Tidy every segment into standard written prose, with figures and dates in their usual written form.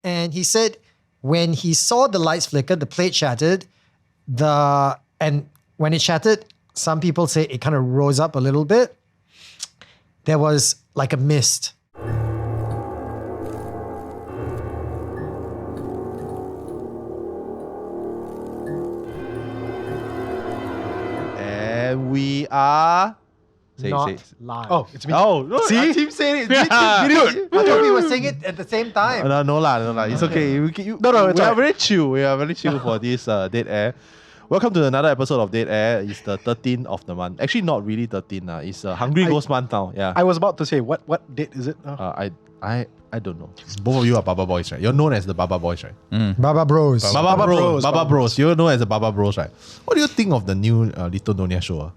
And he said when he saw the lights flicker, the plate shattered, and when it shattered, some people say it kind of rose up a little bit. There was like a mist. And we are... Not live. Oh, it's me. Oh, no, See? Team saying it. I thought we were saying it at the same time. No lah. It's okay. We are very chill. We are very chill for this Dead Air. Welcome to another episode of Dead Air. It's the 13th of the month. Actually, not really 13. It's Hungry Ghost month now. Yeah. I was about to say, what date is it? I don't know. Both of you are Baba Boys, right? You're known as the Baba Boys, right? Baba Bros. Baba Bros. You're known as the Baba Bros, right? What do you think of the new Little Nonya show?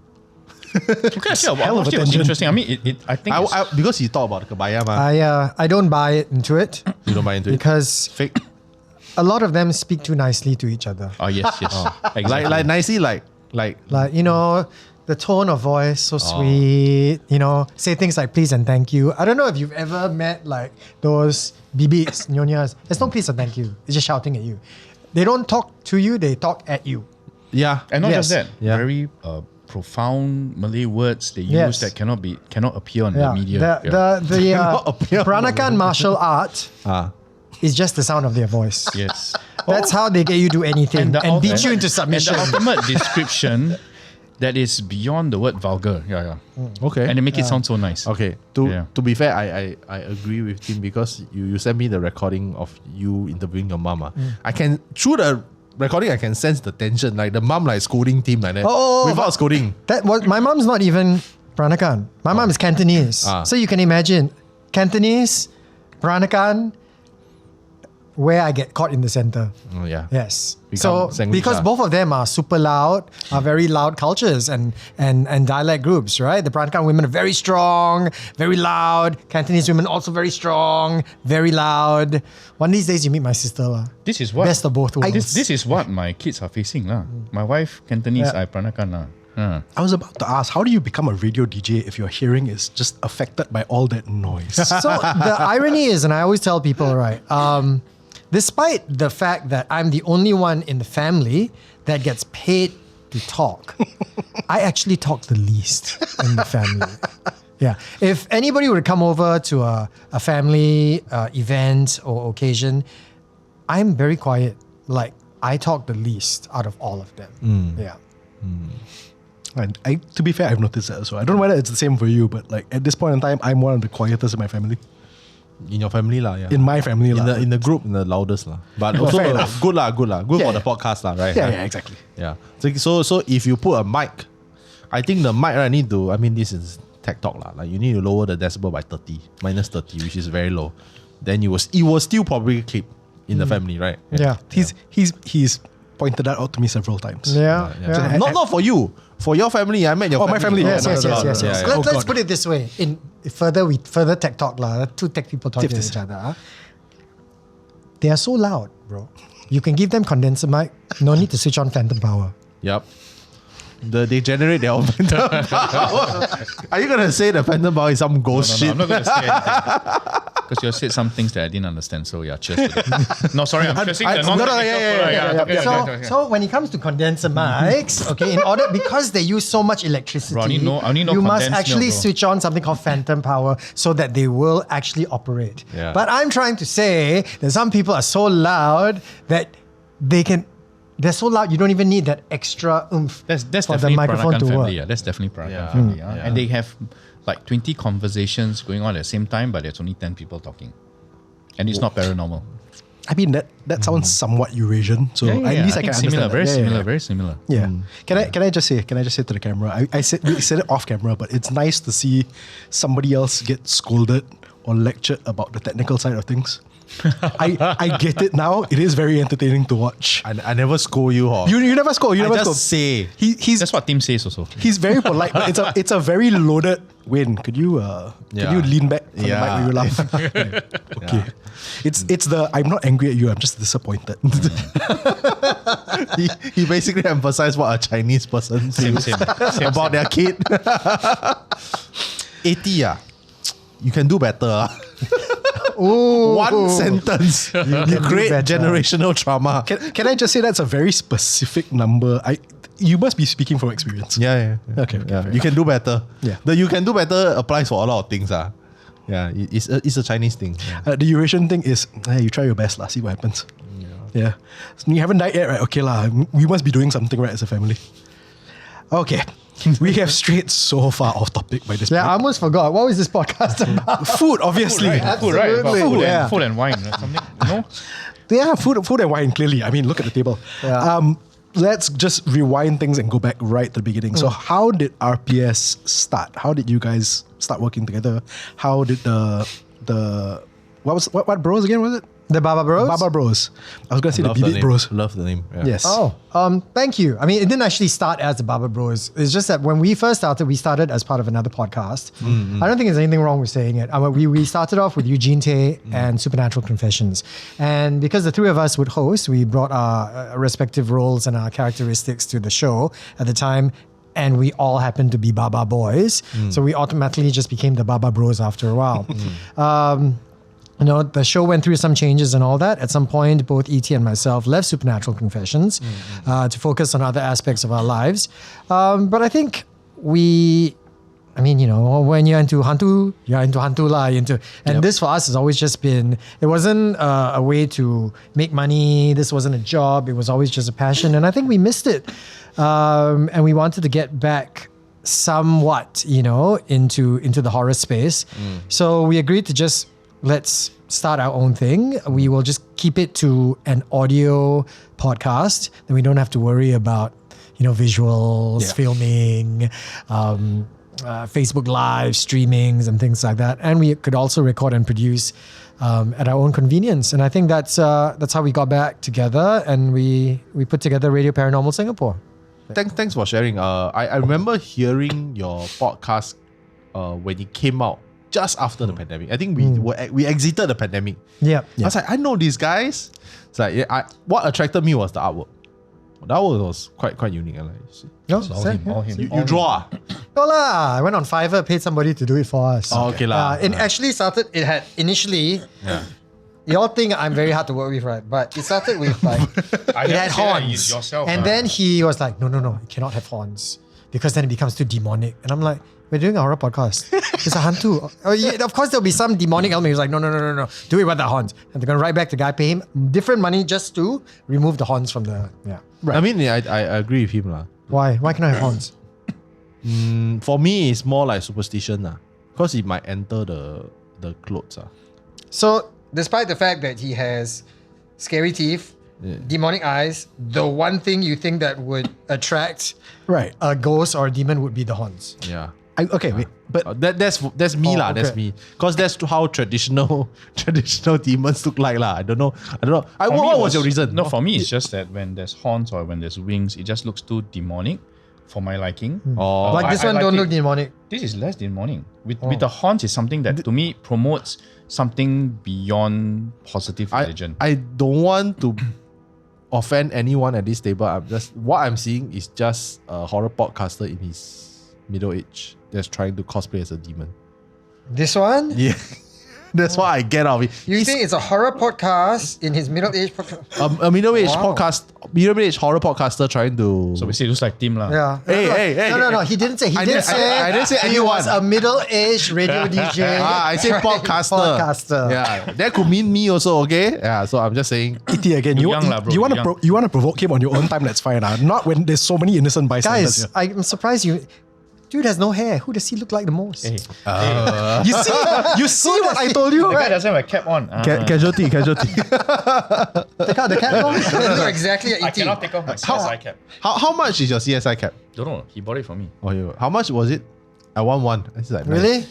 Okay, I watched it. It was interesting. I mean, I think because you talk about the kabaya, man. I don't buy into it. You don't buy into it? Because fake. A lot of them speak too nicely to each other. Oh, yes. Exactly. Like nicely, like, you know, the tone of voice, so sweet, you know, say things like please and thank you. I don't know if you've ever met like those bibis, nyonyas. There's no please and thank you. It's just shouting at you. They don't talk to you, they talk at you. Yeah. And not just that, Yeah. very profound Malay words they use that cannot appear on the media. The Peranakan martial art is just the sound of their voice. Yes. That's how they get you to do anything and beat you into submission. And the ultimate description that is beyond the word vulgar. Yeah. Okay. And they make it sound so nice. Okay. To be fair, I agree with him because you sent me the recording of you interviewing your mama. I can, through the recording, I can sense the tension, like the mom like scolding team like that. Without scolding. My mom's not even Peranakan. My mom is Cantonese. So you can imagine Cantonese, Peranakan, where I get caught in the center. Oh, yeah. Yes. Become so because both of them are super loud, are very loud cultures and dialect groups, right? The Peranakan women are very strong, very loud. Cantonese women also very strong, very loud. One of these days you meet my sister. This is what best of both worlds. This is what my kids are facing. My wife Cantonese, I Peranakan. I was about to ask, how do you become a radio DJ if your hearing is just affected by all that noise? So the irony is, and I always tell people, right, despite the fact that I'm the only one in the family that gets paid to talk, I actually talk the least in the family. Yeah. If anybody were to come over to a family event or occasion, I'm very quiet. Like, I talk the least out of all of them. Yeah. And to be fair, I've noticed that as well. I don't know whether it's the same for you, but like at this point in time, I'm one of the quietest in my family. In your family yeah. In my family in the group, in the loudest But also good for the podcast right? Yeah, exactly. Yeah. So if you put a mic, I think the mic need to. I mean, this is tech talk Like you need to lower the decibel by minus 30, which is very low. Then it will still probably clip in the family, right? Yeah. He's pointed that out to me several times. Yeah. Not for you. For your family, I meant your family. My family. Yes. Yeah. Let's put it this way. Further tech talk two tech people talking to each other. They are so loud, bro. You can give them condenser mic. No need to switch on phantom power. Yep. They generate their own phantom power. Are you gonna say the phantom power is some ghost shit? I'm not gonna say anything. Because you said some things that I didn't understand. So yeah, cheers to that. No, sorry, I'm stressing the non-technical. So when it comes to condenser mics, okay, because they use so much electricity, you must actually switch on something called phantom power so that they will actually operate. Yeah. But I'm trying to say that some people are so loud that they're so loud you don't even need that extra oomph for the microphone to work. That's definitely Peranakan family. And they have like 20 conversations going on at the same time, but there's only 10 people talking. And it's not paranormal. I mean, that sounds somewhat Eurasian. So at least I can understand. Very similar. Yeah. Can I just say to the camera, we said it off camera, but it's nice to see somebody else get scolded or lectured about the technical side of things. I get it now. It is very entertaining to watch. I never scold you, You never scold. You never scold. Say. That's what Tim says also. He's very polite, but it's a very loaded Wayne. Could you lean back from the mic when you laugh? Okay. It's the I'm not angry at you. I'm just disappointed. he basically emphasized what a Chinese person says about their kid. 80 you can do better. One sentence. You can do create better. generational trauma. Can I just say that's a very specific number? You must be speaking from experience. Yeah. Okay, Yeah. fair You can do better. Yeah. The you can do better applies for a lot of things. Yeah, it's a Chinese thing. Yeah. The Eurasian thing is, you try your best, see what happens. Yeah. So you haven't died yet, right? Okay, we must be doing something right as a family. Okay. We have strayed so far off topic by this Yeah, I point. almost forgot. What was this podcast about? Food, obviously. Food, right? About Absolutely. food and wine, right? Something, no? Yeah, food and wine, clearly. I mean, look at the table. Yeah. Let's just rewind things and go back right to the beginning. So how did RPS start? How did you guys start working together? How did the what bros again was it? The Baba Bros? Baba Bros. I was gonna say Love the the BB name. Bros. Love the name. Yeah. Yes. Oh, thank you. I mean, it didn't actually start as the Baba Bros. It's just that when we first started, we started as part of another podcast. I don't think there's anything wrong with saying it. We started off with Eugene Tay and Supernatural Confessions. And because the three of us would host, we brought our respective roles and our characteristics to the show at the time. And we all happened to be Baba Boys. So we automatically just became the Baba Bros after a while. The show went through some changes and all that. At some point, both E.T. and myself left Supernatural Confessions to focus on other aspects of our lives. But I think when you're into HANTU, you're into HANTU lah. And this for us has always just been, it wasn't a way to make money. This wasn't a job. It was always just a passion. And I think we missed it. And we wanted to get back somewhat, into the horror space. So we agreed to just, let's start our own thing. We will just keep it to an audio podcast. Then we don't have to worry about, visuals, filming, Facebook Live, streamings and things like that. And we could also record and produce at our own convenience. And I think that's how we got back together and we put together Radio Paranormal Singapore. Thanks for sharing. I remember hearing your podcast when it came out just after the pandemic. I think we exited the pandemic. Yeah. I was like, I know these guys. It's like what attracted me was the artwork. The artwork was quite unique. No, All him. You draw. No lah. I went on Fiverr, paid somebody to do it for us. Oh, okay lah. It actually started. It had initially. Yeah. Y'all think I'm very hard to work with, right? But it started with like I it never had say that, horns, it's yourself, and then he was like, "No, it cannot have horns because then it becomes too demonic." And I'm like, "We're doing a horror podcast. It's a HANTU. Oh, yeah, of course there'll be some demonic element." He was like, "No, do it with the horns." And they're gonna write back the guy, pay him different money just to remove the horns from the I mean, I agree with him lah. Why? Why can I have horns? For me, it's more like superstition lah. Because it might enter the clothes ah. So, despite the fact that he has scary teeth, demonic eyes, the one thing you think that would attract Right. a ghost or a demon would be the horns. Yeah. Wait, but That's me lah. That's okay. me. Because that's how traditional demons look like lah. I don't know. For me, What it was your reason? No, for me, it's just that when there's horns or when there's wings, it just looks too demonic for my liking. Oh. Like this one I don't like look it. demonic. This is less demonic. With the horns is something that to me promotes something beyond positive religion. I don't want to offend anyone at this table. What I'm seeing is just a horror podcaster in his middle age that's trying to cosplay as a demon. This one? Yeah. That's what I get out of it. You think it's a horror podcast in his middle-aged podcast? A middle-aged Wow. middle-aged horror podcaster trying to. so basically, it looks like Tim lah. Yeah. Hey. No. He didn't say. I didn't say he anyone. was a middle-aged radio DJ. I say trying- podcaster. Yeah, that could mean me also. Okay. Yeah. So I'm just saying. E.T. again, you young lah, bro, you want young. to provoke him on your own time. That's fine. Not when there's so many innocent bystanders. Guys, I'm surprised you. Dude has no hair. Who does he look like the most? Hey, You see what I told you? the guy doesn't have a cap on. Casualty. Take out the cap on. Look exactly at I ET. cannot take off my CSI cap. How much is your CSI cap? Don't know. He bought it for me. How much was it? I want one. It's like, Really?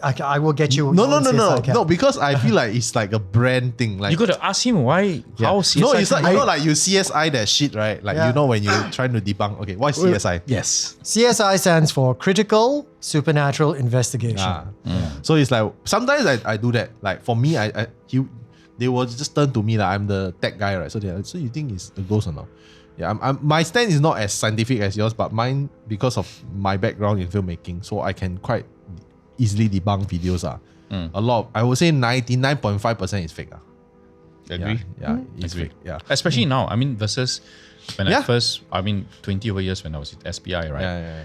I will get you. No, your own CSI cap. no, because I feel like it's like a brand thing. Like You got to ask him why. yeah. How CSI No, it's like can- like you CSI that shit, right? Like Yeah. when you're trying to debunk. Okay, what's CSI? Yes. CSI stands for Critical Supernatural Investigation. Ah. So it's like sometimes I do that. Like for me, they will just turn to me like I'm the tech guy, right? So so you think it's a ghost or not? Yeah, my stand is not as scientific as yours, but mine because of my background in filmmaking, so I can quite easily debunk videos. a lot. I would say 99.5% is fake. Agree. Yeah, it's Agree. fake. Yeah. Especially now, I mean, versus when Yeah. I first, 20 over years when I was at SPI, right? Yeah.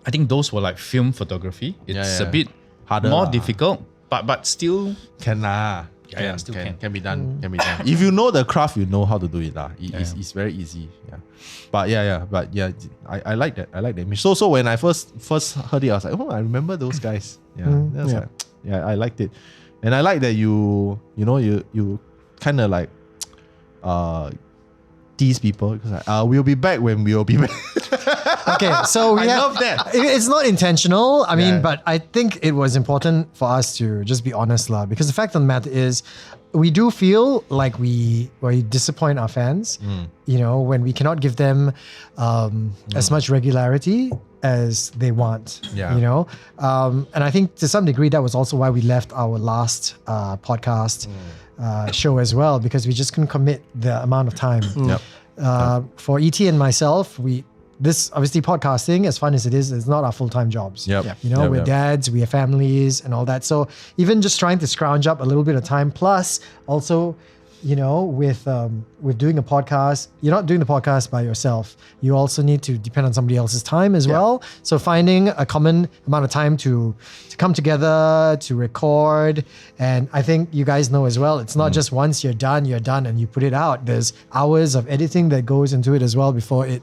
I think those were like film photography. It's a bit Harder more lah. difficult, but still, Can lah. Yeah, still can. Can be done. Can be done. If you know the craft, you know how to do it lah. It's very easy. Yeah. But I like that. I like that image. So when I first heard it, I was like, oh, I remember those guys. Yeah. That's like, I liked it. And I like that you kind of like tease people because we'll be back when we'll be back. Okay, so I love that. It's not intentional. I mean, Yeah. but I think it was important for us to just be honest, lah. Because the fact of the matter is, we do feel like we disappoint our fans. You know, when we cannot give them as much regularity as they want. Yeah. You know, and I think to some degree that was also why we left our last podcast show as well, because we just couldn't commit the amount of time. Yep. For ET and myself, this obviously podcasting, as fun as it is not our full-time jobs. Yep. You know, Yep, we're yep. dads, we have families and all that. So even just trying to scrounge up a little bit of time, plus also, you know, with doing a podcast, you're not doing the podcast by yourself. You also need to depend on somebody else's time as well. So finding a common amount of time to come together, to record. And I think you guys know as well, it's not just once you're done and you put it out. There's hours of editing that goes into it as well before it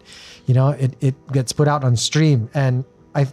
gets put out on stream. And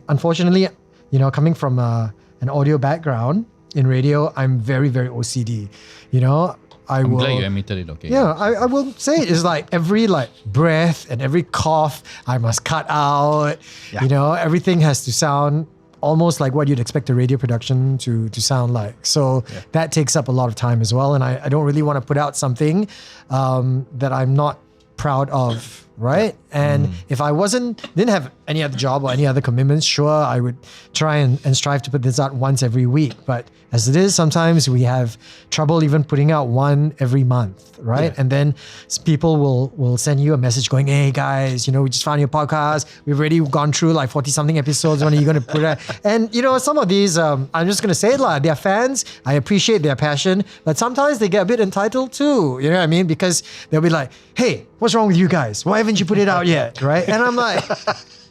unfortunately, you know, coming from an audio background in radio, I'm very, very OCD. You know, I'm glad you admitted it, okay? Yeah, I will say it is like every breath and every cough I must cut out. Yeah. You know, everything has to sound almost like what you'd expect a radio production to sound like. So that takes up a lot of time as well. And I don't really want to put out something that I'm not proud of, right? And if I didn't have any other job or any other commitments, sure, I would try and strive to put this out once every week. But as it is, sometimes we have trouble even putting out one every month, right? And then people will send you a message going, hey guys, you know, we just found your podcast. We've already gone through like 40 something episodes. When are you going to put it? And you know, some of these, I'm just going to say it, they're fans. I appreciate their passion, but sometimes they get a bit entitled too. You know what I mean? Because they'll be like, hey, what's wrong with you guys? Why haven't you put it out yet? Right? And I'm like,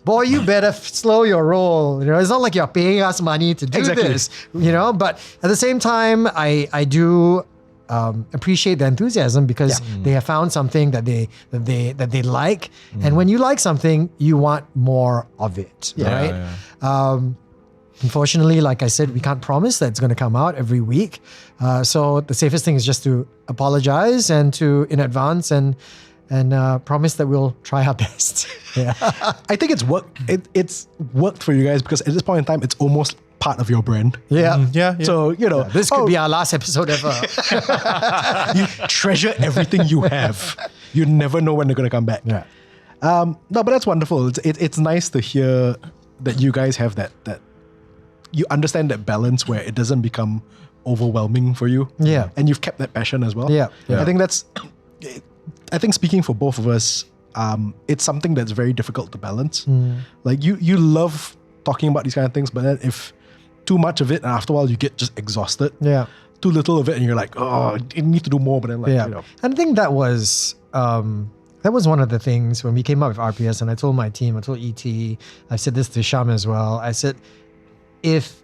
boy, you better slow your roll. You know, it's not like you're paying us money to do this, you know, but at the same time, I do appreciate the enthusiasm because they have found something that they like. And when you like something, you want more of it, right? Unfortunately, like I said, we can't promise that it's going to come out every week. So the safest thing is just to apologize and in advance and promise that we'll try our best. I think it's worked for you guys because at this point in time, it's almost part of your brand. Yeah. So, you know, This could be our last episode ever. you treasure everything you have. You never know when they're going to come back. Yeah. No, but that's wonderful. It's nice to hear that you guys have that you understand that balance where it doesn't become overwhelming for you. Yeah. And you've kept that passion as well. Yeah. I think speaking for both of us, it's something that's very difficult to balance. Like you love talking about these kind of things, but then if too much of it, and after a while you get just exhausted. Yeah. Too little of it, and you're like, oh, you need to do more. But then, like, you know, And I think that was one of the things when we came up with RPS, and I told my team, I told ET, I said this to Sham as well. I said, if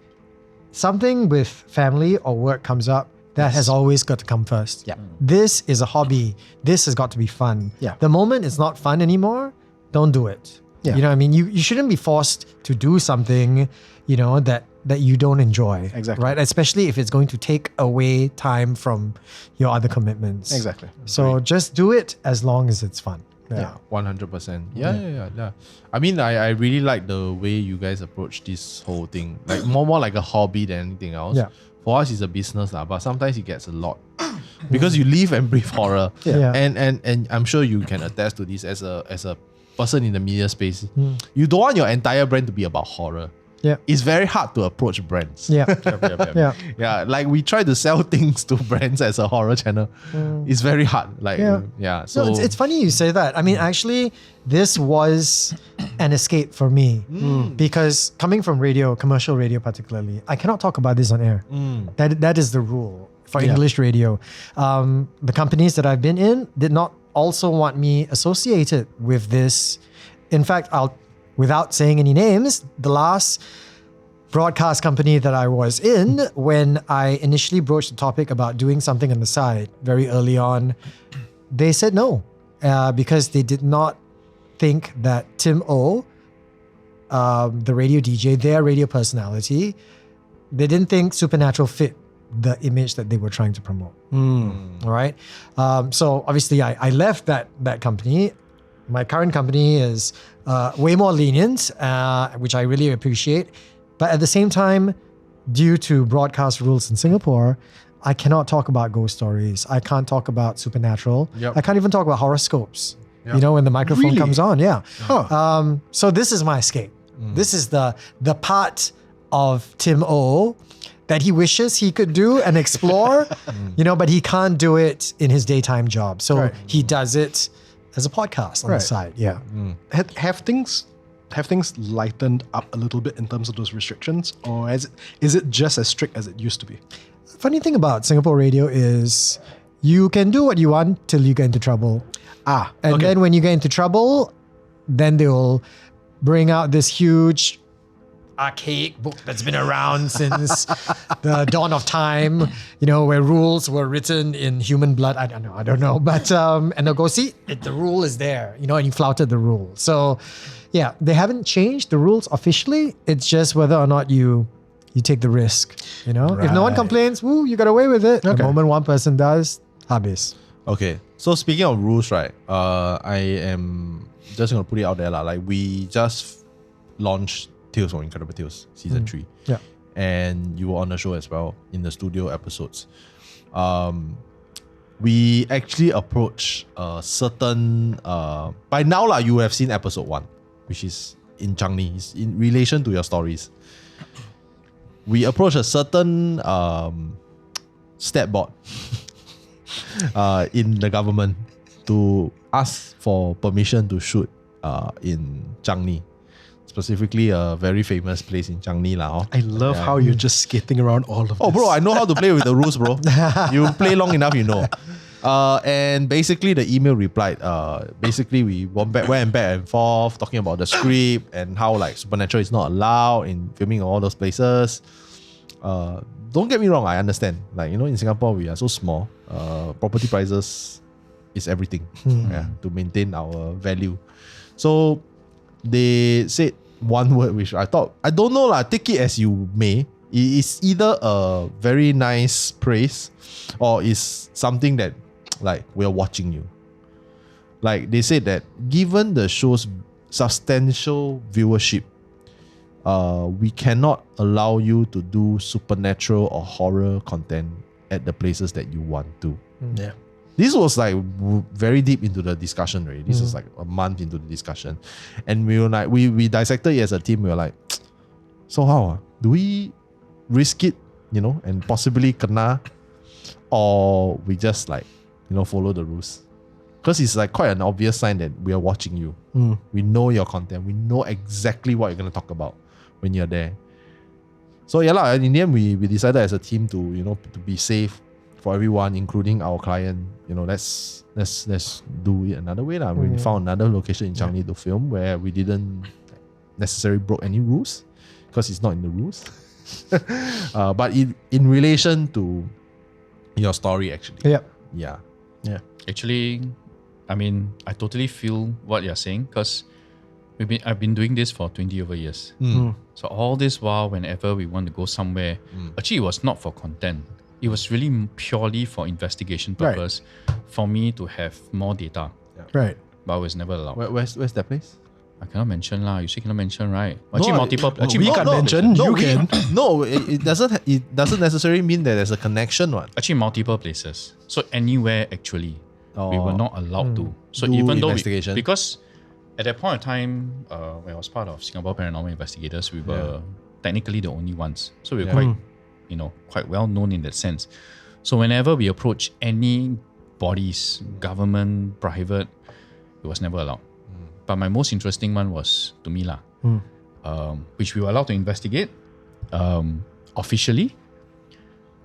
something with family or work comes up, that has always got to come first. Yeah. This is a hobby. This has got to be fun. Yeah. The moment it's not fun anymore, don't do it. Yeah. You know what I mean? You shouldn't be forced to do something, you know, that you don't enjoy. Exactly. Right? Especially if it's going to take away time from your other commitments. Exactly. So just do it as long as it's fun. Yeah. 100%. Yeah. I mean, I really like the way you guys approach this whole thing. Like more like a hobby than anything else. Yeah. For us, it's a business, but sometimes it gets a lot. Because you live and breathe horror. Yeah. And I'm sure you can attest to this as a person in the media space. You don't want your entire brand to be about horror. Yeah. it's very hard to approach brands. Yeah. Yeah. Yeah, like we try to sell things to brands as a horror channel. It's very hard. Like, Yeah. so No, it's funny you say that. I mean, actually, this was an escape for me because coming from radio, commercial radio particularly, I cannot talk about this on air. That is the rule for English radio. The companies that I've been in did not also want me associated with this. In fact, without saying any names, the last broadcast company that I was in, when I initially broached the topic about doing something on the side very early on, they said no because they did not think that Tim O, the radio DJ, their radio personality, they didn't think Supernatural fit the image that they were trying to promote. All right. So obviously I left that company. My current company is way more lenient, which I really appreciate. But at the same time, due to broadcast rules in Singapore, I cannot talk about ghost stories. I can't talk about supernatural. Yep. I can't even talk about horoscopes. You know, when the microphone Really? comes on. Yeah. Huh. So this is my escape. This is the part of Tim O that he wishes he could do and explore, you know, but he can't do it in his daytime job. So he does it as a podcast on the side. Yeah. Have things lightened up a little bit in terms of those restrictions, or is it just as strict as it used to be? Funny thing about Singapore radio is you can do what you want till you get into trouble. And then when you get into trouble, then they will bring out this huge archaic book that's been around since the dawn of time, you know, where rules were written in human blood. I don't know. But, and they'll go, see, the rule is there, you know, and you flouted the rule. So yeah, they haven't changed the rules officially. It's just whether or not you take the risk, you know. If no one complains, woo, you got away with it. The moment one person does, habis. Okay, so speaking of rules, right? I am just gonna put it out there, like we just launched Tales from Incredible Tales season 3. Yeah. And you were on the show as well in the studio episodes. We actually approach a certain by now you have seen episode 1, which is in Changi. It's in relation to your stories. We approach a certain stat board in the government to ask for permission to shoot in Changi. Specifically a very famous place in Changi lah. I love how you're just skating around all of this. Oh bro, I know how to play with the rules, bro. You play long enough, you know. And basically the email replied, basically we went back and forth talking about the script and how like supernatural is not allowed in filming all those places. Don't get me wrong, I understand. Like, you know, in Singapore we are so small. Property prices is everything to maintain our value. So they said one word which I thought, I don't know lah, take it as you may. It's either a very nice praise or is something that like we're watching you. Like they said that given the show's substantial viewership, we cannot allow you to do supernatural or horror content at the places that you want to. Yeah. This was like very deep into the discussion already. This was like a month into the discussion. And we were like, we dissected it as a team. We were like, so how? Do we risk it, you know, and possibly kena? Or we just like, you know, follow the rules? Because it's like quite an obvious sign that we are watching you. We know your content. We know exactly what you're going to talk about when you're there. So yeah lah, in the end, we decided as a team to, you know, to be safe for everyone, including our client. You know, let's do it another way lah. We found another location in Changi to film where we didn't necessarily broke any rules because it's not in the rules. But in relation to your story, actually. Yeah. Actually, I mean, I totally feel what you're saying because I've been doing this for 20 over years. So all this while, whenever we want to go somewhere, actually it was not for content. It was really purely for investigation purpose, for me to have more data. Right. But I was never allowed. Where's that place? I cannot mention lah. You say cannot mention, right? Actually, multiple. we can mention. You can. No, it doesn't necessarily mean that there's a connection, one. Actually, multiple places. So anywhere actually, we were not allowed to. So Do even though investigation. because at that point of time, when I was part of Singapore Paranormal Investigators, we were technically the only ones. So we're quite, quite well known in that sense. So whenever we approach any bodies, government, private, it was never allowed. But my most interesting one was to me, which we were allowed to investigate officially,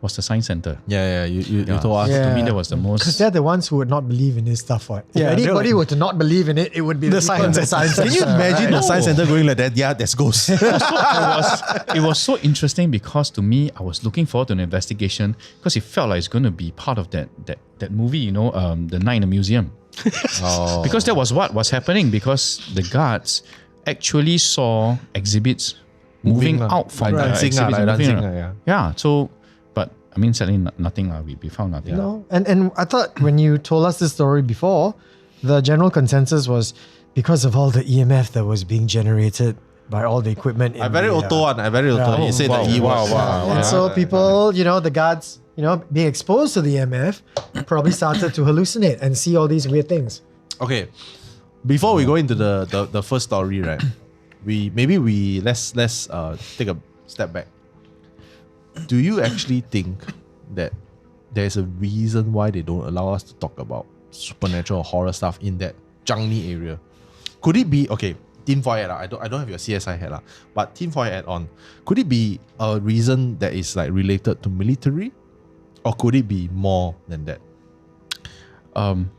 was the Science Center. You told us. To me, that was the most. Because they're the ones who would not believe in this stuff. Right? Yeah, If anybody were to not believe in it, it would be the Science Center. Can you imagine the Science Center going like that? Yeah, there's ghosts. It was so interesting because to me, I was looking forward to an investigation because it felt like it's going to be part of that movie, The Night in the Museum. Because that was what was happening, because the guards actually saw exhibits moving out from the exhibits. So, but I mean, sadly, nothing. We found nothing. No, and I thought when you told us this story before, the general consensus was because of all the EMF that was being generated by all the equipment. I very auto. He said that he was. And so people, the guards, being exposed to the EMF, probably started to hallucinate and see all these weird things. Okay, before we go into the first story, right? Let's take a step back. Do you actually think that there's a reason why they don't allow us to talk about supernatural or horror stuff in that Changi area? Could it be, okay, tinfoil hat, I don't have your CSI hat, but tinfoil hat on. Could it be a reason that is like related to military? Or could it be more than that?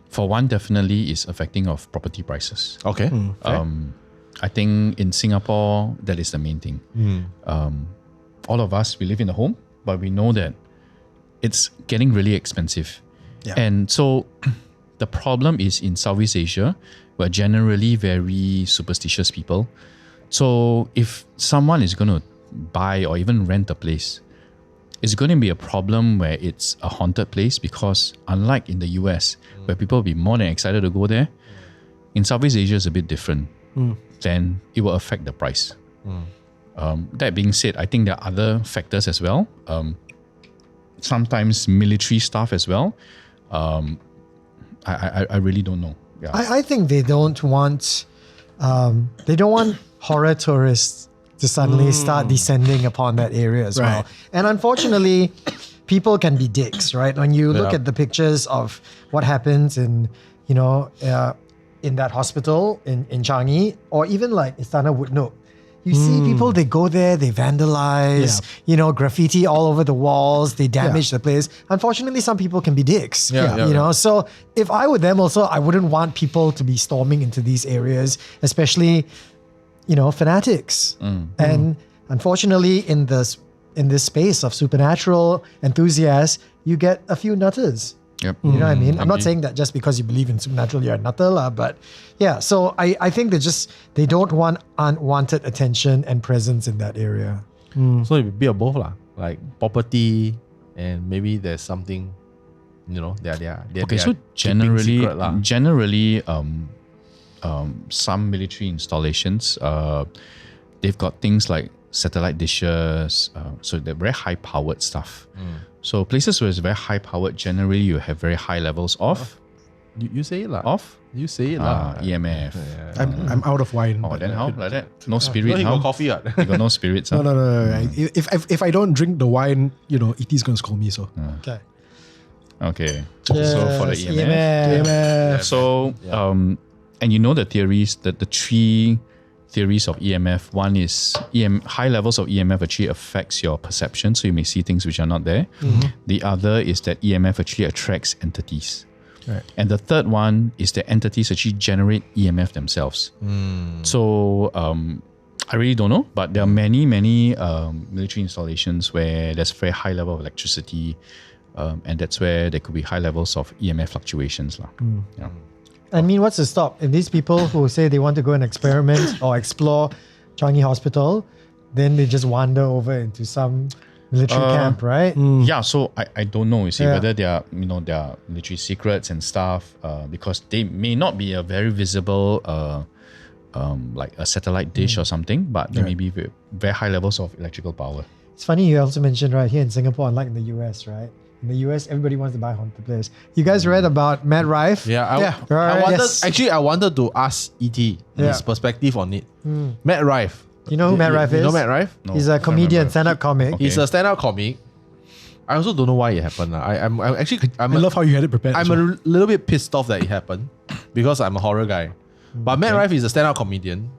For one, definitely is affecting of property prices. Okay. I think in Singapore, that is the main thing. All of us, we live in a home, but we know that it's getting really expensive. Yeah. And so the problem is in Southeast Asia, we're generally very superstitious people. So if someone is going to buy or even rent a place, it's going to be a problem where it's a haunted place, because unlike in the US, where people will be more than excited to go there, in Southeast Asia it's a bit different. Then it will affect the price. That being said, I think there are other factors as well. Sometimes military stuff as well. I really don't know. Yeah. I think they don't want horror tourists to suddenly start descending upon that area as well. And unfortunately, people can be dicks, right? When you look at the pictures of what happens in that hospital in Changi, or even like Istana Woodnook, you see people, they go there, they vandalize, graffiti all over the walls, they damage the place. Unfortunately, some people can be dicks, So if I were them also, I wouldn't want people to be storming into these areas, especially, fanatics. And unfortunately, in this space of supernatural enthusiasts, you get a few nutters. Yep. You know what I mean? I'm not saying that just because you believe in supernatural, you're a nutter, but yeah. So I think they don't want unwanted attention and presence in that area. So it would be a both like property, and maybe there's something, they're okay. So generally, some military installations, they've got things like satellite dishes, so they're very high powered stuff. So places where it's very high powered, generally you have very high levels of you say it of you say it EMF. I'm out of wine. Oh, then how like that? No spirit. You How? got coffee? You got no spirits. No. If I don't drink the wine, ET's gonna scold me. So Okay. So for the EMF. So and the theories, that the three theories of EMF. One is high levels of EMF actually affects your perception, so you may see things which are not there. The other is that EMF actually attracts entities. Right. And the third one is that entities actually generate EMF themselves. So I really don't know, but there are many military installations where there's very high level of electricity, and that's where there could be high levels of EMF fluctuations. Yeah. I mean, what's to stop? If these people who say they want to go and experiment or explore Changi Hospital, then they just wander over into some military camp, right? Yeah, so I don't know, you see, whether they are, there are military secrets and stuff, because they may not be a very visible, like a satellite dish or something, but there may be very high levels of electrical power. It's funny you also mentioned right here in Singapore, unlike in the US, right? In the US, everybody wants to buy haunted place. You guys read about Matt Rife? I wanted to ask ET his perspective on it. Matt Rife, You know who Matt Rife is? You know Matt Rife? No, He's a can't comedian, remember. stand-up comic. Okay. He's a stand-up comic. I also don't know why it happened. I'm I love how you had it prepared. I'm as well. a little bit pissed off that it happened because I'm a horror guy. But Matt Rife is a stand-up comedian.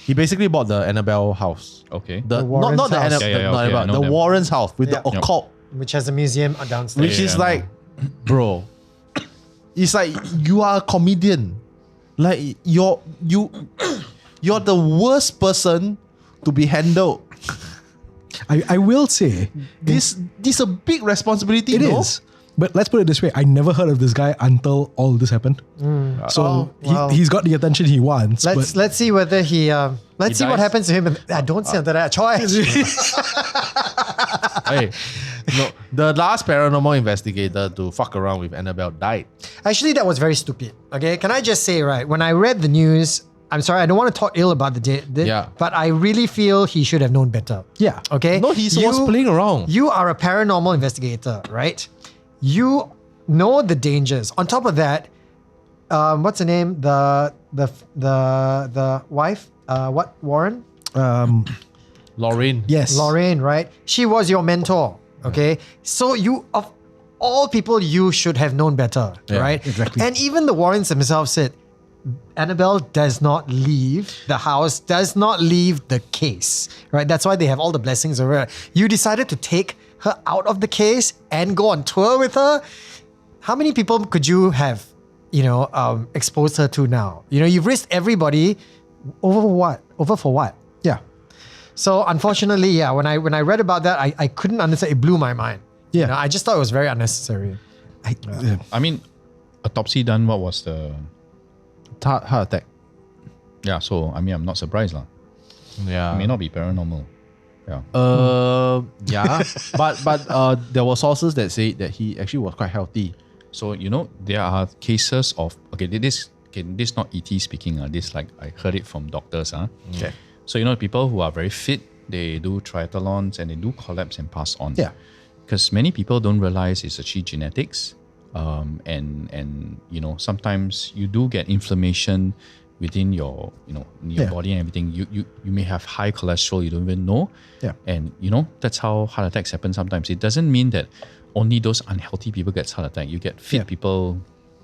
He basically bought the Annabelle house. Okay. The Warren's not the house. Annabelle, Yeah, yeah, not okay, I Annabelle, know the them. Warren's house with Yeah. the occult, Which has a museum downstairs. which is yeah, I like, bro, it's like you are a comedian. Like you're the worst person to be handled. I will say This is a big responsibility. it no? is. But let's put it this way: I never heard of this guy until all this happened. So Oh, well. he's got the attention he wants. Let's see whether he let's see what dies? happens to him. Don't say that choice. Hey, no, the last paranormal investigator to fuck around with Annabelle died. Actually, that was very stupid. Okay, can I just say, right, when I read the news, I'm sorry, I don't want to talk ill about Yeah. but I really feel he should have known better. Yeah. Okay. No, he was playing around. You are a paranormal investigator, right? You know the dangers. On top of that, what's her name? The wife? What Warren? Lorraine. Yes. Lorraine, right? She was your mentor. Okay. So you of all people, you should have known better, Yeah, right? exactly. And even the Warrens themselves said, Annabelle does not leave the house, does not leave the case, right? That's why they have all the blessings over her. You decided to take her out of the case and go on tour with her. How many people could you have, exposed her to now? You've risked everybody over what? Over for what? Yeah. So unfortunately, yeah, when I read about that, I couldn't understand. It blew my mind. Yeah. I just thought it was very unnecessary. I mean, autopsy done. What was the? Heart attack. Yeah. So I mean, I'm not surprised lah. Yeah. It may not be paranormal. Yeah. Yeah. but there were sources that say that he actually was quite healthy. So there are cases of this not ET speaking. This like I heard it from doctors. Okay. So people who are very fit, they do triathlons and they do collapse and pass on. Yeah. Because many people don't realize it's actually genetics. And sometimes you do get inflammation within your Yeah. body and everything. You may have high cholesterol, you don't even know. Yeah. And that's how heart attacks happen sometimes. It doesn't mean that only those unhealthy people get heart attack. You get fit Yeah. people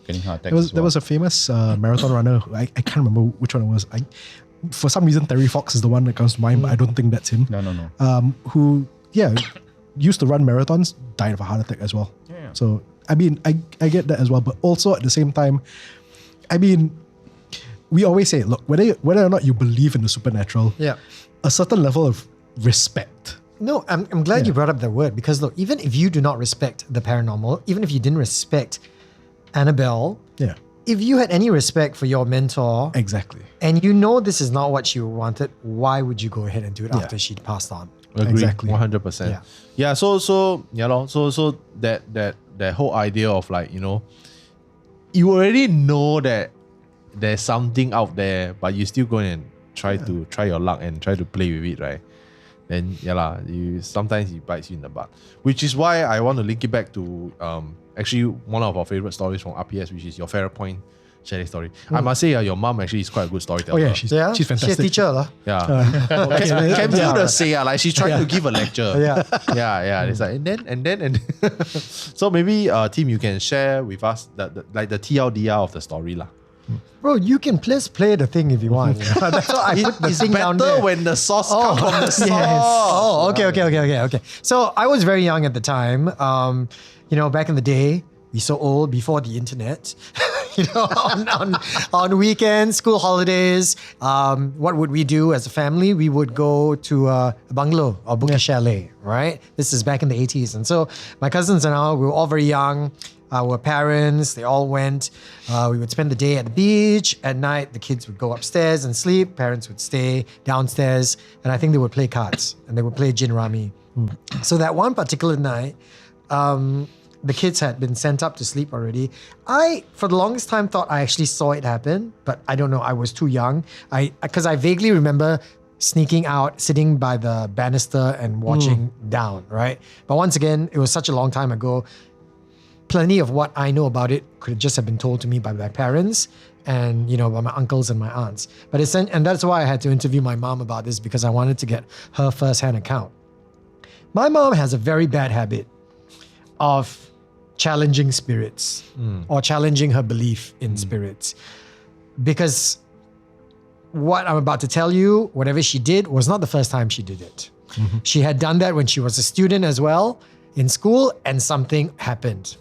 getting heart attacks. There was a famous marathon runner. I can't remember which one it was. For some reason, Terry Fox is the one that comes to mind, but I don't think that's him. No. Who used to run marathons, died of a heart attack as well. Yeah. So I mean, I get that as well, but also at the same time, I mean, we always say, look, whether or not you believe in the supernatural, Yeah. a certain level of respect. No, I'm glad you brought up that word because look, even if you do not respect the paranormal, even if you didn't respect Annabelle, Yeah, if you had any respect for your mentor exactly. and this is not what you wanted, why would you go ahead and do it after she'd passed on? Agree, Exactly. 100%. Yeah. Yeah. So yeah, lor. So that whole idea of like you already know that there's something out there, but you still go and try your luck and try to play with it, right? Then sometimes it bites you in the butt. Which is why I want to link it back to actually one of our favorite stories from RPS, which is your Fair Point chalet story. I must say, your mom actually is quite a good storyteller. Oh yeah, she's fantastic. She's a teacher, lah. Yeah. Can feel the say, like she's trying to give a lecture. Yeah. Yeah. It's like, and then. So maybe team, you can share with us the TLDR of the story lah. Bro, you can please play the thing if you want. That's why I put the It's thing down better there. when the sauce comes from the sauce. Yes. Oh, okay. So I was very young at the time. Back in the day, we so old before the internet. On weekends, school holidays, what would we do as a family? We would go to a bungalow or book a chalet, right? This is back in the 80s. And so my cousins and I, we were all very young. Our parents, they all went. We would spend the day at the beach. At night, the kids would go upstairs and sleep. Parents would stay downstairs. And I think they would play cards and they would play gin rummy. So that one particular night, the kids had been sent up to sleep already. I, for the longest time, thought I actually saw it happen, but I don't know. I was too young. Because I vaguely remember sneaking out, sitting by the banister and watching down, right? But once again, it was such a long time ago. Plenty of what I know about it could just have been told to me by my parents. and by my uncles and my aunts. And that's why I had to interview my mom about this, because I wanted to get her first-hand account. My mom has a very bad habit of challenging spirits or challenging her belief in spirits, because what I'm about to tell you, whatever she did, was not the first time she did it. She had done that when she was a student as well in school, and something happened.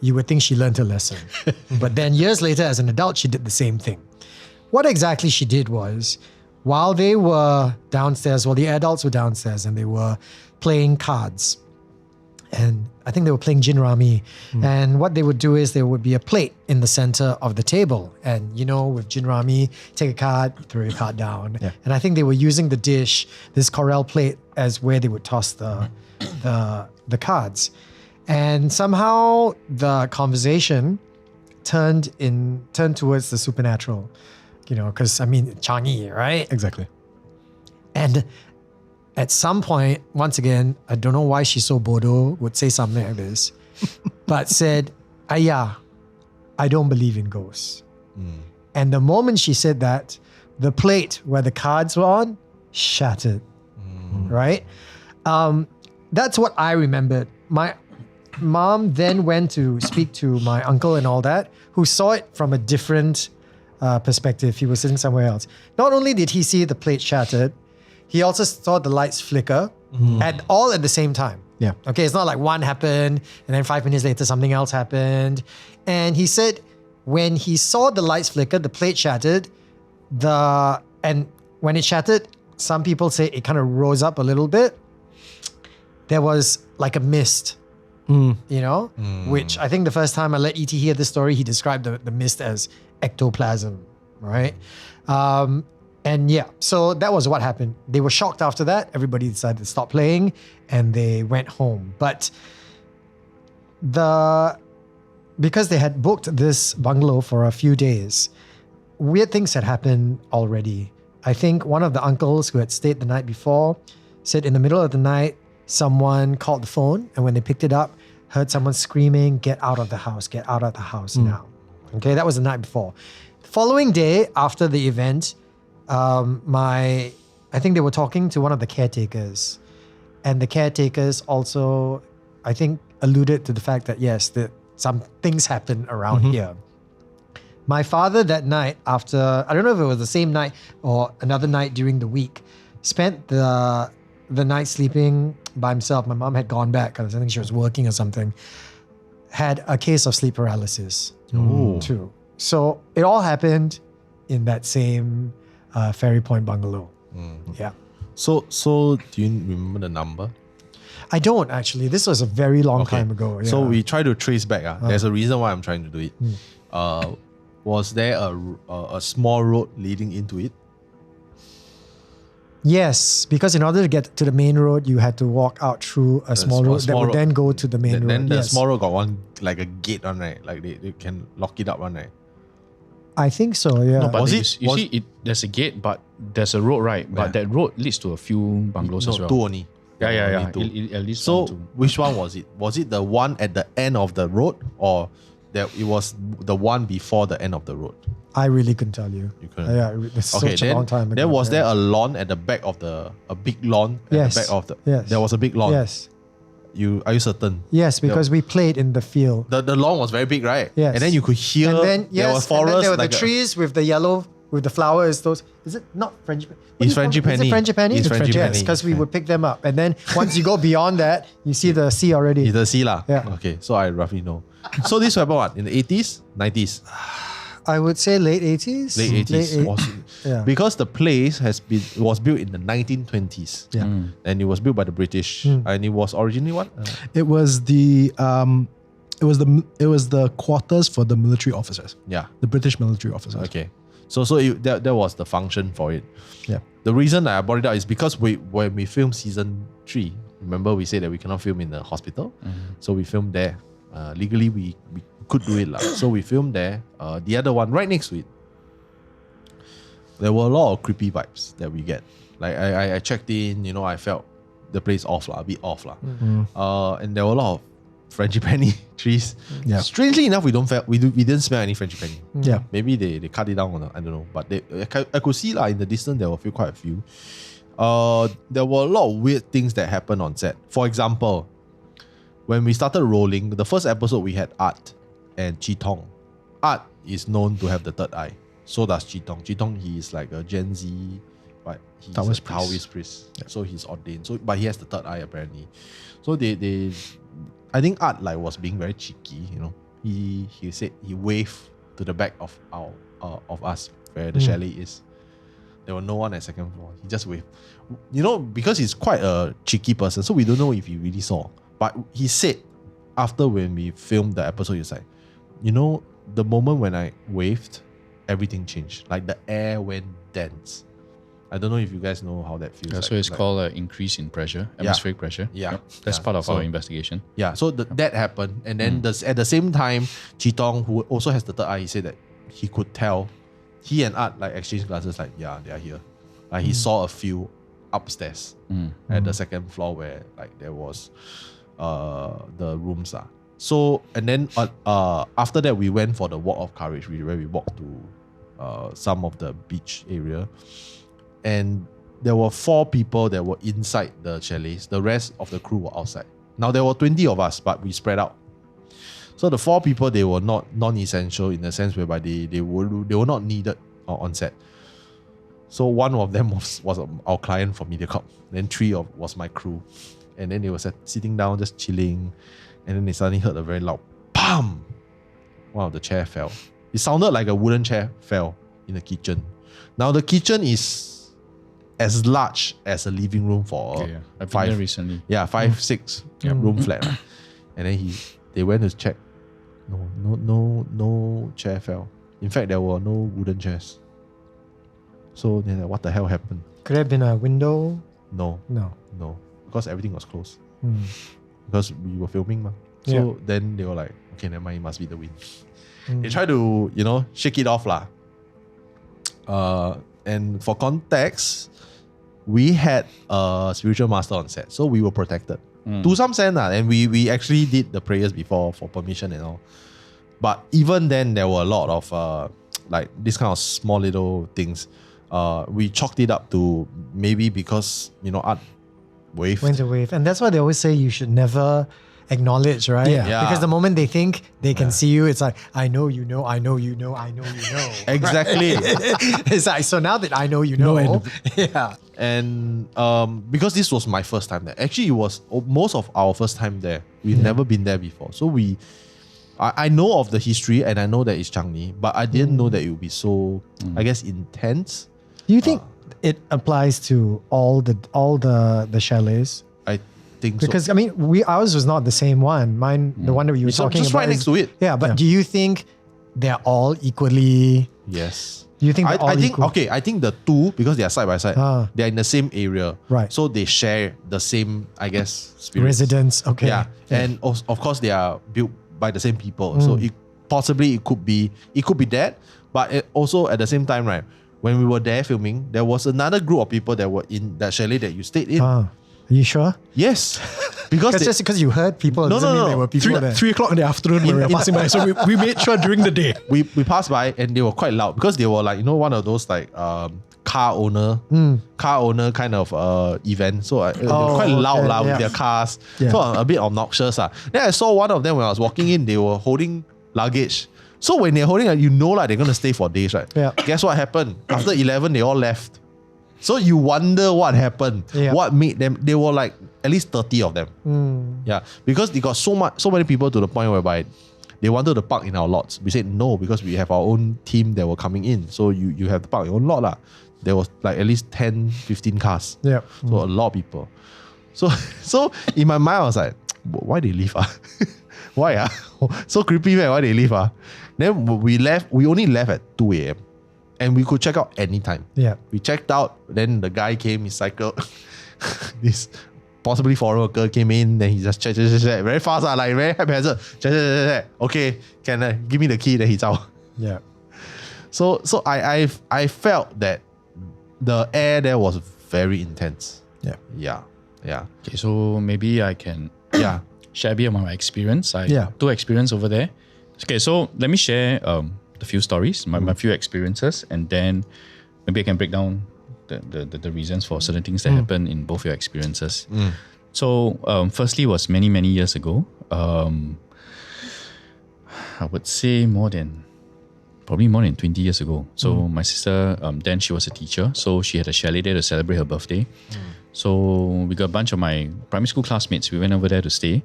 You would think she learned her lesson. But then years later, as an adult, she did the same thing. What exactly she did was, while they were downstairs, the adults were downstairs and they were playing cards. And I think they were playing Jin Rami. And what they would do is there would be a plate in the center of the table. And with Jin Rami, take a card, throw your card down. Yeah. And I think they were using the dish, this corral plate, as where they would toss the cards. And somehow the conversation turned towards the supernatural, because Changi, right? Exactly. And at some point, once again, I don't know why she's so bodo, would say something like this, but said, "Ayah, I don't believe in ghosts." And the moment she said that, the plate where the cards were on shattered, right? That's what I remembered. My mom then went to speak to my uncle and all that, who saw it from a different perspective. He was sitting somewhere else. Not only did he see the plate shattered, he also saw the lights flicker at the same time. Yeah. Okay, it's not like one happened and then 5 minutes later something else happened. And he said when he saw the lights flicker, the plate shattered, and when it shattered, some people say it kind of rose up a little bit. There was like a mist, which I think the first time I let E.T. hear this story, he described the mist as ectoplasm, right? And yeah, so that was what happened. They were shocked after that. Everybody decided to stop playing and they went home. But because they had booked this bungalow for a few days, weird things had happened already. I think one of the uncles who had stayed the night before said in the middle of the night, someone called the phone, and when they picked it up, heard someone screaming, "Get out of the house, get out of the house now." Okay, that was the night before. The following day after the event, I think they were talking to one of the caretakers, and the caretakers also, I think, alluded to the fact that yes, that some things happen around here. My father that night, after, I don't know if it was the same night or another night during the week, spent the night sleeping by himself. My mom had gone back because I think she was working or something. Had a case of sleep paralysis too. So it all happened in that same Ferry Point bungalow. Yeah. So do you remember the number? I don't actually. This was a very long time ago. Yeah. So we try to trace back. There's a reason why I'm trying to do it. Was there a small road leading into it? Yes, because in order to get to the main road, you had to walk out through a small road that would then go to the main road. Then the small road got one, like a gate on, right? Like they can lock it up on, right? I think so, yeah. No, but there's a gate, but there's a road, right? But that road leads to a few bungalows as well. Two only. Yeah. Two. At least so one, two. Which one was it? Was it the one at the end of the road, or that it was the one before the end of the road? I really couldn't tell you. You couldn't. Yeah, it's such a long time ago. Then was there a lawn at the back of a big lawn at the back of the? Yes. There was a big lawn. Yes. Are you certain? Yes, because we played in the field. The lawn was very big, right? Yes. And then you could hear there was forest. And then there were like the trees with the yellow, with the flowers. Those, is it not French? It's frangipani. Is it frangipani? It's frangipani. Yes, because we would pick them up. And then once you go beyond that, you see the sea already. It's the sea lah. Yeah. Okay, so I roughly know. So this happened what? In the 80s? 90s? I would say late 80s. Late 80s. Yeah. Because the place was built in the 1920s. Yeah. And it was built by the British. And it was originally what? It was the quarters for the military officers. Yeah. The British military officers. Okay. So that was the function for it. Yeah. The reason I brought it up is because when we filmed season 3, remember we said that we cannot film in the hospital. So we filmed there. Legally, we could do it. So we filmed there. The other one right next to it. There were a lot of creepy vibes that we get. Like I checked in, I felt the place off, a bit off. And there were a lot of frangipani trees. Yeah. Strangely enough, we didn't smell any frangipani. Yeah. Maybe they cut it down or not, I don't know. But I could see in the distance there were quite a few. There were a lot of weird things that happened on set. For example, when we started rolling, the first episode we had Art and Chitong. Art is known to have the third eye. So does Chitong. Chitong, he is like a Gen Z, but he's Taoist a Taoist priest. Yeah. So he's ordained. So, but he has the third eye apparently. So they I think Art was being very cheeky. He said he waved to the back of us where the chalet is. There was no one at second floor. He just waved. Because he's quite a cheeky person, so we don't know if he really saw. But he said after when we filmed the episode, he's like, the moment when I waved, everything changed. Like the air went dense. I don't know if you guys know how that feels. Yeah, like. so it's called an increase in pressure, atmospheric pressure. Yeah. Yep. That's part of our investigation. Yeah, so that happened. And then at the same time, Chitong, who also has the third eye, he said that he could tell. He and Art exchanged glances they are here. He saw a few upstairs at the second floor where there was the rooms. So, and then after that, we went for the walk of courage, where we walked to some of the beach area. And there were 4 people that were inside the chalets. The rest of the crew were outside. Now, there were 20 of us, but we spread out. So the 4 people, they were not non-essential in the sense whereby they were not needed on set. So one of them was our client from MediaCorp. Then 3 was my crew. And then they were sitting down, just chilling. And then they suddenly heard a very loud PAM! One of the chair fell. It sounded like a wooden chair fell in the kitchen. Now the kitchen is as large as a living room for I've been there recently. 5-6 room flat. Right? And then they went to check. No chair fell. In fact, there were no wooden chairs. So they're like, what the hell happened? Could it have been a window? No. Because everything was closed. Because we were filming. So then they were like, okay, never mind, it must be the wind. They tried to, shake it off. And for context, we had a spiritual master on set. So we were protected. To some extent, and we actually did the prayers before for permission and all. But even then, there were a lot of this kind of small little things. We chalked it up to maybe because, Art waved. Went to wave. And that's why they always say you should never acknowledge, right? Yeah. Because the moment they think they can see you, it's like, I know you know, I know you know, I know you know. Exactly. It's like, so now that I know you know, yeah. And because this was my first time there. Actually, it was most of our first time there. We've never been there before. So I know of the history and I know that it's Changi, but I didn't know that it would be so, I guess, intense. Do you think it applies to all the chalets? I think Because so. I mean, ours was not the same one. Mine, the one that you were It's talking just about, right next to it. Yeah, but do you think they're all equally? Yes. Do you think they're all I think equal? okay. I think the 2, because they are side by side, they're in the same area, Right. So they share the same, I guess, spirits. Residents. Okay. Yeah, and of course they are built by the same people. So it could be that, but also at the same time, right? When we were there filming, there was another group of people that were in that chalet that you stayed in. Are you sure? Yes, because Just because you heard people, No, doesn't no, mean no. there were people there. 3 o'clock in the afternoon when we were passing by. So we made sure during the day. we passed by and they were quite loud because they were one of those car owner kind of event. So they were quite loud with their cars. Yeah. So a bit obnoxious. Then I saw one of them when I was walking in, they were holding luggage. So when they're holding, they're going to stay for days, right? Yeah. Guess what happened? After 11, they all left. So you wonder what happened. Yeah. What made them, they were at least 30 of them. Yeah. Because they got so many people to the point whereby they wanted to park in our lots. We said no, because we have our own team that were coming in. So you have to park your own lot. There was at least 10, 15 cars. Yeah. So a lot of people. So in my mind, I was like, why they leave? Why? So creepy, man. Why they leave? Then we only left at 2 a.m. And we could check out anytime. Yeah. We checked out, then the guy came, he cycled. This possibly foreign worker came in, then he just check, very fast, very haphazard. Check. Okay, can give me the key, then he's out. Yeah. So I felt that the air there was very intense. Yeah. Yeah. Okay, so maybe I can share a bit of my experience. I Yeah. do experience over there. Okay, so let me share the few stories, my few experiences, and then maybe I can break down the reasons for certain things that happen in both your experiences. So firstly was many years ago. I would say probably more than 20 years ago. So my sister, then she was a teacher, so she had a chalet there to celebrate her birthday. So we got a bunch of my primary school classmates. We went over there to stay.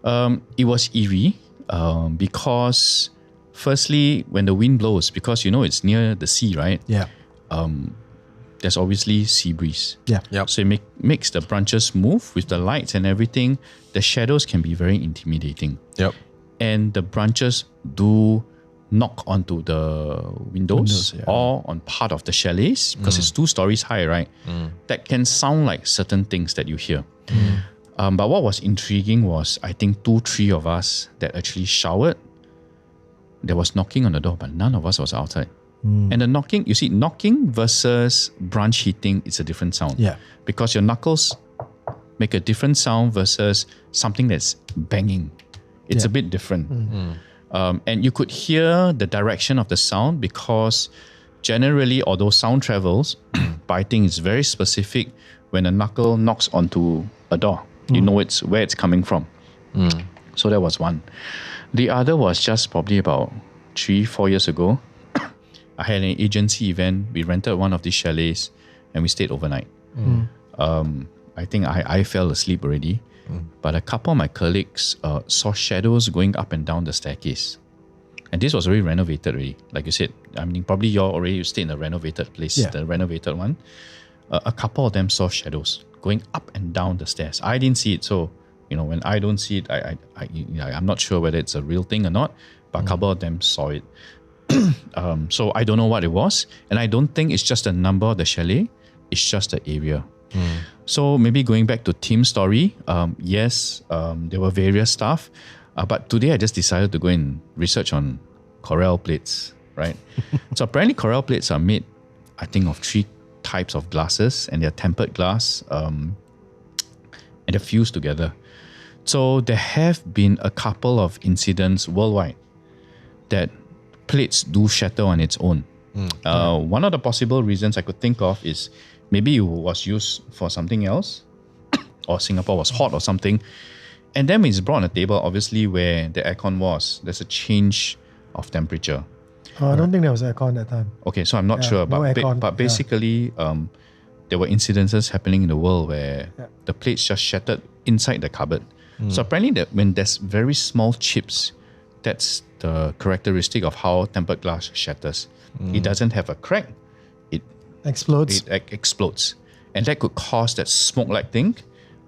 It was eerie because firstly, when the wind blows, because it's near the sea, right? Yeah. There's obviously sea breeze. Yeah. Yep. So it makes the branches move with the lights and everything. The shadows can be very intimidating. Yep. And the branches do knock onto the windows, yeah. or on part of the chalets because it's 2 stories high, right? That can sound like certain things that you hear. But what was intriguing was, I think 2-3 of us that actually showered, there was knocking on the door, but none of us was outside. And the knocking, you see, knocking versus branch hitting, it's a different sound. Yeah. Because your knuckles make a different sound versus something that's banging. It's a bit different. And you could hear the direction of the sound because generally, although sound travels, but I think it's very specific when a knuckle knocks onto a door. You know where it's coming from. So that was one. The other was just probably about 3-4 years ago. I had an agency event. We rented one of these chalets and we stayed overnight. I think I fell asleep already. But a couple of my colleagues saw shadows going up and down the staircase. And this was already renovated already. Like you said, I mean, probably you stayed in a renovated place, the renovated one. A couple of them saw shadows going up and down the stairs. I didn't see it. So, when I don't see it, I'm not sure whether it's a real thing or not. But a couple of them saw it. So I don't know what it was. And I don't think it's just the number of the chalet. It's just the area. So maybe going back to Tim's story, yes, there were various stuff. But today I just decided to go and research on coral plates, right? So apparently coral plates are made, I think, of 3 types of glasses, and they're tempered glass, and they're fused together. So there have been a couple of incidents worldwide that plates do shatter on its own. One of the possible reasons I could think of is maybe it was used for something else, or Singapore was hot or something. And then when it's brought on a table, obviously where the aircon was, there's a change of temperature. Oh, I don't think there was aircon that time. Okay, so I'm not sure, no aircon, but basically, there were incidences happening in the world where Yeah. the plates just shattered inside the cupboard. So apparently, that when there's very small chips, that's the characteristic of how tempered glass shatters. It doesn't have a crack; it Explodes. explodes, and that could cause that smoke-like thing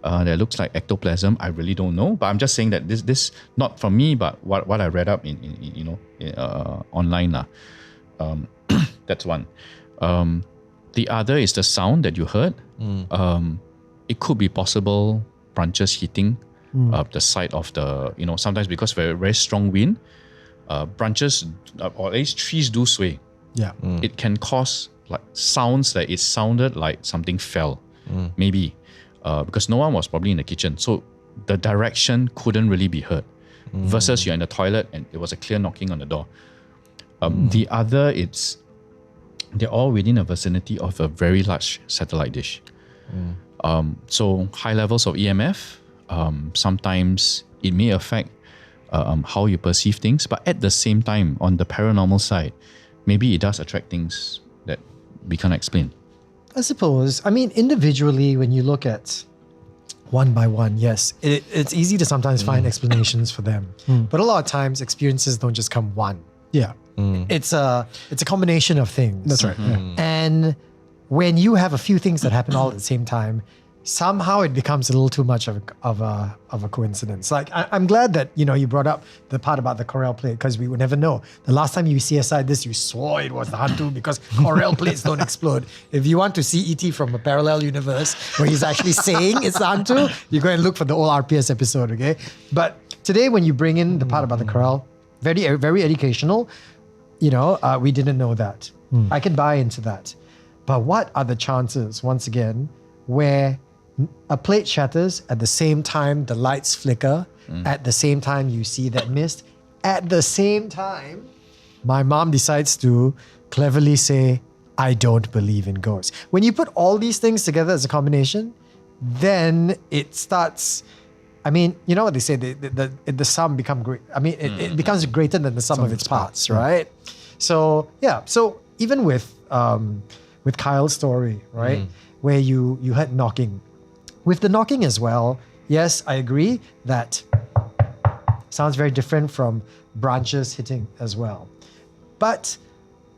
that looks like ectoplasm. I really don't know, but I'm just saying that this not from me, but what I read up in online. That's one. The other is the sound that you heard. It could be possible branches hitting the side of the, sometimes because very, very strong wind, branches, or at least trees do sway. Yeah. It can cause like sounds that it sounded like something fell, maybe, because no one was probably in the kitchen. So the direction couldn't really be heard versus you're in the toilet and it was a clear knocking on the door. The other, they're all within a vicinity of a very large satellite dish. So high levels of EMF, sometimes it may affect how you perceive things, but at the same time, on the paranormal side, maybe it does attract things that we can't explain. I suppose. I mean, individually, when you look at one by one, yes, it's easy to sometimes find explanations for them. But a lot of times, experiences don't just come one. Yeah. It's a combination of things. That's right. Yeah. And when you have a few things that happen all at the same time, somehow it becomes a little too much of a coincidence. Like I'm glad that you brought up the part about the coral plate, because we would never know. The last time you CSI'd this, you swore it was the HANTU because coral plates don't explode. If you want to see ET from a parallel universe where he's actually saying it's the HANTU, you go and look for the old RPS episode, okay? But today, when you bring in the part about the coral, very very educational. We didn't know that. I can buy into that. But what are the chances, once again, where a plate shatters at the same time the lights flicker, at the same time you see that mist, at the same time my mom decides to cleverly say, I don't believe in ghosts. When you put all these things together as a combination, then it starts, I mean, you know what they say, the sum become great. I mean, it becomes greater than the sum of its parts, right? So yeah, so even with Kyle's story, right, where you heard knocking, with the knocking as well, yes, I agree that sounds very different from branches hitting as well. But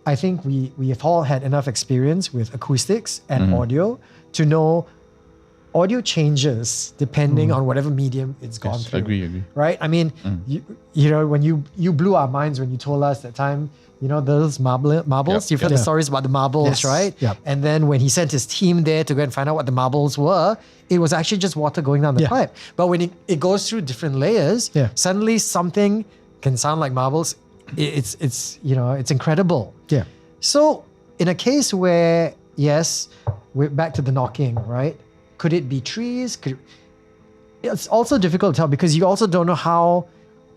I think we have all had enough experience with acoustics and audio to know audio changes depending on whatever medium it's gone through. Agree. Right? I mean, you know, when you blew our minds when you told us that time, you know, those marbles. You've heard the stories about the marbles, right? Yep. And then when he sent his team there to go and find out what the marbles were, it was actually just water going down the pipe. But when it goes through different layers, suddenly something can sound like marbles. It's you know, it's incredible. Yeah. So in a case where, yes, we're back to the knocking, right? Could it be trees? It's also difficult to tell because you also don't know how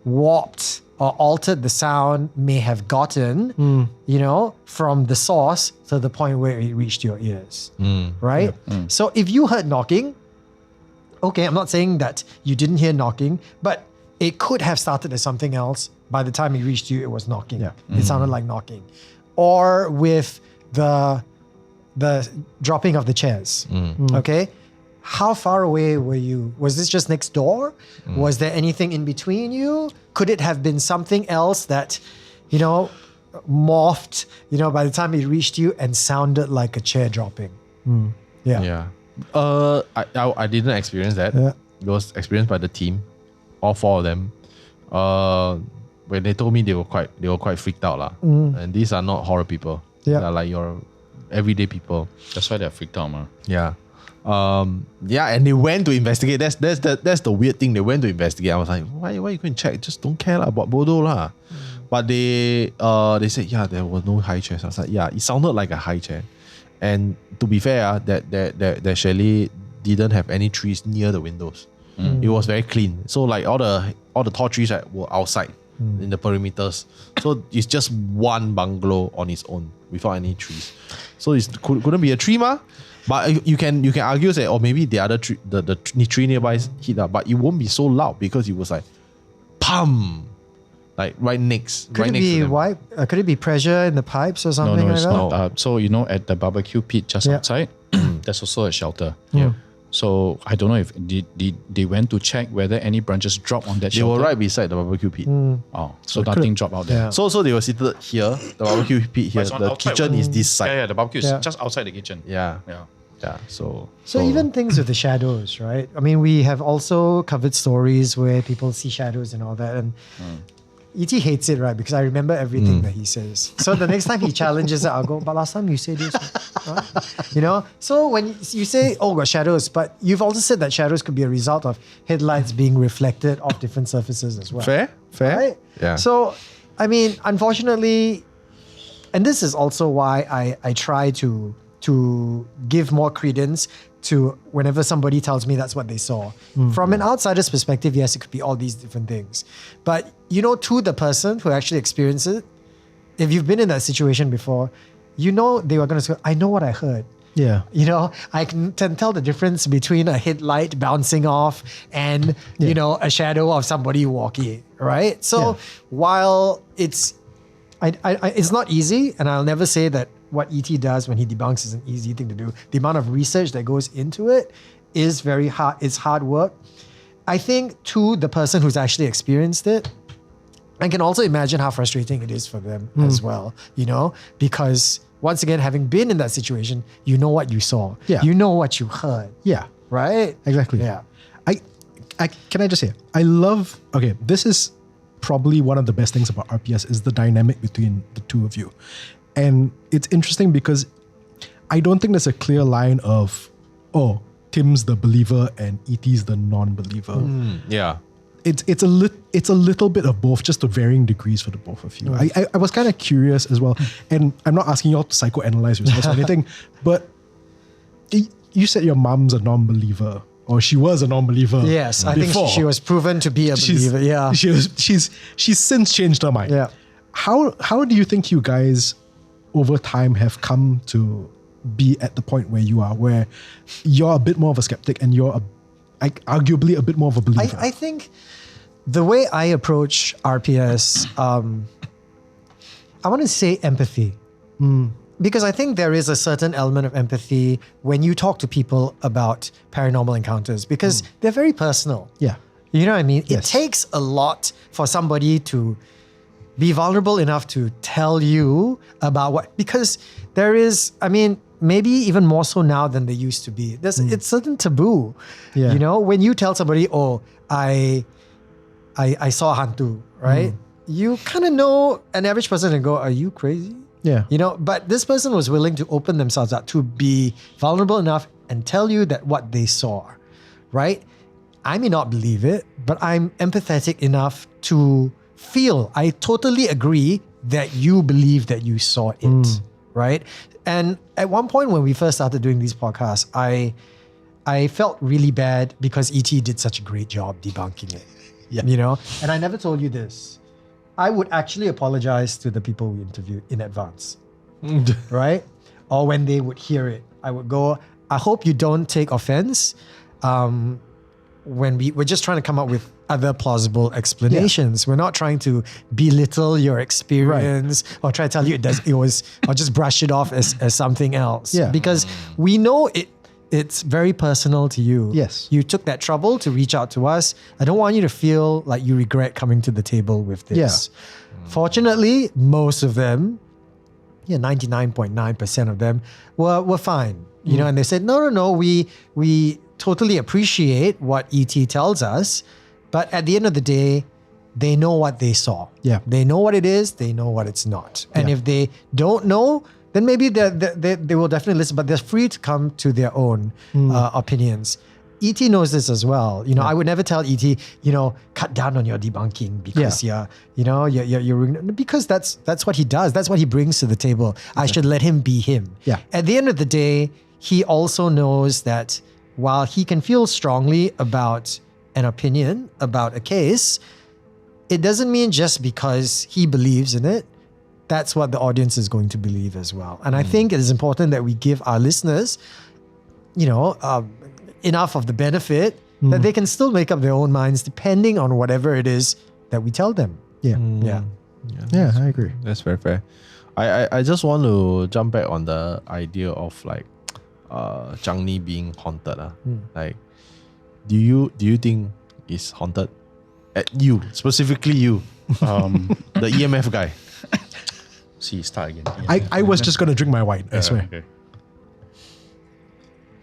warped or altered the sound may have gotten, you know, from the source to the point where it reached your ears, right? So if you heard knocking, okay, I'm not saying that you didn't hear knocking, but it could have started as something else. By the time it reached you, it was knocking. Yeah. It sounded like knocking. Or with the dropping of the chairs, okay? How far away were you? Was this just next door? Was there anything in between you? Could it have been something else that, you know, morphed, you know, by the time it reached you and sounded like a chair dropping? Yeah. I didn't experience that. Yeah. It was experienced by the team, all four of them. When they told me they were quite freaked out lah. And these are not horror people. Yeah. They're like your everyday people. That's why they're freaked out, man. Yeah. And they went to investigate. That's the weird thing. They went to investigate. I was like, why you going to check? Just don't care about Bodo lah. But they said, there was no high chairs. I was like, it sounded like a high chair. And to be fair, that chalet didn't have any trees near the windows. It was very clean. So like all the tall trees were outside in the perimeters. So it's just one bungalow on its own without any trees. So it couldn't be a tree, ma. But you can argue say, or maybe the other tree, the tree nearby hit up, but it won't be so loud because it was like, pum, like right next. Could it be why? Could it be pressure in the pipes or something No, it's like that? not. So you know, at the barbecue pit just outside, there's also a shelter. Yeah. So I don't know if they went to check whether any branches dropped on that shelter. They were right beside the barbecue pit. Oh, so nothing dropped out there. Yeah. So they were seated here, the barbecue pit here, the kitchen is this side. Yeah, the barbecue is just outside the kitchen. Yeah. So even things with the shadows, right? I mean, we have also covered stories where people see shadows and all that, and E.T. hates it, right? Because I remember everything that he says. So the next time he challenges it, I'll go, but last time you said this, right? You know? So when you say, got shadows, but you've also said that shadows could be a result of headlights being reflected off different surfaces as well. Fair. Right? Yeah. So, I mean, unfortunately, and this is also why I try to give more credence to whenever somebody tells me that's what they saw. From an outsider's perspective, yes, it could be all these different things. But, you know, to the person who actually experienced it, if you've been in that situation before, you know they were going to say, I know what I heard. Yeah. You know, I can tell the difference between a headlight bouncing off and, you know, a shadow of somebody walking, right? So while it's not easy, and I'll never say that what E.T. does when he debunks is an easy thing to do. The amount of research that goes into it is very hard. It's hard work. I think to the person who's actually experienced it, I can also imagine how frustrating it is for them as well, you know, because once again, having been in that situation, you know what you saw. Yeah. You know what you heard. Yeah. Right? Exactly. Yeah. Can I just say, I love, this is probably one of the best things about RPS is the dynamic between the two of you. And it's interesting because I don't think there's a clear line of, Tim's the believer and E.T.'s the non-believer. Yeah. It's a little bit of both, just to varying degrees for the both of you. I was kind of curious as well, and I'm not asking you all to psychoanalyze yourselves or anything, but you said your mom's a non-believer, or she was a non-believer. Yes, I think before. she was proven to be a believer. Yeah. She's since changed her mind. Yeah. How do you think you guys over time have come to be at the point where you are, where you're a bit more of a skeptic and you're arguably a bit more of a believer? I think the way I approach RPS, I want to say empathy. Because I think there is a certain element of empathy when you talk to people about paranormal encounters, because they're very personal. Yeah. You know what I mean? Yes. It takes a lot for somebody to be vulnerable enough to tell you about what, because there is, I mean, maybe even more so now than they used to be. It's certain taboo. Yeah. You know, when you tell somebody, oh, I saw HANTU, right? You kind of know an average person and go, are you crazy? Yeah. You know, but this person was willing to open themselves up, to be vulnerable enough and tell you that what they saw, right? I may not believe it, but I'm empathetic enough to feel, I totally agree that you believe that you saw it, right? And at one point when we first started doing these podcasts, I felt really bad because ET did such a great job debunking it. Yeah. You know, and I never told you this. I would actually apologize to the people we interviewed in advance, right? Or when they would hear it, I would go, I hope you don't take offense. When we're just trying to come up with other plausible explanations. We're not trying to belittle your experience or try to tell you or just brush it off as something else. Yeah. Because we know it's very personal to you. Yes. You took that trouble to reach out to us. I don't want you to feel like you regret coming to the table with this. Yeah. Fortunately, most of them, 99.9% of them were fine. You know, and they said, no, we totally appreciate what ET tells us, but at the end of the day, they know what they saw. Yeah. They know what it is, they know what it's not. And Yeah. if they don't know, then maybe they will definitely listen, but they're free to come to their own opinions. ET knows this as well. You know, I would never tell ET, you know, cut down on your debunking because you're because that's what he does. That's what he brings to the table. I should let him be him. Yeah. At the end of the day, he also knows that while he can feel strongly about an opinion, about a case, it doesn't mean just because he believes in it, that's what the audience is going to believe as well. And I think it is important that we give our listeners, you know, enough of the benefit that they can still make up their own minds depending on whatever it is that we tell them. Yeah. Yeah, I agree. That's very fair. I just want to jump back on the idea of like Changi being haunted. Like, do you think it's haunted? You, specifically you, the EMF guy. See, start again. I was just going to drink my wine, I swear.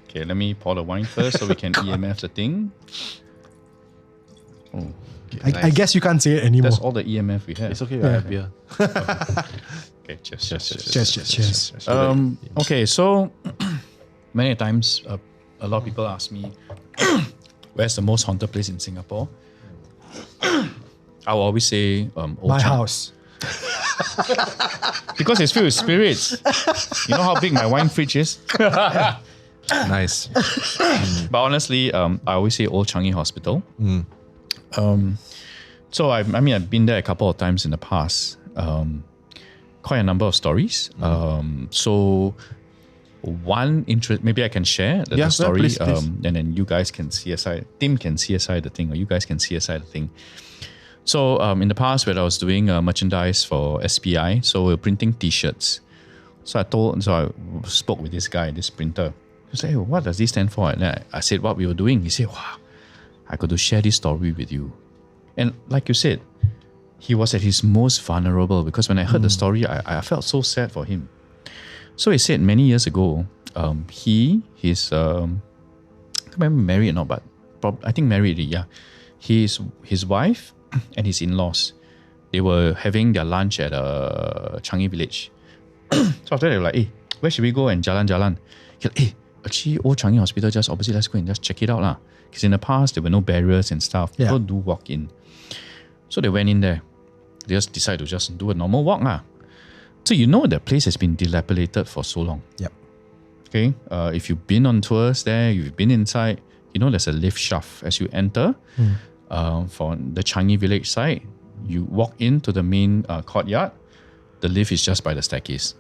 Okay, let me pour the wine first so we can EMF the thing. Oh, okay, I guess you can't say it anymore. that's all the EMF we have. It's okay, I have beer. Okay, cheers. Cheers. Okay, so many times a lot of people ask me, where's the most haunted place in Singapore? I will always say, Old My Changi. house. Because it's filled with spirits. You know how big my wine fridge is? Nice. But honestly, I always say Old Changi Hospital. So I've been there a couple of times in the past. Quite a number of stories. So one interest, maybe I can share the story, please. and then you guys can CSI. Tim can CSI the thing, or you guys can CSI the thing. So in the past, when I was doing merchandise for SPI, so we were printing T-shirts. So I spoke with this guy, this printer. He said, hey, what does this stand for? And I said what we were doing. He said, wow, I got to share this story with you. And like you said, he was at his most vulnerable because when I heard the story, I felt so sad for him. So he said many years ago, his I can't remember married or not, but I think married, yeah. His wife and his in-laws, they were having their lunch at Changi village. So after they were like, hey, where should we go and jalan-jalan? He like, hey, actually, Old Changi Hospital just opposite, let's go and just check it out. Because in the past, there were no barriers and stuff. People do walk in. So they went in there. They just decided to just do a normal walk. So you know that place has been dilapidated for so long. Yep. Okay, if you've been on tours there, you've been inside, you know there's a lift shaft. As you enter for the Changi village side, you walk into the main courtyard, the lift is just by the staircase.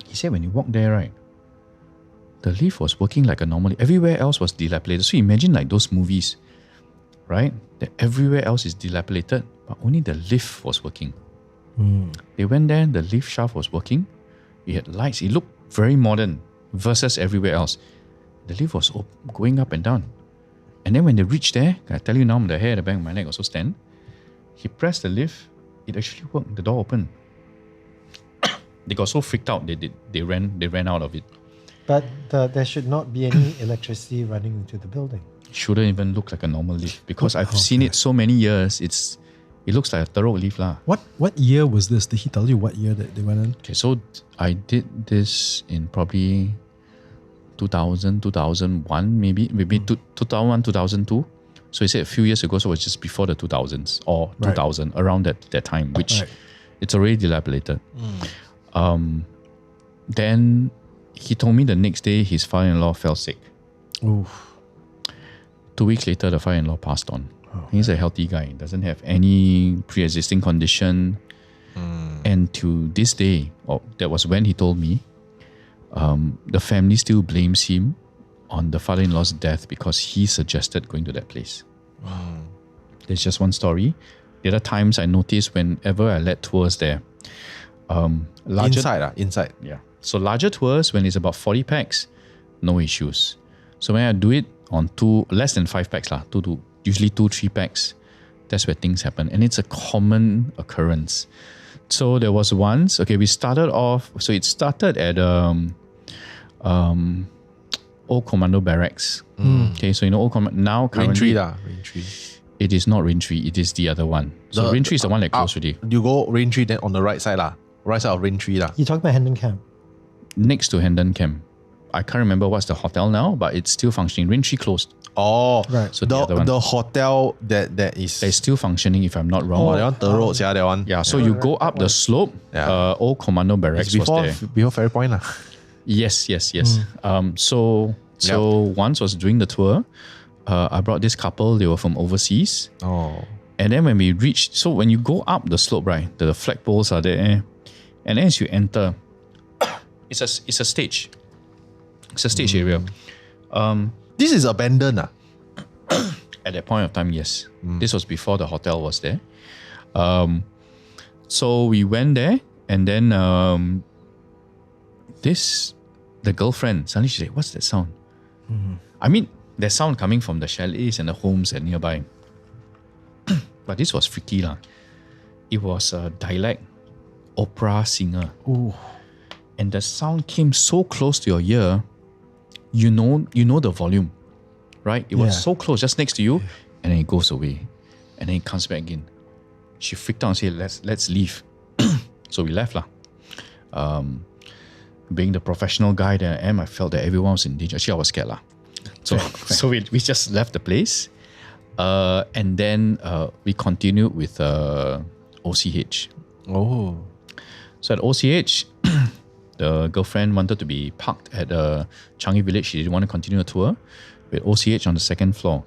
He said when you walk there, right, the lift was working like a normal lift. Everywhere else was dilapidated. So imagine like those movies, right? That everywhere else is dilapidated, but only the lift was working. They went there, the lift shaft was working. It had lights. It looked very modern versus everywhere else. The lift was going up and down. And then when they reached there, I tell you now, the hair at the back of my neck also stand. He pressed the lift. It actually worked. The door opened. They got so freaked out. They ran out of it. But there should not be any electricity running into the building. Shouldn't even look like a normal lift because I've seen it so many years. It looks like a thorough lift lah. What year was this? Did he tell you what year that they went in? Okay, so I did this in probably 2000, 2001, maybe 2001, 2002. So he said a few years ago, so it was just before the 2000s or 2000, around that time, which it's already dilapidated. Then he told me the next day his father-in-law fell sick. Oof. 2 weeks later, the father-in-law passed on. He's a healthy guy, doesn't have any pre-existing condition. And to this day, that was when he told me, the family still blames him on the father-in-law's death because he suggested going to that place. There's just one story. The other times I noticed whenever I led tours there, Inside. Yeah. So larger tours, when it's about 40 packs, no issues. So when I do it on less than 5 packs, usually 2-3 packs, that's where things happen. And it's a common occurrence. So there was once, we started off, so it started at Old Commando Barracks. Okay, so Old Commando, now currently... Raintree. It is not Raintree, it is the other one. So Raintree is the one that closed already. You go Raintree, then on the right side right side of Raintree You talking about Hendon Camp? Next to Hendon Camp. I can't remember what's the hotel now, but it's still functioning. Raintree closed. Oh, right. So the other one. The hotel that is... It's still functioning if I'm not wrong. that one, the roads, that one. Yeah, so you go up the slope, Old Commando Barracks It's before, was there. before Ferry Point. Yes. So once was during the tour, I brought this couple, they were from overseas. Oh. And then when we reached, so when you go up the slope, right, the flagpoles are there. And then as you enter, it's a stage. It's a stage area. This is abandoned. At that point of time, yes. This was before the hotel was there. So we went there, and then the girlfriend, suddenly she said, "What's that sound?" I mean, there's sound coming from the chalets and the homes and nearby. But this was freaky lah. It was a dialect opera singer. Ooh. And the sound came so close to your ear, you know the volume, right? It was so close, just next to you, and then it goes away. And then it comes back again. She freaked out and said, let's leave. So we left lah. Being the professional guy that I am, I felt that everyone was in danger. Actually, I was scared lah. So we just left the place. And then we continued with OCH. Oh. So at OCH, the girlfriend wanted to be parked at Changi Village. She didn't want to continue the tour. With OCH on the second floor.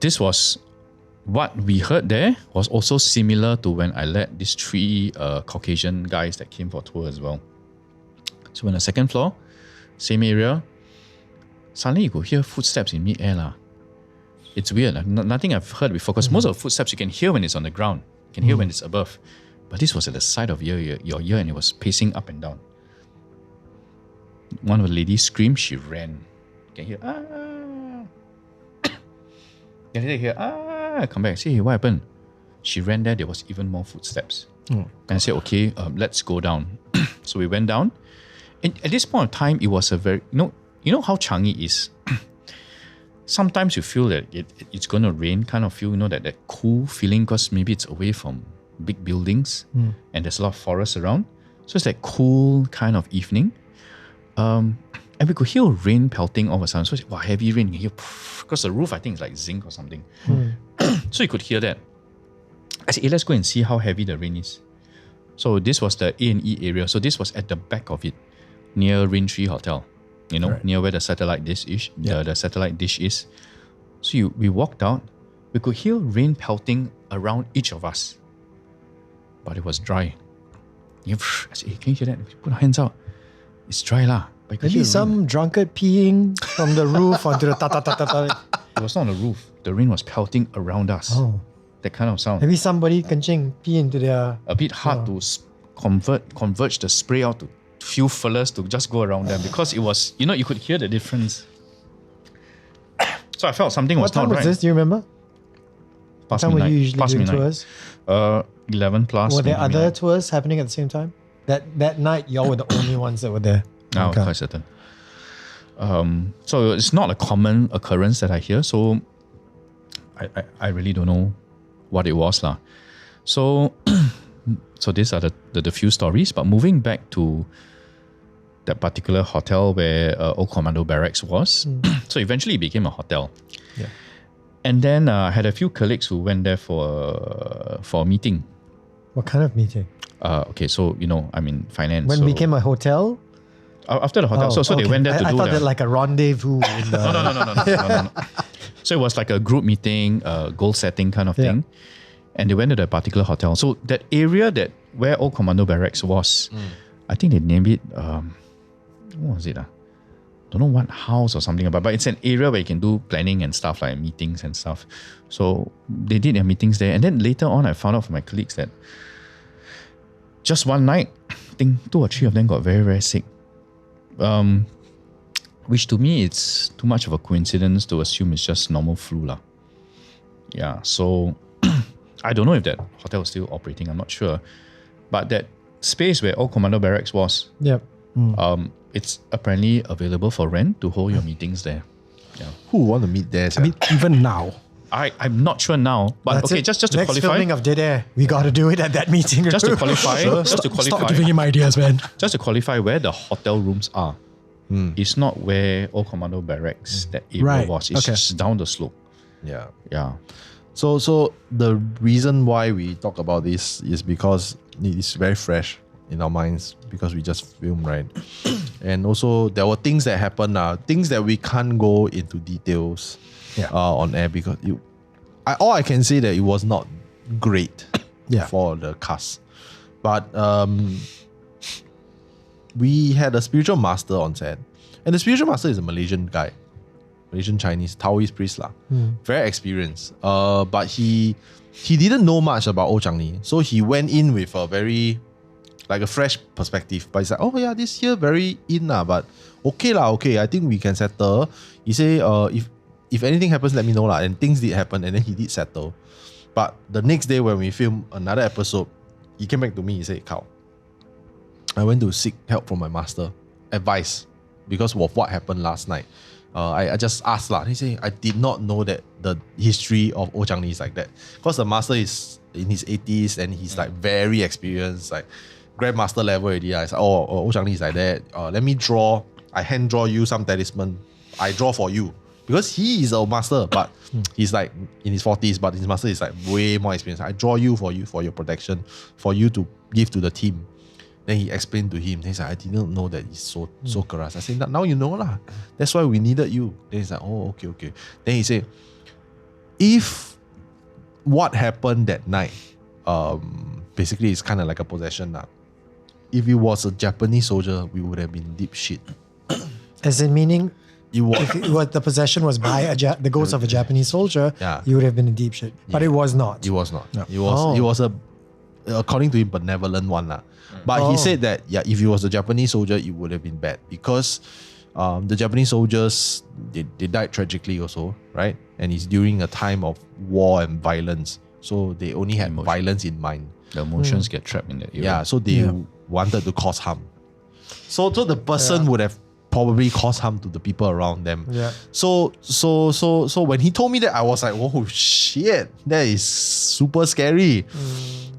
This was what we heard there was also similar to when I led these 3 Caucasian guys that came for tour as well. So on the second floor, same area, suddenly you could hear footsteps in mid-air lah. It's weird. Nothing I've heard before, because most of the footsteps you can hear when it's on the ground. You can hear when it's above. But this was at the side of your ear, and it was pacing up and down. One of the ladies screamed, she ran. You can hear, You can hear, come back. See, what happened? She ran there was even more footsteps. And I said, okay, let's go down. So we went down. And at this point of time, it was a very, you know how Changi is. Sometimes you feel that it's going to rain, kind of feel, that cool feeling, because maybe it's away from big buildings and there's a lot of forest around. So it's that cool kind of evening. And we could hear rain pelting all of a sudden. So it's like, wow, heavy rain. You hear, because the roof, I think, is like zinc or something. So you could hear that. I said, hey, let's go and see how heavy the rain is. So this was the A&E area. So this was at the back of it, near Raintree Hotel. You know, near where the satellite dish is. The satellite dish is. So we walked out. We could hear rain pelting around each of us, but it was dry. I said, hey, can you hear that? We put our hands out. It's dry lah. Maybe some drunkard peeing from the roof onto the ta-ta-ta-ta-ta. It was not on the roof. The rain was pelting around us. Oh. That kind of sound. Maybe somebody kencing pee into their... A bit hard to converge the spray out to few fellas to just go around them because it was, you know, you could hear the difference. So I felt something was not right. What time was this? Do you remember? Past What time were you midnight. usually doing tours? 11 plus. Were there maybe other midnight. tours happening at the same time? That night, y'all were the only ones that were there. No, Okay. quite certain. So it's not a common occurrence that I hear. So I really don't know what it was lah. So so these are the few stories. But moving back to that particular hotel where Old Commando Barracks was, so eventually it became a hotel. Yeah. And then I had a few colleagues who went there for a meeting. What kind of meeting? Okay, so you know, I'm in finance. When so it became a hotel? after the hotel, so they okay. went there to I do thought the, that like a rendezvous. In the, no. So it was like a group meeting, goal setting kind of thing. And they went to that particular hotel. So that area where Old Commando Barracks was, I think they named it, what was it? Don't know what house or something about, but it's an area where you can do planning and stuff, like meetings and stuff. So they did their meetings there. And then later on, I found out from my colleagues that just one night, I think 2 or 3 of them got very, very sick. Which to me, it's too much of a coincidence to assume it's just normal flu lah. Yeah, so I don't know if that hotel is still operating. I'm not sure. But that space where Old Commando Barracks was, it's apparently available for rent to hold your meetings there. Yeah. Who would want to meet there? I mean, even now. I'm not sure now, but That's okay, it. just to Next qualify. filming of Dead Air, we got to do it at that meeting. Just to qualify, Stop giving him ideas, man. just to qualify where the hotel rooms are. It's not where Old Commando Barracks that area Right, was. It's okay. just down the slope. Yeah. Yeah. So the reason why we talk about this is because it is very fresh in our minds because we just filmed, right? And also there were things that happened, things that we can't go into details on air because all I can say that it was not great for the cast. But we had a spiritual master on set, and the spiritual master is a Malaysian guy. Malaysian Chinese Taoist priest lah, very experienced. But he didn't know much about Old Changi, so he went in with a very a fresh perspective. But he's like, oh yeah, this year very in lah, but okay, I think we can settle. He say, if anything happens, let me know lah. And things did happen, and then he did settle. But the next day when we filmed another episode, he came back to me. He said, Carl, I went to seek help from my master, advice, because of what happened last night. I just asked lah. He said, I did not know that the history of Old Changi is like that. Because the master is in his 80s and he's like very experienced, like grandmaster level already. I said, Old Changi is like that. Let me draw. I hand draw you some talisman. I draw for you. Because he is a master, but he's like in his 40s, but his master is like way more experienced. I draw you for your protection, for you to give to the team. Then he explained to him. He's like, I didn't know that he's so cursed. I said, now you know lah. That's why we needed you. Then he's like, oh, okay. Then he said, if what happened that night, basically it's kind of like a possession lah. If it was a Japanese soldier, we would have been deep shit. As in meaning, If if the possession was by the ghost of a Japanese soldier, you would have been in deep shit. But it was not. It was not. No. It was a, according to him, benevolent one lah. But he said that if it was a Japanese soldier, it would have been bad because the Japanese soldiers they died tragically also, right? And it's during a time of war and violence, so they only had violence in mind. The emotions get trapped in that area. Yeah, so they wanted to cause harm. So the person would have probably caused harm to the people around them. Yeah. So when he told me that, I was like, oh shit, that is super scary.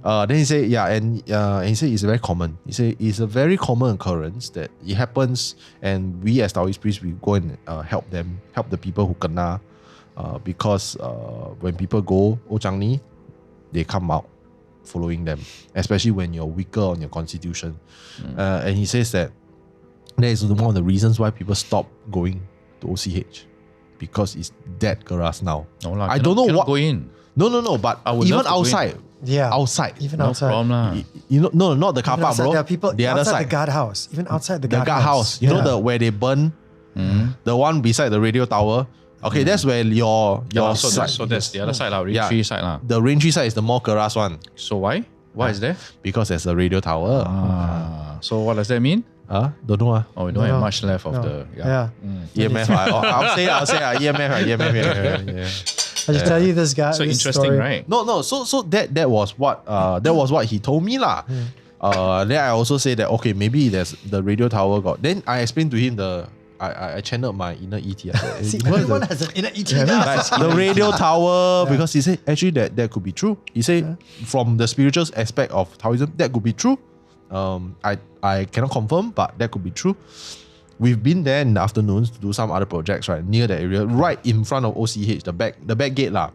Then he said, and he said it's very common. He said it's a very common occurrence that it happens, and we as Taoist priests, we go and help the people who kena, because when people go Old Changi, they come out following them, especially when you're weaker on your constitution. And he says that that is one of the reasons why people stop going to OCH, because it's that keras now. No lah, I don't know cannot what. go in. No, but I would even love to go in. outside, Yeah. outside, Even No outside. problem lah. you know, no, not the car Even park, outside, bro. there are people the other outside side, the guard house. Even outside the the guard house. You know Yeah. the where they burn, the one beside the radio tower. Okay, that's where your So side, that's the other side lah, Yeah. Raintree side lah. the Raintree side is the more keras one, So why? Why is there? because there's a radio tower. So what does that mean? Don't know. Oh, we don't have much left of the Yeah. EMF. I'll say EMF. Yeah. I just tell you this guy. So this interesting, story. right? No. So that was what he told me lah. Then I also say that okay, maybe there's the radio tower got. Then I explained to him I channeled my inner ET. See, What is everyone the- has an inner ET. Like, the radio tower, because he said actually that could be true. He said from the spiritual aspect of Taoism, that could be true. I cannot confirm, but that could be true. We've been there in the afternoons to do some other projects, right, near the area, right in front of OCH, the back gate lah.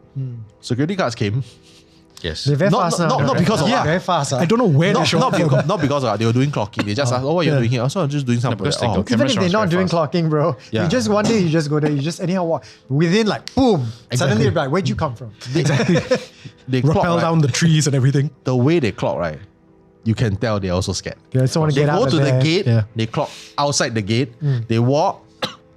Security guards came. Yes. They're very Not- fast not- now. not because of yeah, what? very fast. I don't know where they Not, show not, up from. not because they were doing clocking. They just asked, what are you doing here? Also, I'm just doing some because project. they got Even cameras if they're runs not very doing fast. clocking, bro, Yeah. you just one day you just go there, you just anyhow walk. Within like boom, suddenly you're like, where'd you come from? Exactly. They clock, Rappel right? down the trees and everything. The way they clock, right? You can tell they're also scared. They just want to They get out go of to the there. gate, Yeah. they clock outside the gate, they walk.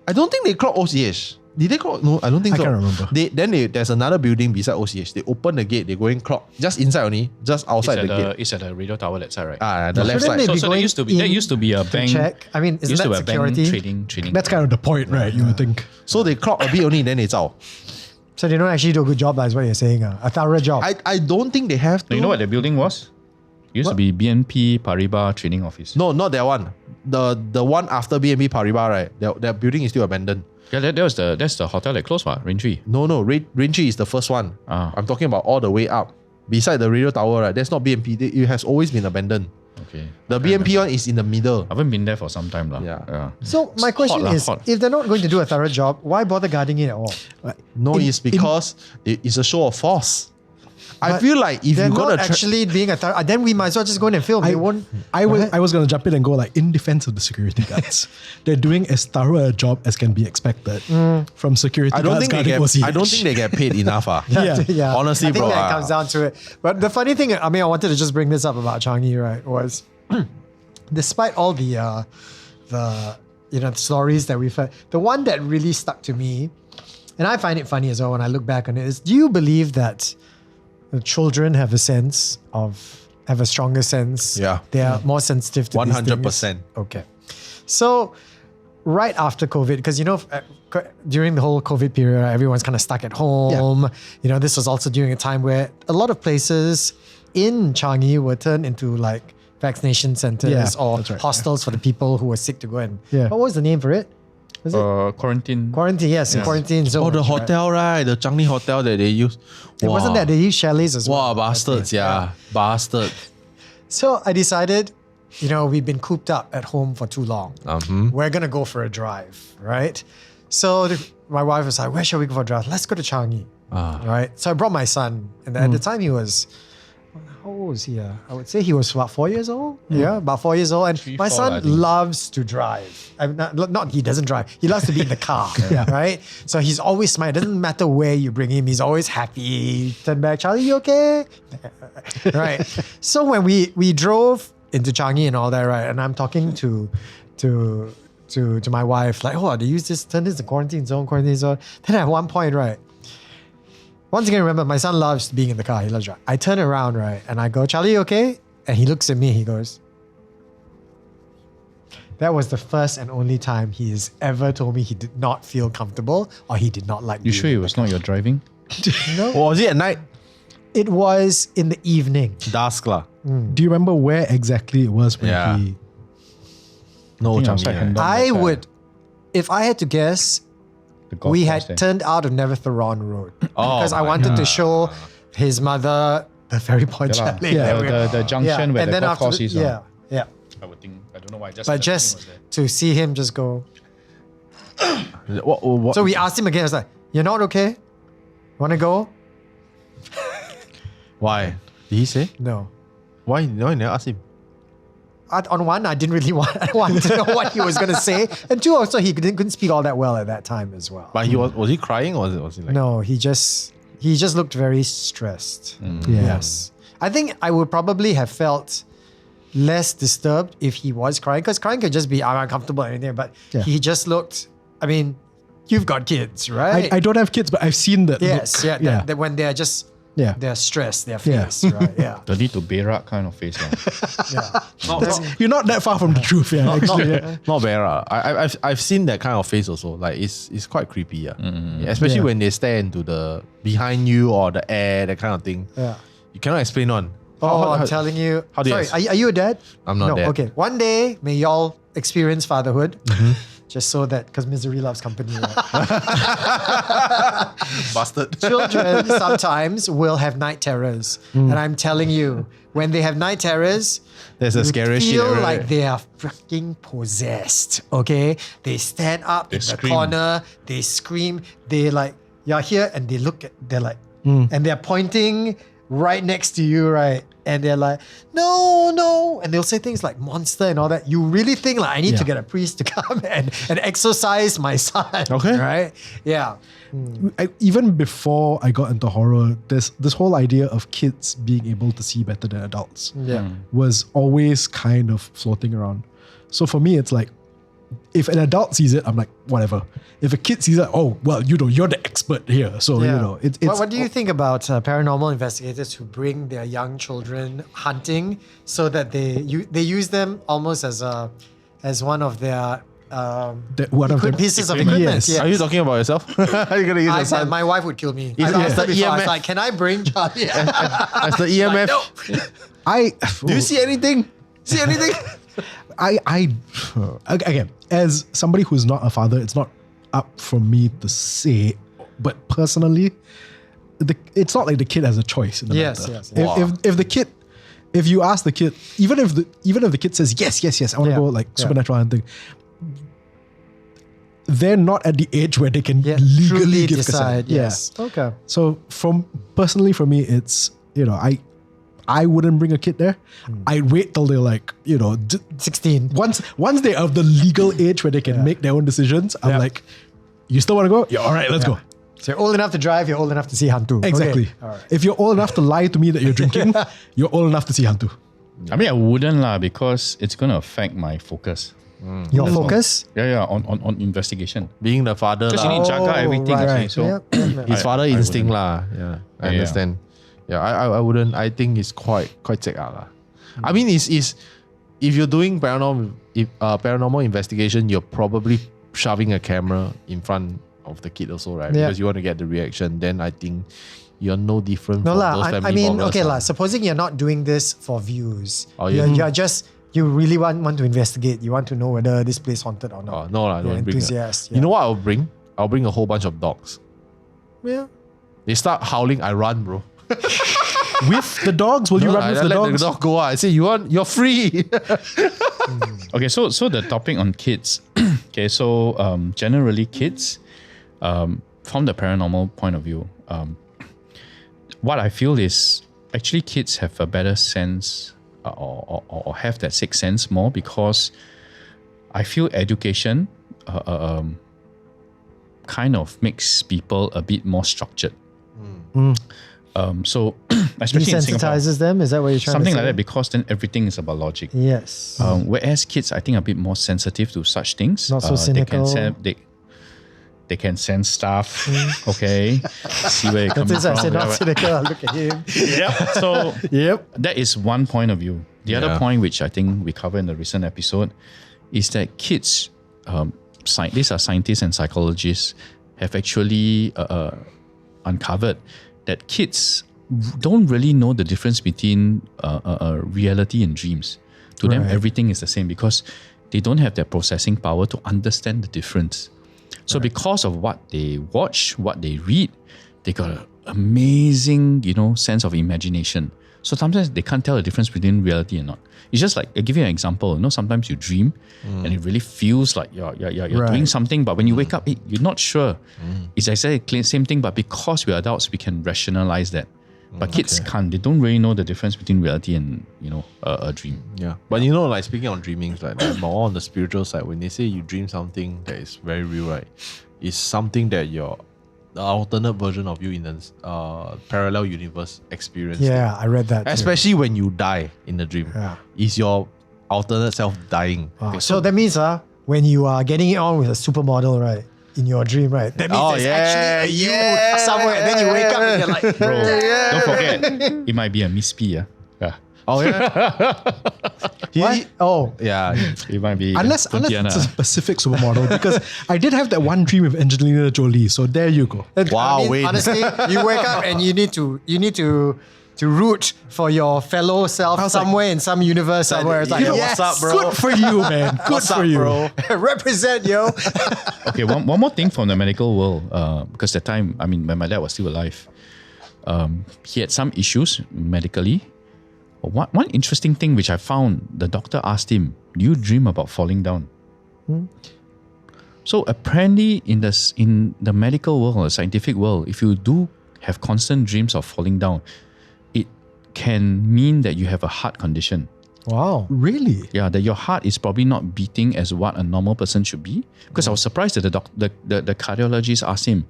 I don't think they clock OCH. Did they clock? No, I don't think I so. can't remember. There's another building beside OCH. They open the gate, they go in clock. Just inside only, just outside the gate. It's at the radio tower that side, right? The left Shouldn't side. they So be that going used to be a to bank. check? I mean, isn't Used to that be a bank security? trading. That's kind of the point, right? You would think. So they clock a bit only, then it's out. So they don't actually do a good job, is what you're saying. A thorough job. I don't think they have to. You know what the building was? It used to be BNP Paribas Training Office. No, not that one. The one after BNP Paribas, right? That building is still abandoned. Yeah, that's the hotel that closed, what? Raintree. No, Raintree is the first one. I'm talking about all the way up. Beside the radio tower, right? That's not BNP. It has always been abandoned. Okay. The BNP one is in the middle. I haven't been there for some time. Lah. Yeah. So my question lah, is, hot. if they're not going to do a thorough job, why bother guarding it at all? No, it's because it's a show of force. I But feel like if they're you're not gonna actually being a thorough, then we might as well just go in and film. They won't. I was going to jump in and go like, in defense of the security guards, they're doing as thorough a job as can be expected from security I don't guards think they guarding get. OCH. I don't think they get paid enough. Yeah. Honestly, I think bro. that comes down to it. But the funny thing, I mean, I wanted to just bring this up about Changi, right? Was despite all the stories that we've heard, the one that really stuck to me, and I find it funny as well when I look back on it, is: do you believe that the children have a stronger sense? Yeah. They are more sensitive to these things? 100%. Okay. So, right after COVID, because during the whole COVID period, everyone's kind of stuck at home. Yeah. This was also during a time where a lot of places in Changi were turned into like vaccination centers Yeah, or that's right, hostels for the people who were sick to go in. Yeah. What was the name for it? Was it Quarantine. quarantine? Yes, quarantine zone. Oh, the right? hotel, right? The Changi hotel that they use. It wasn't that they used chalets as well. Wow, bastards, yeah. Bastards. So I decided, we've been cooped up at home for too long. We're going to go for a drive, right? So my wife was like, where shall we go for a drive? Let's go to Changi, right? So I brought my son. And at the time he was, how old was he? I would say he was about 4 years old. Yeah, about 4 years old. And 3, my 4, son I think. loves to drive. Not he doesn't drive. He loves to be in the car, right? So he's always smiling. It doesn't matter where you bring him. He's always happy. Turn back, Charlie, you okay? Right. So when we drove into Changi and all that, right? And I'm talking to my wife, like, oh, they use this, turn this to quarantine zone. Then at one point, right? Once again, remember, my son loves being in the car. He loves driving. I turn around, right? And I go, Charlie, you okay? And he looks at me. He goes, that was the first and only time he has ever told me he did not feel comfortable or he did not like You being sure it was not your driving? No, Was it at night? it was in the evening. Dusk lah. Do you remember where exactly it was when Yeah. he... No, think Changi. outside right? Hendon. I Not bad. would, if I had to guess, The golf we course had there. turned out of Nevertheron Road Oh because I my wanted to God. show his mother the Ferry Point Yeah lah. chalet. Yeah, that we- the junction where and the then golf after course the- is. yeah. I would think. I don't know why. But the just thing was there. to see him just go. What? So we asked him again. I was like, "You're not okay? Want to go?" Why? Did he say? No. Why? No, you never asked him. On one, I didn't really want to know what he was going to say. And two, also, he couldn't speak all that well at that time as well. But he was he crying or was he like... No, he just looked very stressed. Yeah. Yes. I think I would probably have felt less disturbed if he was crying, because crying could just be I'm uncomfortable or anything, but he just looked, I mean, you've got kids, right? I don't have kids, but I've seen that yes, look. that when they're just Yeah. they're stressed, their Yeah. face, right? Yeah. The need to berak kind of face. You're not that far from the truth, yeah. Actually, Not bad. I've seen that kind of face also. Like it's quite creepy. Yeah. Especially Yeah. when they stare into the behind you or the air, that kind of thing. Yeah. You cannot explain on. I'm telling you. how do you Sorry, are you a dad? I'm not no, dad. Okay. One day, may y'all experience fatherhood. Just so that, because misery loves company, right? Busted. Children sometimes will have night terrors. And I'm telling you, when they have night terrors, There's a you scary shit. feel right? like they are freaking possessed, okay? They stand up in the scream. corner, they scream, they like, you're here, and they look at, they're like, and they're pointing right next to you, right? And they're like, no. And they'll say things like monster and all that. You really think like, I need to get a priest to come and exorcise my son. Okay. Right? Yeah. even before I got into horror, this whole idea of kids being able to see better than adults Yeah. was always kind of floating around. So for me, it's like, if an adult sees it, I'm like, whatever. If a kid sees it, oh, well, you're the expert here. So, it's... What do you think about paranormal investigators who bring their young children hunting so that they use them almost as one of their pieces of equipment? Yes. Yes. Are you talking about yourself? Are you gonna use I your said son my wife would kill me. Is I asked her it before, I was EMF? like, can I bring Charlie? as the EMF? Do you see anything? See anything? Again, as somebody who's not a father, it's not up for me to say, but personally, it's not like the kid has a choice in the Yes, matter. yes. If the kid, if you ask the kid, even if the kid says yes, I want to go like supernatural hunting, they're not at the age where they can legally truly give decide. consent. Yes. Okay. So personally for me, it's, I wouldn't bring a kid there. I'd wait till they're like, 16. once they're of the legal age where they can make their own decisions, I'm like, you still want to go? Yeah, all right, let's go. So you're old enough to drive, you're old enough to see HANTU. Exactly. Okay. All right. If you're old enough to lie to me that you're drinking, you're old enough to see HANTU. I mean, I wouldn't because it's going to affect my focus. Your focus? Yeah, on investigation. Being the father, Because you need to jaga everything. right. actually, So his father instinct lah. Yeah, I Yeah. understand. Yeah, I wouldn't. I think it's quite check out lah. I mean, is if you're doing paranormal investigation, you're probably shoving a camera in front of the kid also, right? Yeah. Because you want to get the reaction. Then I think you're no different No from lah. those I family mean, bloggers okay lah. lah. Supposing you're not doing this for views, Oh, yeah. you're just you really want to investigate. You want to know whether this place haunted or Oh, not. no lah, You're don't bring. enthusiast. You know what I'll bring? I'll bring a whole bunch of dogs. Yeah. They start howling, I run, bro. With the dogs? Will you No, run I with the let dogs? the dog go out. I say, you're free. Okay, so the topic on kids. Okay, so generally kids, from the paranormal point of view, what I feel is actually kids have a better sense or have that sixth sense more, because I feel education kind of makes people a bit more structured. So especially in Singapore, Desensitizes them. Is that what you're trying something to say? like that, because then everything is about logic. Yes. Whereas kids, I think, are a bit more sensitive to such things. Not so cynical. They can sense stuff. Okay, see where it comes That's it. I from. said not whatever. cynical. Look at him. Yeah. So Yep. that is one point of view. The other Yeah. point, which I think we covered in the recent episode, is that kids, these are scientists and psychologists, have actually uncovered that kids don't really know the difference between reality and dreams. To them, Right. everything is the same because they don't have that processing power to understand the difference. So because of what they watch, what they read, they got an amazing, sense of imagination. So sometimes they can't tell the difference between reality and not. It's just like, I'll give you an example. Sometimes you dream and it really feels like you're doing something, but when you wake up, you're not sure. It's exactly the same thing, but because we're adults, we can rationalize that. But kids can't. They don't really know the difference between reality and a dream. Yeah. But like speaking of dreaming, like more on the spiritual side, when they say you dream something that is very real, right? It's something that the alternate version of you in the parallel universe experienced. Yeah, I read that. Especially when you die in the dream. Yeah. Is your alternate self dying. Wow. So that means when you are getting it on with a supermodel, right? In your dream, right? That means there's actually you somewhere, and then you wake up and you're like, Bro, don't forget, it might be a Miss P, yeah. Oh yeah. what? Oh, Yeah. It might be Unless Pontianak. it's a specific supermodel, because I did have that one dream with Angelina Jolie. So there you go. Wow, wait. Honestly, you wake up and you need to root for your fellow self somewhere in some universe somewhere. It's like, what's up, bro? Good for you, man. Good What's for up, you, bro? Represent, yo. Okay, one more thing from the medical world, because that time, when my dad was still alive, he had some issues medically. One interesting thing which I found, the doctor asked him, "Do you dream about falling down?" So apparently in the medical world, the scientific world, if you do have constant dreams of falling down, it can mean that you have a heart condition. Wow. Really? Yeah, that your heart is probably not beating as what a normal person should be. Because I was surprised that the cardiologist asked him,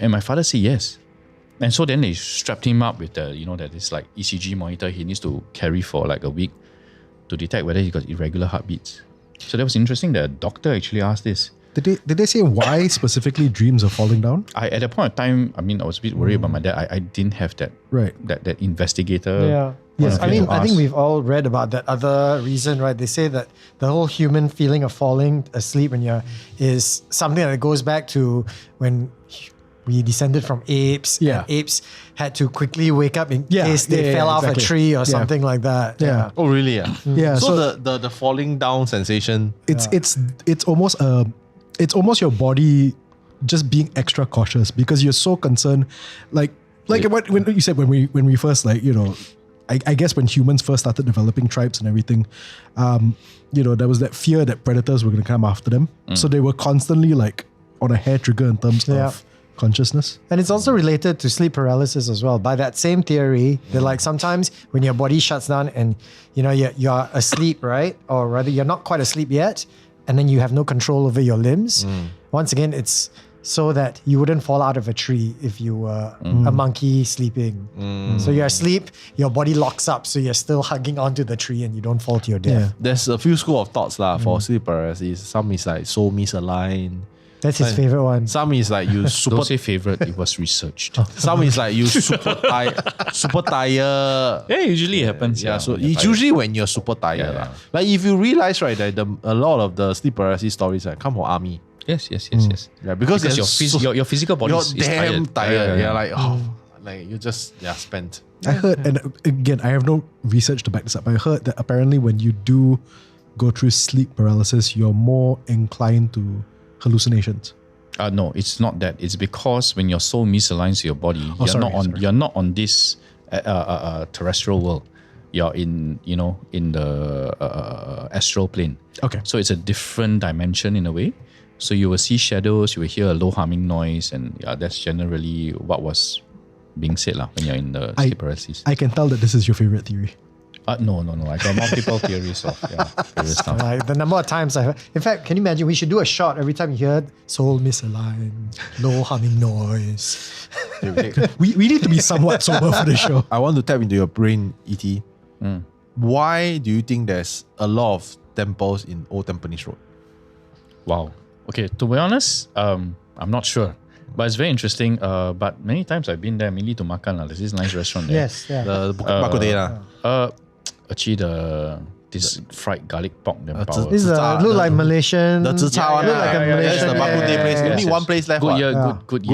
and my father said yes. And so then they strapped him up with that this like ECG monitor he needs to carry for like a week to detect whether he got irregular heartbeats. So that was interesting that a doctor actually asked this. Did they say why specifically dreams of falling down? At that point of time, I was a bit worried about my dad. I didn't have that that investigator. Yeah. Yes, I think we've all read about that other reason, right? They say that the whole human feeling of falling asleep is something that goes back to when we descended from apes. Yeah. And apes had to quickly wake up in Yeah, case they fell off exactly. a tree or something like that. Yeah. Oh really? Yeah. Yeah. So the falling down sensation. It's almost your body just being extra cautious because you're so concerned. Like when you said when we first I guess when humans first started developing tribes and everything, there was that fear that predators were going to come after them. So they were constantly like on a hair trigger in terms of consciousness. And it's also related to sleep paralysis as well. By that same theory, that like sometimes when your body shuts down and you're asleep, right? Or rather you're not quite asleep yet, and then you have no control over your limbs. Once again, it's so that you wouldn't fall out of a tree if you were a monkey sleeping. So you're asleep, your body locks up, so you're still hugging onto the tree and you don't fall to your death. There's a few school of thoughts for sleep paralysis. Some is like soul misaligned. That's his favorite one. Some is like you super. Don't say favorite, it was researched. Some is like you super tired. Yeah, usually it happens. Yeah, so it's usually when you're super tired. Yeah. Like if you realize right that a lot of the sleep paralysis stories come from army. Yes. Yeah, because your physical body you're is damn tired. Yeah. You're like like you just spent. I heard, and again, I have no research to back this up, but I heard that apparently when you do go through sleep paralysis, you're more inclined to hallucinations. No, it's not that. It's because when your soul misaligns to your body, you're not on this terrestrial world. You're in the astral plane. Okay. So it's a different dimension in a way. So you will see shadows, you will hear a low humming noise, and that's generally what was being said when you're in the sleep paralysis. I can tell that this is your favorite theory. No. I got multiple theories of various stuff. Like the number of times I heard. In fact, can you imagine? We should do a shot every time you hear soul misaligned, low humming noise. We need to be somewhat sober for the show. I want to tap into your brain, E.T. Why do you think there's a lot of temples in Old Tampines Road? Wow. Okay, to be honest, I'm not sure. But it's very interesting. But many times I've been there mainly to makan. There's this nice restaurant there. Yes, yeah. The Bak Kut Teh Actually, this fried garlic pork damn power. This look like Malaysian. The Zi Cha one. Look like a That's the Malaysian. Bak Kut Teh place. Yeah. Only one place left. Good year, what? good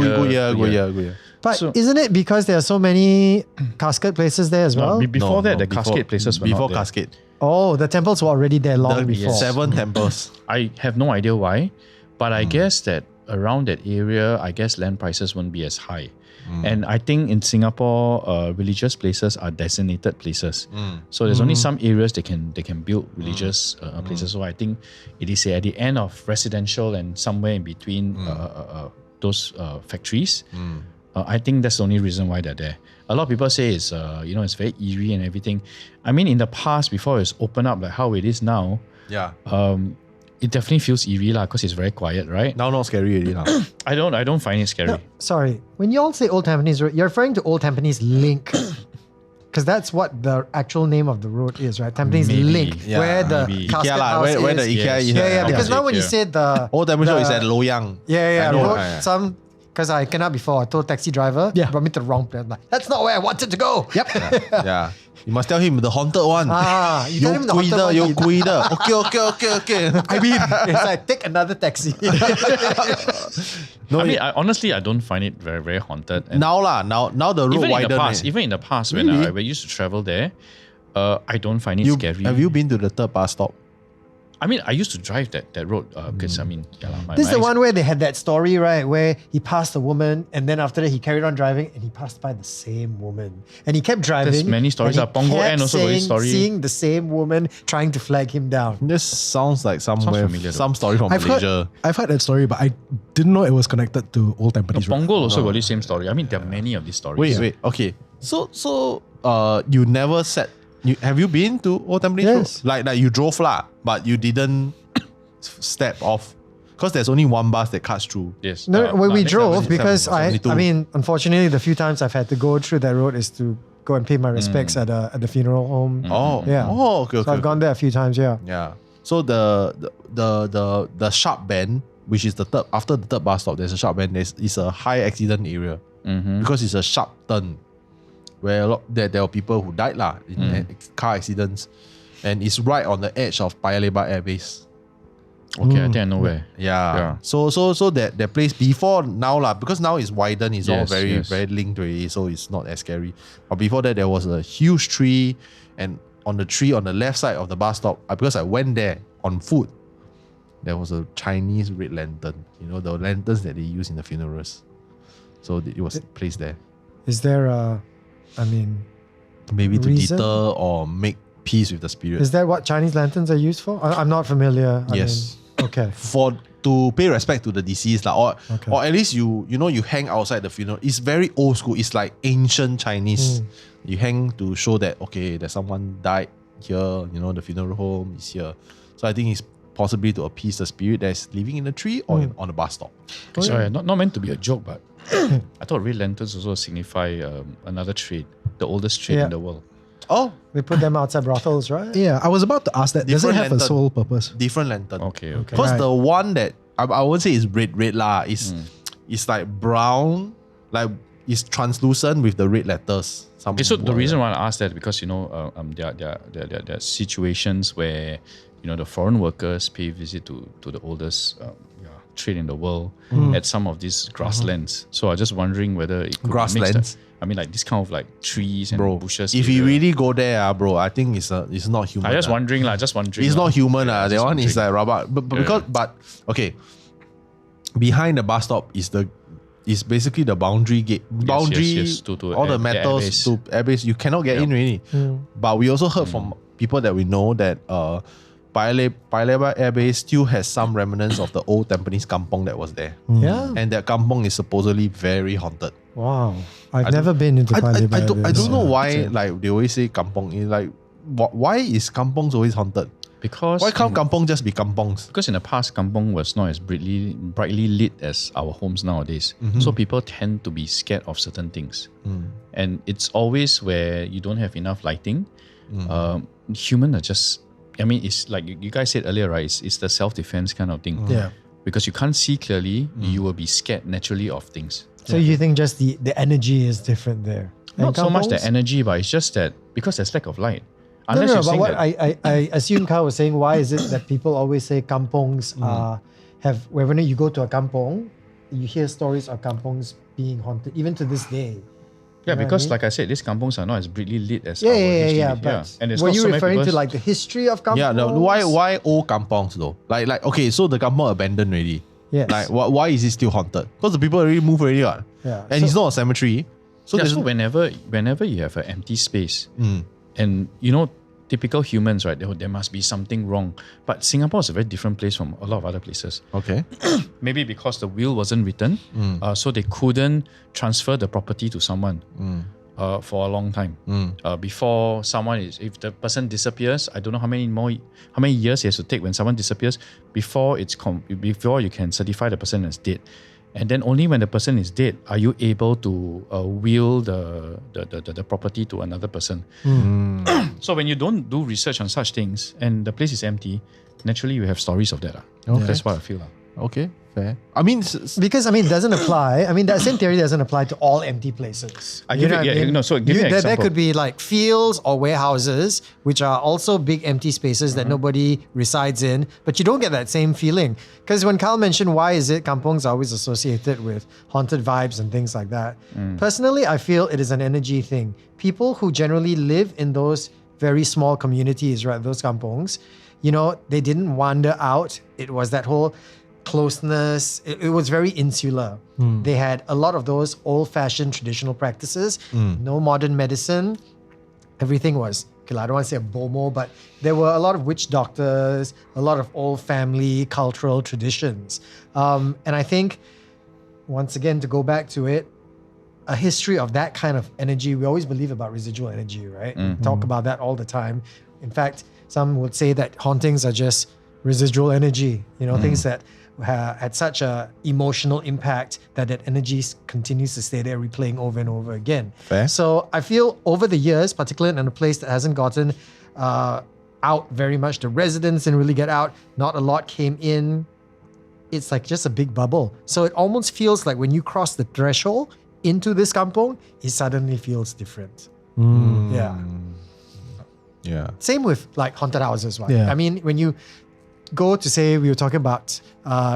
year. But So- isn't it because there are so many casket places there as well? Before the cascade places were before not there. cascade. Oh, the temples were already there long before. 7 temples. I have no idea why, but I guess that around that area, land prices won't be as high. And I think in Singapore, religious places are designated places. So there's only some areas they can build religious places. So I think it is at the end of residential and somewhere in between those factories. I think that's the only reason why they're there. A lot of people say it's it's very eerie and everything. I mean, in the past, before it's opened up like how it is now, Yeah. it definitely feels eerie because it's very quiet, right? Now not scary already now. I don't find it scary. No, sorry, when you all say Old Tampines Road, you're referring to Old Tampines Link. Because that's what the actual name of the road is, right? Tampines Maybe. Link, Yeah, where the maybe. casket IKEA lah, house where the is. IKEA is. Yeah. Because now when you Yeah. said the Old Tampines Road is at Loyang. Yeah. I know, road, yeah. some because I cannot before. I told taxi driver, Yeah. brought me to the wrong place. I'm like, that's not where I wanted to go. Yep. Yeah. You must tell him the haunted one. You tell him the haunted one. Yo cuida. Okay. I mean, it's like take another taxi. No, I mean, honestly, I don't find it very, very haunted. And now the road even widened. in the past, when Really? I used to travel there, I don't find it scary. Have you been to the third bus stop? I mean, I used to drive that road because I mean, This is the one where they had that story, right? Where he passed a woman, and then after that he carried on driving, and he passed by the same woman, and he kept driving. There's many stories. and he Punggol kept and also got this story. seeing the same woman trying to flag him down. This sounds like somewhere, familiar though. some story from Malaysia. I've heard that story, but I didn't know it was connected to Old Tampines Road. Punggol also got the same story. I mean, there are many of these stories. Wait. Okay. So you never said. Have you been to Old Tampines Yes. Road? Like you drove lah, but you didn't step off because there's only one bus that cuts through. Yes. No, when we next time drove, visit. because I 72. mean, unfortunately, the few times I've had to go through that road is to go and pay my respects at the funeral home. Oh, Yeah. Oh, okay. So I've gone there a few times. Yeah. Yeah. So the sharp bend, which is the third after the third bus stop, there's a sharp bend. It's a high accident area because it's a sharp turn where there are people who died lah in car accidents, and it's right on the edge of Paya Lebar Air Base. Okay, I think I know where. Yeah. So that place before now lah, because now it's widened, it's all Yes, very yes. very linked already, so it's not as scary. But before that, there was a huge tree, and on the tree on the left side of the bus stop, because I went there on foot, there was a Chinese red lantern. You know, the lanterns that they use in the funerals. So it was placed there, Is there maybe to reason? deter or make peace with the spirit. is that what Chinese lanterns are used for? I'm not familiar. Yes. Okay. For to pay respect to the deceased, or at least you hang outside the funeral. It's very old school. It's like ancient Chinese. You hang to show that that someone died here. You know, the funeral home is here. So I think it's possibly to appease the spirit that's living in the tree or on the bus stop. Sorry, not meant to be a joke, but I thought red lanterns also signify another trade, the oldest trade Yeah. in the world. Oh, They put them outside brothels, right? Yeah, I was about to ask that. Does it Different have a lantern. sole purpose? different lantern. Okay. Because Right. the one that I won't say is red lah. It's like brown, like it's translucent with the red letters. Okay, so the reason why I asked that because there are situations where the foreign workers pay visit to the oldest trade in the world at some of these grasslands. So I was just wondering whether it could be mixed. Grasslands? I mean, like this kind of like trees and bro, bushes. if you area. really go there, bro, I think it's not human. I just ah. wondering lah, just wondering. It's lah. not human. Yeah, That just one is wondering. like rubber. But okay. Behind the bus stop is basically the boundary gate. yes, to all the the metals airbase. to airbase. You cannot get in really. But we also heard from people that we know that Paya Lebar Airbase still has some remnants of the old Tampines kampong that was there. Yeah. And that kampong is supposedly very haunted. Wow. I've never been into Paya Lebar. I don't know why So- like they always say kampong. It's like why is kampongs always haunted? because Why can't kampong just be kampongs? because in the past, kampong was not as brightly lit as our homes nowadays. So people tend to be scared of certain things. And it's always where you don't have enough lighting. Human are just, I mean, it's like you guys said earlier, right? It's the self-defense kind of thing. Yeah. Because you can't see clearly, you will be scared naturally of things. So you think just the energy is different there? Not And so much the kampongs? energy, but it's just that because there's lack of light. No, Unless no, you're but saying what that, I assume Kyle was saying, why is it that people always say kampongs have, whenever you go to a kampong, you hear stories of kampongs being haunted, even to this day. yeah, You know what I because mean? like I said, these kampongs are not as brightly lit as Yeah, our yeah, HDB. yeah. But And there's were not you so many referring to people- like the history of kampongs? Yeah, no, why old kampongs though? Like okay, so the kampong abandoned already. Yes. Like why is it still haunted? Because the people already moved already, what? Yeah, And so- it's not a cemetery. So yeah, there's so whenever you have an empty space Mm. and typical humans, right? There must be something wrong. But Singapore is a very different place from a lot of other places. Okay. Maybe because the will wasn't written, so they couldn't transfer the property to someone for a long time. Before if the person disappears, I don't know how many years it has to take when someone disappears before before you can certify the person as dead. And then only when the person is dead are you able to will the property to another person. So when you don't do research on such things and the place is empty, naturally you have stories of that. Okay. That's what I feel. Okay, fair. I mean, Because it doesn't apply. That same theory doesn't apply to all empty places. So give me an example. There could be like fields or warehouses, which are also big empty spaces that nobody resides in, but you don't get that same feeling. Because when Kyle mentioned why is it kampongs are always associated with haunted vibes and things like that, personally, I feel it is an energy thing. People who generally live in those very small communities, right, those kampongs, they didn't wander out. It was that whole closeness. It was very insular. They had a lot of those old-fashioned traditional practices, no modern medicine. Everything was, I don't want to say a bomo, but there were a lot of witch doctors, a lot of old family cultural traditions. And I think, once again, to go back to it, a history of that kind of energy, we always believe about residual energy, right? We talk about that all the time. In fact, some would say that hauntings are just residual energy, things that had such a emotional impact that energy continues to stay there, replaying over and over again. Fair. So I feel over the years, particularly in a place that hasn't gotten out very much, the residents didn't really get out, not a lot came in. It's like just a big bubble. So it almost feels like when you cross the threshold into this kampong, it suddenly feels different. Yeah. yeah. Same with like haunted houses, right? Yeah. When you go to say, we were talking about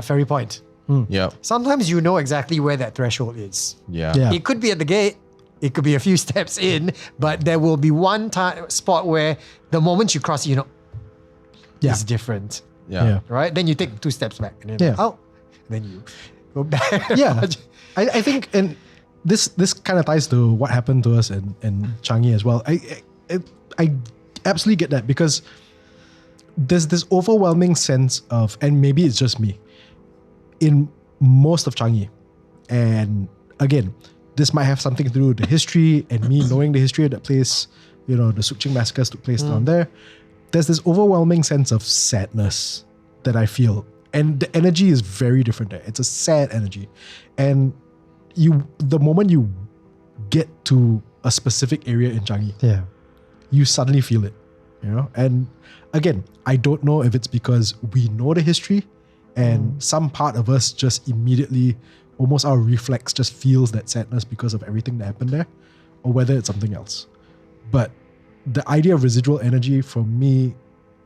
Ferry Point, Yeah. sometimes you know exactly where that threshold is. Yeah. Yeah. It could be at the gate, it could be a few steps in, but there will be one spot where the moment you cross, Yeah. it's different, Yeah. right? Then you take 2 steps back and then then you go back. Yeah. I think, and this kind of ties to what happened to us in Changi as well. I absolutely get that, because there's this overwhelming sense of, and maybe it's just me, in most of Changi. And again, this might have something to do with the history and me knowing the history of that place. The Sukching massacres took place down there. There's this overwhelming sense of sadness that I feel. And the energy is very different there. It's a sad energy. And the moment you get to a specific area in Changi, you suddenly feel it, And again, I don't know if it's because we know the history and some part of us just immediately, almost our reflex just feels that sadness because of everything that happened there, or whether it's something else. But the idea of residual energy for me,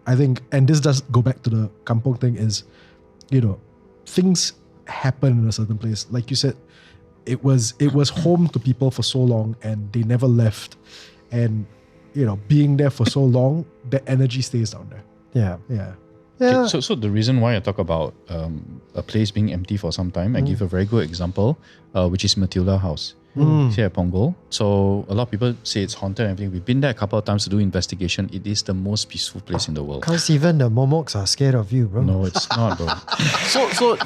I think, and this does go back to the kampong thing, is, things happen in a certain place. Like you said, it was home to people for so long and they never left. And, being there for so long, the energy stays down there. Yeah. Okay, so the reason why I talk about a place being empty for some time, I give a very good example, which is Matilda House here at Punggol. So a lot of people say it's haunted and everything. We've been there a couple of times to do investigation. It is the most peaceful place in the world. Because even the momoks are scared of you, bro. No, it's not, bro.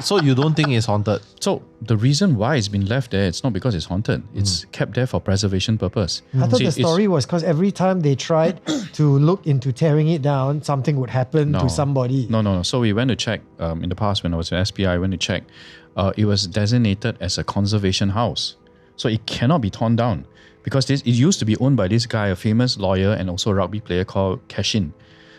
So you don't think it's haunted? So the reason why it's been left there, it's not because it's haunted. It's kept there for preservation purpose. I thought See, the story was because every time they tried to look into tearing it down, something would happen to somebody. No. So we went to check in the past when I was at SPI, I went to check. It was designated as a conservation house. So it cannot be torn down because it used to be owned by this guy, a famous lawyer and also a rugby player called Cashin.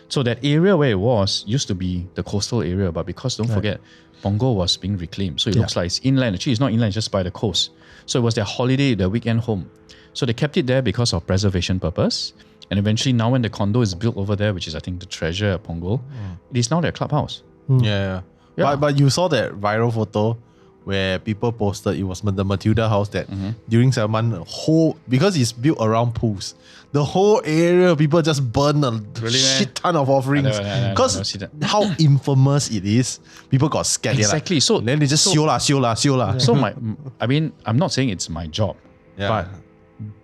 So that area where it was used to be the coastal area, but because don't forget, Punggol was being reclaimed. So it looks like it's inland. Actually, it's not inland, it's just by the coast. So it was their holiday, their weekend home. So they kept it there because of preservation purpose. And eventually now when the condo is built over there, which is I think the treasure at Punggol, it is now their clubhouse. Yeah. But you saw that viral photo where people posted it was the Matilda house that during 7 months, because it's built around pools, the whole area people just burn a shit ton of offerings. Because how infamous it is, people got scared. Exactly. Like, So then they just siola. So I'm not saying it's my job, but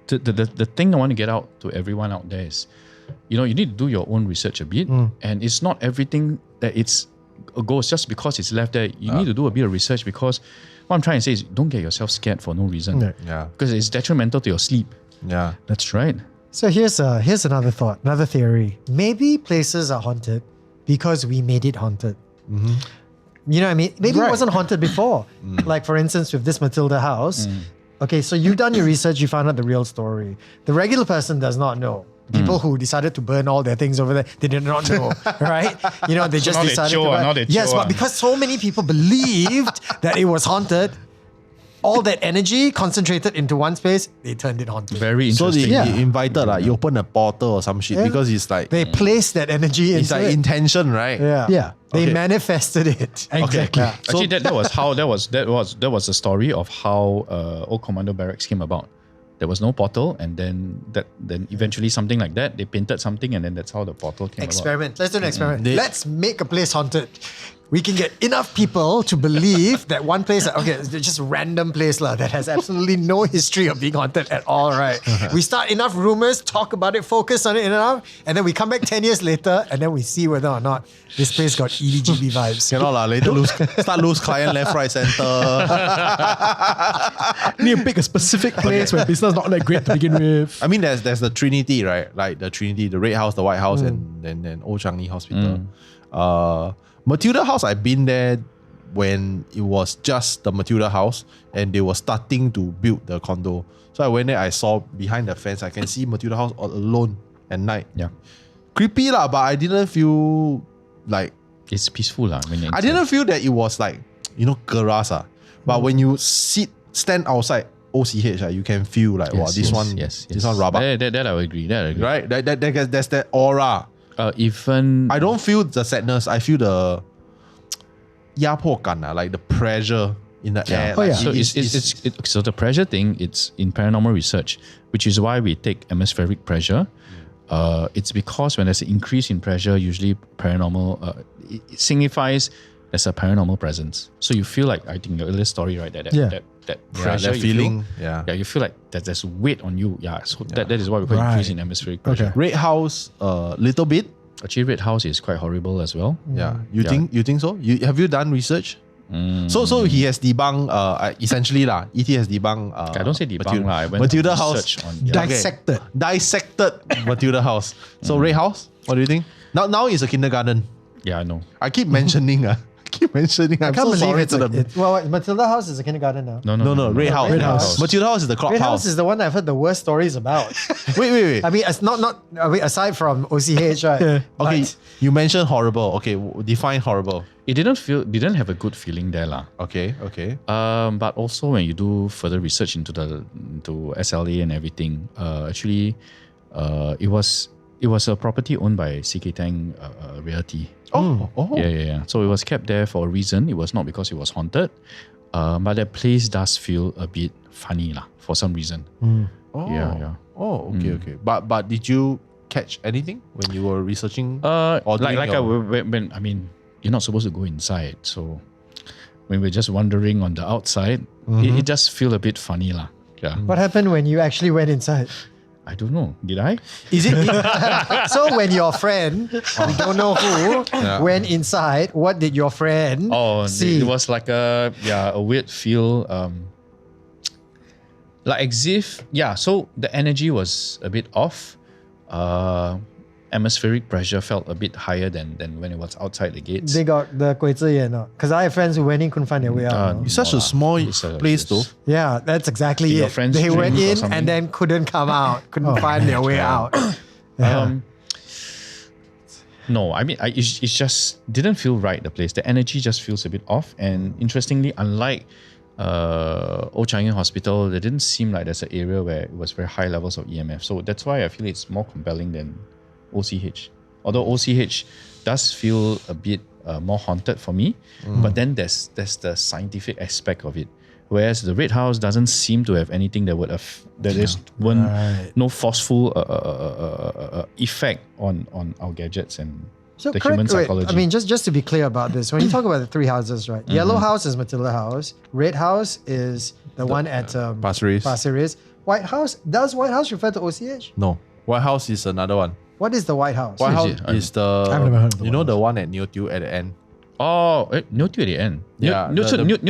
the thing I want to get out to everyone out there is you need to do your own research a bit. And it's not everything that it's a ghost just because it's left there. You need to do a bit of research, because what I'm trying to say is don't get yourself scared for no reason. Yeah. Because it's detrimental to your sleep. Yeah. That's right. So here's another thought, another theory. Maybe places are haunted because we made it haunted. You know what I mean? Maybe it wasn't haunted before. Like for instance, with this Matilda house. Okay, so you've done your research, you found out the real story. The regular person does not know. People who decided to burn all their things over there, they did not know, right? They just now they decided chill, to now burn. they Yes, chill, but because so many people believed that it was haunted, all that energy concentrated into one space, they turned it haunted. Very So interesting. they invited, you open a portal or some shit, because it's like, They placed that energy it's into like it. intention, right? Yeah. They Okay. manifested it. Exactly. Yeah. Actually, that was the story of how Old Commando Barracks came about. There was no portal, and then eventually something like that. They painted something, and then that's how the portal came Experiment. Let's do an experiment. They- Let's make a place haunted. We can get enough people to believe that one place, okay, it's just a random place that has absolutely no history of being haunted at all, right? We start enough rumors, talk about it, focus on it enough, and then we come back 10 years later, and then we see whether or not this place got EDGB vibes. Cannot lah. Later lose client left, right, center. Need to pick a specific place where business not that great to begin with. I mean, there's the Trinity, right? Like the Trinity, the Red House, the White House, and then Old Changi Hospital. Matilda House, I've been there when it was just the Matilda House, and they were starting to build the condo. So I went there, I saw behind the fence, I can see Matilda House all alone at night. Yeah. Creepy lah, but I didn't feel like, It's peaceful lah. I didn't feel that it was like, keras ah. But when you stand outside OCH, you can feel like, wow, this one rabak. That I would agree. Right? There's that aura. Even I don't feel the sadness. I feel the 压迫感, like the pressure in the air. Oh, Like, yeah. So so the pressure thing, it's in paranormal research, which is why we take atmospheric pressure. It's because when there's an increase in pressure, usually paranormal, it signifies there's a paranormal presence. So you feel like, I think the earlier story, right? That pressure, that you feeling. feel, you feel like there's weight on you. Yeah, so that is why we call increase in atmospheric pressure. Okay. Red House, little bit. Actually, Red House is quite horrible as well. Yeah. You think so? Have you done research? So he has debunked, essentially lah. ET has debunked. I don't say debunk lah. I went Matilda to House. research on Dissected. Matilda House. So Red House, what do you think? Now it's a kindergarten. Yeah, I know. I keep mentioning. I'm I so can't believe sorry it's to like, the. well, Matilda House is a kindergarten now. No, Red House. Red House. Matilda House is the clock Red house. House is the one I've heard the worst stories about. Wait. I mean, it's not aside from OCH, right? Yeah. Okay, But you mentioned horrible. Okay, define horrible. It didn't have a good feeling there lah. Okay. But also when you do further research into SLA and everything, actually, it was a property owned by CK Tang Realty. Oh. Yeah. So it was kept there for a reason. It was not because it was haunted, but that place does feel a bit funny lah for some reason. Oh. Yeah. Oh, okay. But did you catch anything when you were researching? When I mean, you're not supposed to go inside. So when we're just wandering on the outside, it just feel a bit funny lah. Yeah. what happened when you actually went inside? I don't know. Did I? Is it? So when your friend, we don't know who, went inside, what did your friend see? It was like a weird feel. Like as if, so the energy was a bit off. Atmospheric pressure felt a bit higher than when it was outside the gates. They got the 鬼子眼 because I have friends who went in, couldn't find their way out. It's such a small place though. Yeah, that's exactly Your it. friends They went drink or in something? and then couldn't come out, couldn't find their way out. No, I mean, it just didn't feel right, the place. The energy just feels a bit off. And interestingly, unlike Old Changi Hospital, there didn't seem like there's an area where it was very high levels of EMF. So that's why I feel it's more compelling than OCH. Although OCH does feel a bit more haunted for me, but then there's the scientific aspect of it. Whereas the Red House doesn't seem to have anything that would have no forceful effect on our gadgets and the human psychology. I mean, just to be clear about this, when you talk about the three houses, right? Yellow House is Matilda House. Red House is the one at Pasir Ris. Pasir Ris. White House, does White House refer to OCH? No, White House is another one. What is the White House? White is House it? is the I've never heard of the you know White the one at Neo Teo at the end. Oh, Neo Teo at the end. Yeah, Neo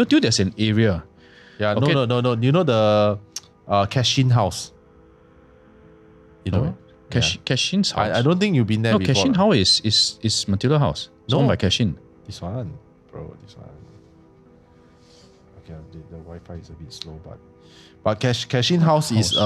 Teo, there's an area. Yeah, Okay. no. You know the Cashin house. You know it? Cashin's house. I don't think you've been there No, before. Cashin house is Matilda house. It's owned No. by Cashin. This one, bro. This one. Okay, the Wi-Fi is a bit slow, but Cashin house is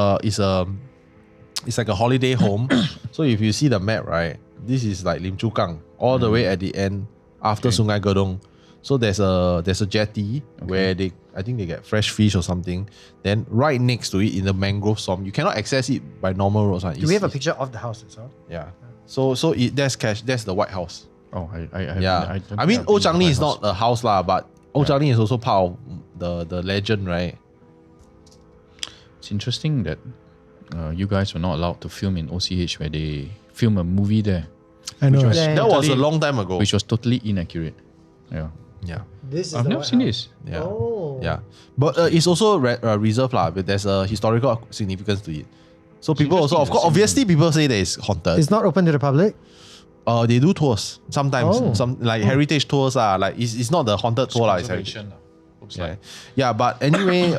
it's like a holiday home. So if you see the map, right, this is like Lim Chu Kang, all the way at the end after Sungai Gedong. So there's a jetty where I think they get fresh fish or something. Then right next to it in the mangrove swamp, you cannot access it by normal roads. Do we have a picture of the house itself? Yeah. So that's the White House. Oh, Yeah. don't I mean, think Old I've been Changi to is the not a house lah, but Old Changi is also part of the legend, right? It's interesting that you guys were not allowed to film in OCH where they film a movie there, I know. Which was- right? That was a Totally- long time ago. which was totally inaccurate. Yeah. Yeah. This is I've the never White seen House. this. Yeah. Oh. Yeah. But it's also reserved lah, but there's a historical significance to it. So people also, of course, obviously people say that it's haunted. It's not open to the public? They do tours sometimes, Oh. some like heritage tours lah. Like it's not the haunted tour lah. It's heritage. Conservation lah. Looks Yeah. like. Yeah, but anyway,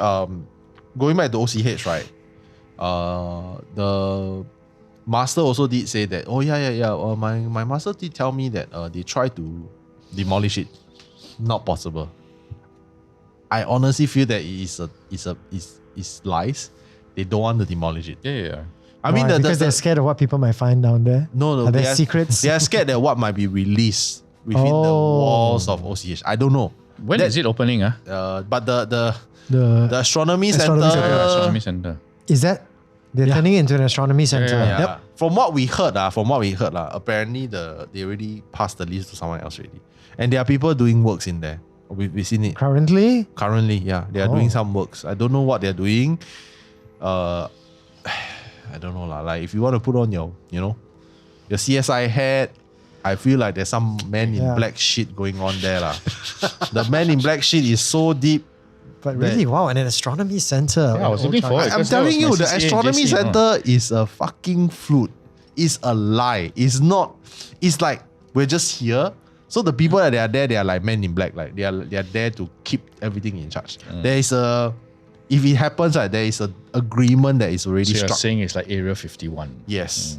going back to OCH, right? The master also did say that. Oh yeah. My master did tell me that they try to demolish it. Not possible. I honestly feel that it's lies. They don't want to demolish it. Yeah. I mean, Why? Because they're scared of what people might find down there? no, Are there they secrets? They are scared that what might be released within the Oh. walls of OCH. I don't know. When is it opening? But the The astronomy Astronomy center. center. Astronomy Center. Is that they're turning it into an astronomy center? yeah. Yeah. From what we heard, apparently they already passed the list to someone else already. And there are people doing works in there. We've seen it. Currently, Currently, yeah. They are doing some works. I don't know what they're doing. I don't know lah. Like if you want to put on your CSI hat, I feel like there's some man in Yeah. black shit going on there lah. The man in black shit is so deep. but really, wow, and an astronomy center. Yeah, I was looking forward. I'm Because that telling was you, my the CCA in astronomy JC, center is a fucking fluke. It's a lie. It's not. It's like we're just here. So the people that are there, they are like men in black. Like they are there to keep everything in charge. There is if it happens, right, there is a agreement that is already So you're struck. saying it's like Area 51. Yes.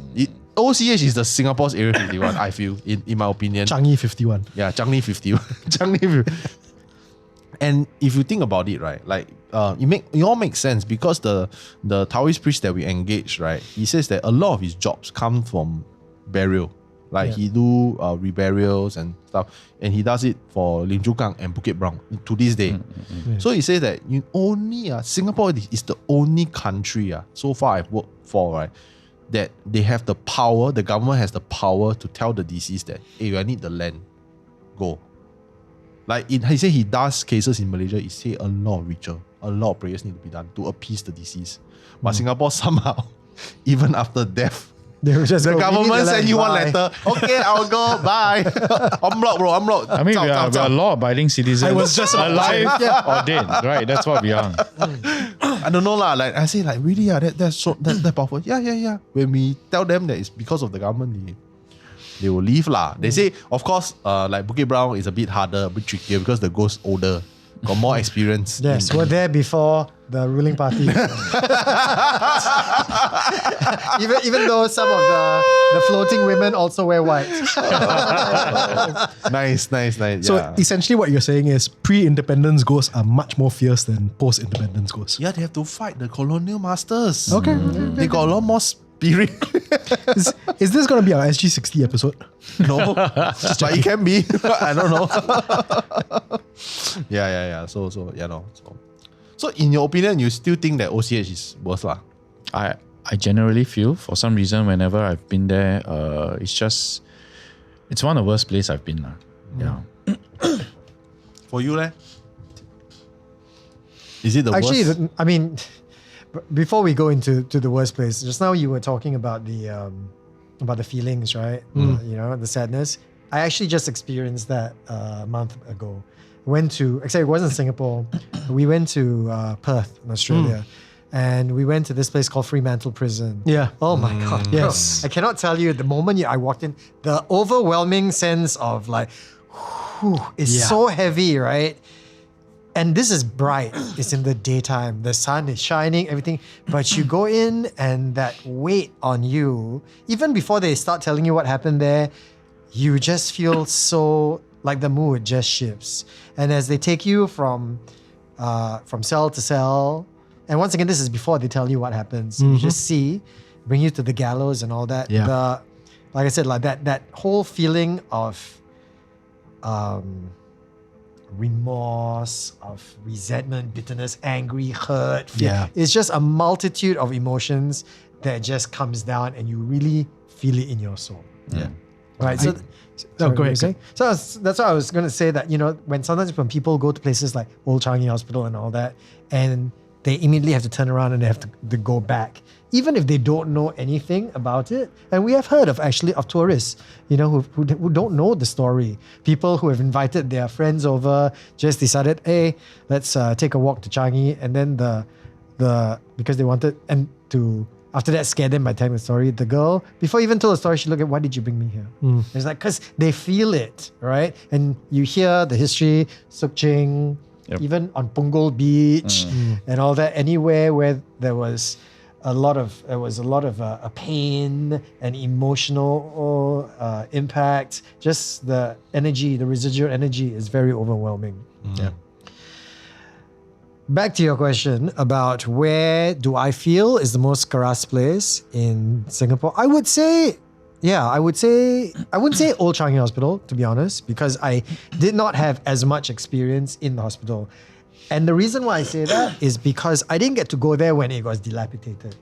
OCH is the Singapore's Area 51, I feel, in my opinion. Changi 51. Yeah, Changi 51. Changi 50. And if you think about it, right, like it all makes sense because the Taoist priest that we engaged, right, he says that a lot of his jobs come from burial. Like he do reburials and stuff, and he does it for Lim Chu Kang and Bukit Brown to this day. So he says that Singapore is the only country so far I've worked for, right, that they have the power, the government has the power to tell the deceased that, hey, I need the land, go. Like he said he does cases in Malaysia, he say a lot of ritual, a lot of prayers need to be done to appease the deceased. But Singapore somehow, even after death, They were just the government send you one bye. letter. Okay, I'll go. Bye. I'm blocked, bro. I'm blocked. I mean, we are law-abiding citizens. I was just about to say. alive or dead, right? That's what we are. I don't know lah. Like I say, like really, that's that powerful. Yeah. When we tell them that it's because of the government, they will leave lah. They say, of course, like Bukit Brown is a bit harder, a bit trickier because the ghost older, got more experience. Yes, we're there before the ruling party. even though some of the floating women also wear white. Nice. So Yeah. essentially what you're saying is pre-independence ghosts are much more fierce than post-independence ghosts. Yeah, they have to fight the colonial masters. Okay. They got a lot more spirit. Is this going to be our SG60 episode? No, but it can be. I don't know. Yeah. So yeah, no. So in your opinion, you still think that OCH is worse lah? I generally feel, for some reason, whenever I've been there, it's one of the worst places I've been. Yeah. For you, leh? Is it the Actually, worst? I mean, before we go into the worst place, just now you were talking about the feelings, right? The sadness. I actually just experienced that a month ago. Actually it wasn't Singapore. We went to Perth in Australia. and we went to this place called Fremantle Prison. Yeah. Oh my God. Bro, Yes. I cannot tell you the moment I walked in, the overwhelming sense of like, it's so heavy, right? And this is bright. It's in the daytime. The sun is shining, everything. But you go in and that weight on you, even before they start telling you what happened there, you just feel so like the mood just shifts. And as they take you from cell to cell, and once again, this is before they tell you what happens. You just see, bring you to the gallows and all that. Yeah. Like I said, like that whole feeling of remorse, of resentment, bitterness, angry, hurt. Fear. Yeah. It's just a multitude of emotions that just comes down and you really feel it in your soul. Yeah. Right. So, go ahead. So that's why I was going to say that, when people go to places like Old Changi Hospital and all that, and they immediately have to turn around and they have to go back, even if they don't know anything about it. And we have heard of tourists, who don't know the story. People who have invited their friends over, just decided, hey, let's take a walk to Changi, and then because they wanted and to. After that, scared them by telling the story. The girl, before even told the story, she looked at, why did you bring me here? It's like, because they feel it, right? And you hear the history, Sukching, even on Punggol Beach and all that, anywhere where there was a lot of a pain and emotional impact. Just the energy, the residual energy is very overwhelming. Yeah. Back to your question about where do I feel is the most karas place in Singapore. I wouldn't say Old Changi Hospital, to be honest, because I did not have as much experience in the hospital. And the reason why I say that is because I didn't get to go there when it was dilapidated.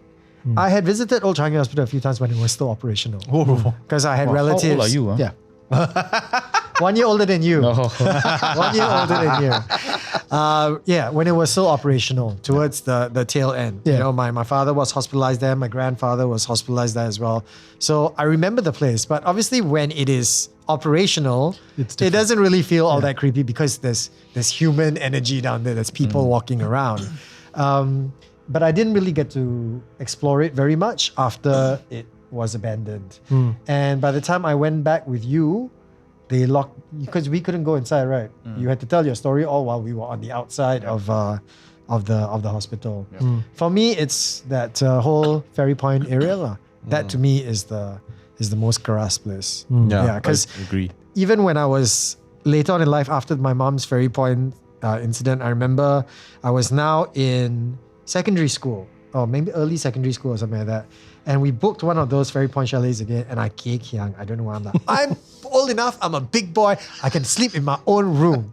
I had visited Old Changi Hospital a few times when it was still operational. Because I had relatives. How old are you? Yeah. 1 year older than you. 1 year older than you. When it was still operational towards the tail end. Yeah. My father was hospitalized there. My grandfather was hospitalized there as well. So I remember the place. But obviously when it is operational, it doesn't really feel all that creepy because there's human energy down there. There's people walking around. But I didn't really get to explore it very much after it was abandoned. And by the time I went back with you, they locked, because we couldn't go inside, right? You had to tell your story all while we were on the outside of the hospital. For me, it's that whole Ferry Point area lah. That to me is the most karas place. Because agree. Even when I was later on in life after my mom's Ferry Point incident, I remember I was now in secondary school, or maybe early secondary school or something like that. And we booked one of those Ferry Point chalets again, and I kek young. I don't know why I'm like, I'm old enough, I'm a big boy, I can sleep in my own room.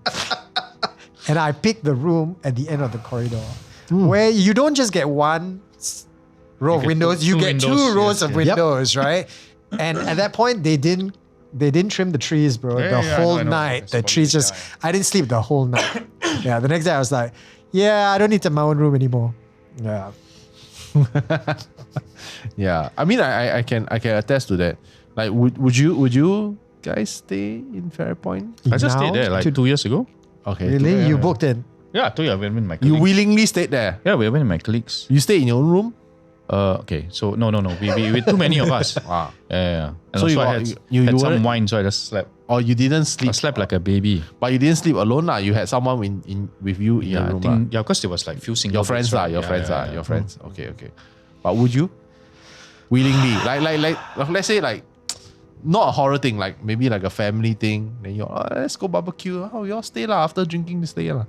And I picked the room at the end of the corridor, where you don't just get one row of windows, you get two rows of windows, right? And at that point, they didn't trim the trees, bro. The whole night, the trees just, I didn't sleep the whole night. The next day I was like, I don't need my own room anymore. Yeah. Yeah, I mean, I can attest to that. Like, would you guys stay in Fairpoint? I just stayed there 2 years ago. Okay, Really? You booked it? Yeah, I told you I went with my You colleagues. willingly stayed there. Yeah, we went with my colleagues. You stay in your own room. Okay, so no. We too many of us. Wow. Yeah. And So also you I got- had, you had some weren't- wine, so I just slept. Or you didn't sleep. I slept like a baby. But you didn't sleep alone lah. You had someone in with you in your I room. think because there was like few single Your friends beds, lah. right? Your Yeah, friends yeah, lah. yeah. Your friends. Okay. But would you willingly like let's say like not a horror thing, like maybe like a family thing. Then you let's go barbecue. Oh, you all stay lah after drinking this day lah.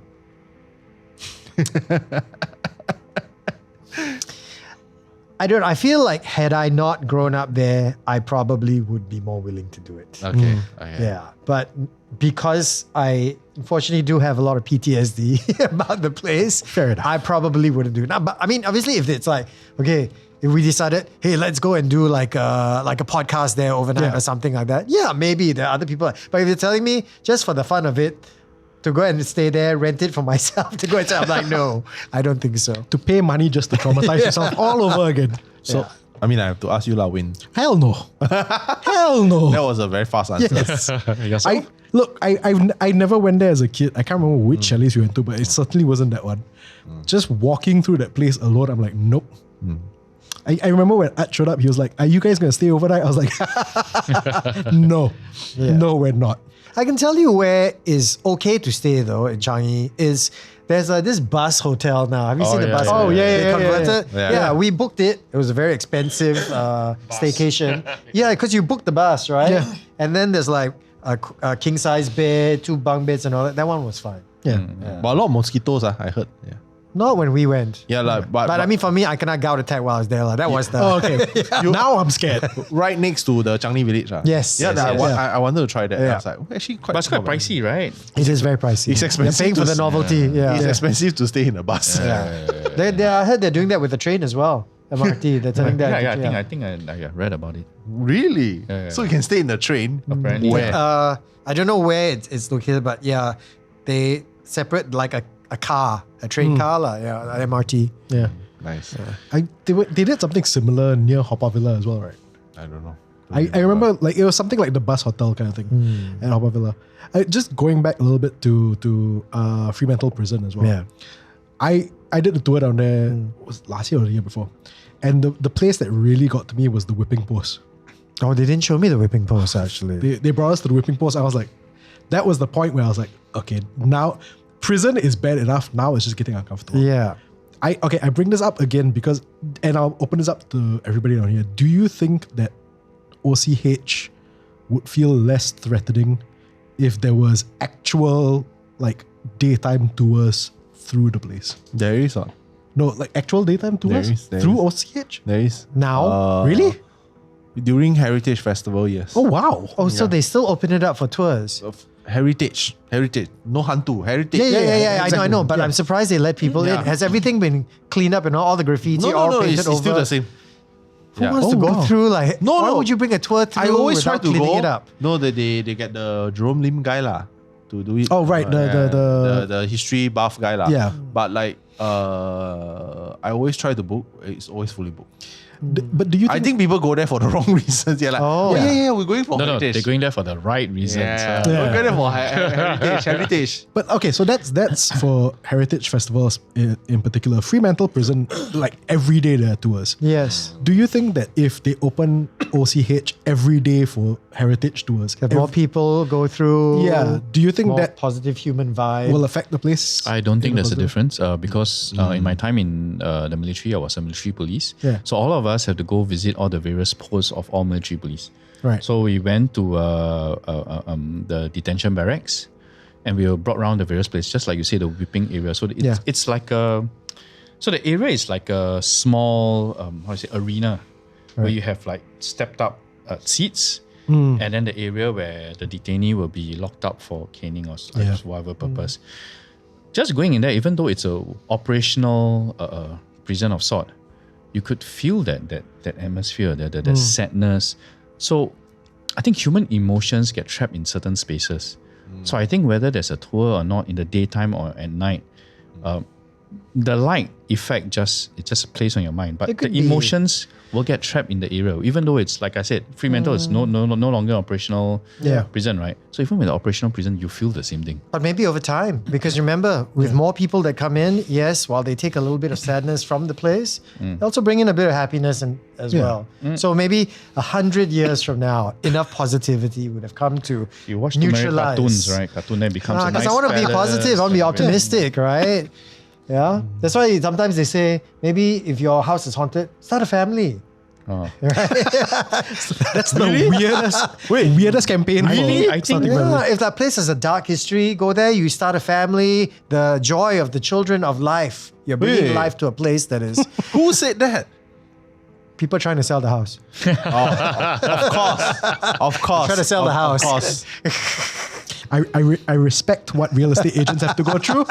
I feel like had I not grown up there, I probably would be more willing to do it. Okay. Yeah, but because I unfortunately do have a lot of PTSD about the place, Fair enough. I probably wouldn't do it. Now, but I mean, obviously, if it's like, okay, if we decided, hey, let's go and do like a podcast there overnight or something like that, yeah, maybe there are other people. But if you're telling me just for the fun of it, to go and stay there, rent it for myself to go inside, I'm like, no, I don't think so. To pay money just to traumatize yourself all over again. So I mean, I have to ask you, Win. Hell no. Hell no. That was a very fast answer. Yes. Yourself? I never went there as a kid. I can't remember which chalets we went to, but it certainly wasn't that one. Just walking through that place alone, I'm like, nope. I remember when Art showed up, he was like, are you guys going to stay overnight? I was like, no. No, we're not. I can tell you where is okay to stay though in Changi is there's this bus hotel now. Have you seen the bus? Oh, yeah, They yeah, converted. yeah. Yeah, we booked it. It was a very expensive staycation. Yeah, because you booked the bus, right? Yeah. And then there's like a king size bed, 2 bunk beds, and all that. That one was fine. Yeah. But a lot of mosquitoes, I heard. Yeah. Not when we went. Yeah, like, But I mean, for me, I cannot gout attack while I was there. Like, that was the. Oh, okay. Now I'm scared. right next to the Changi village. Yes. Yeah, Yes, yes. I wanted to try that. Yeah. I was like, actually quite But it's quite not bad. pricey, right? It is very pricey. It's expensive You're paying for to the s- novelty. Yeah. It's expensive to stay in a bus. I heard they're doing that with the train as well. MRT. They're telling that. I think I read about it. Really? Yeah. So you can stay in the train? Apparently. Where? I don't know where it's located, but yeah, they separate like a car, a train car, MRT. Yeah. Nice. They did something similar near Haw Villa as well, right? I don't know. I remember like it was something like the bus hotel kind of thing at Haw Villa. Just going back a little bit to Fremantle Prison as well. Yeah. I did a tour down there was last year or the year before, and the place that really got to me was the whipping post. Oh, they didn't show me the whipping post actually. They brought us to the whipping post. I was like, that was the point where I was like, okay, now prison is bad enough. Now it's just getting uncomfortable. Yeah. I bring this up again because, and I'll open this up to everybody down here. Do you think that OCH would feel less threatening if there was actual like daytime tours through the place? There is one. No, like actual daytime tours there through is. OCH? There is. Now? Really? During Heritage Festival, yes. Oh wow! Oh, so they still open it up for tours. Of Heritage. No HANTU. Heritage. Yeah. exactly. I know, but Yeah. I'm surprised they let people in. Yeah. Has everything been cleaned up and all the graffiti all No, painted it's over? still the same. Who Yeah. wants to Oh, go wow. through like? No, why no. would you bring a tour through I always try without to cleaning go. it up? No, they get the Jerome Lim guy lah to do it. Oh, right, the history buff guy lah. Yeah. But like I always try to book. It's always fully booked. But do you think? I think people go there for the wrong reasons. They're like, Oh. yeah, we're going for No, heritage. they're going there for the right reasons. Yeah, Yeah. we're going there for heritage. But okay, so that's for heritage festivals in particular. Fremantle Prison, like every day there are tours. Yes. Do you think that if they open OCH every day for heritage tours, Have more people go through. yeah, do you think more that positive human vibe. will affect the place? I don't think in a there's a positive- difference because in my time in the military, I was a military police. Yeah. So all of us have to go visit all the various posts of all military police. Right. So we went to the detention barracks, and we were brought around the various places, just like you say, the whipping area. So it's like so the area is like a small arena where you have like stepped up seats. And then the area where the detainee will be locked up for caning or whatever purpose. Just going in there, even though it's a operational prison of sort, you could feel that atmosphere, that sadness. So I think human emotions get trapped in certain spaces. So I think whether there's a tour or not in the daytime or at night, the light effect just plays on your mind. But It the could be. emotions will get trapped in the area, even though it's like I said, Fremantle is no longer operational prison, right? So even with the operational prison, you feel the same thing. But maybe over time, because remember, with more people that come in, yes, while they take a little bit of sadness from the place, they also bring in a bit of happiness as well. So maybe 100 years from now, enough positivity would have come to You watch too many neutralize. cartoons, right? Cartoon then becomes a Because nice I want to be palace. positive, I want to be optimistic, right? Yeah. That's why sometimes they say, maybe if your house is haunted, start a family. Oh. That's the weirdest campaign. Really? For I think- starting Yeah, memory. if that place has a dark history, go there, you start a family, the joy of the children of life. You're bringing Wait. life to a place that is Who said that? people trying to sell the house. Of course. Try to sell the house. Of course. I respect what real estate agents have to go through.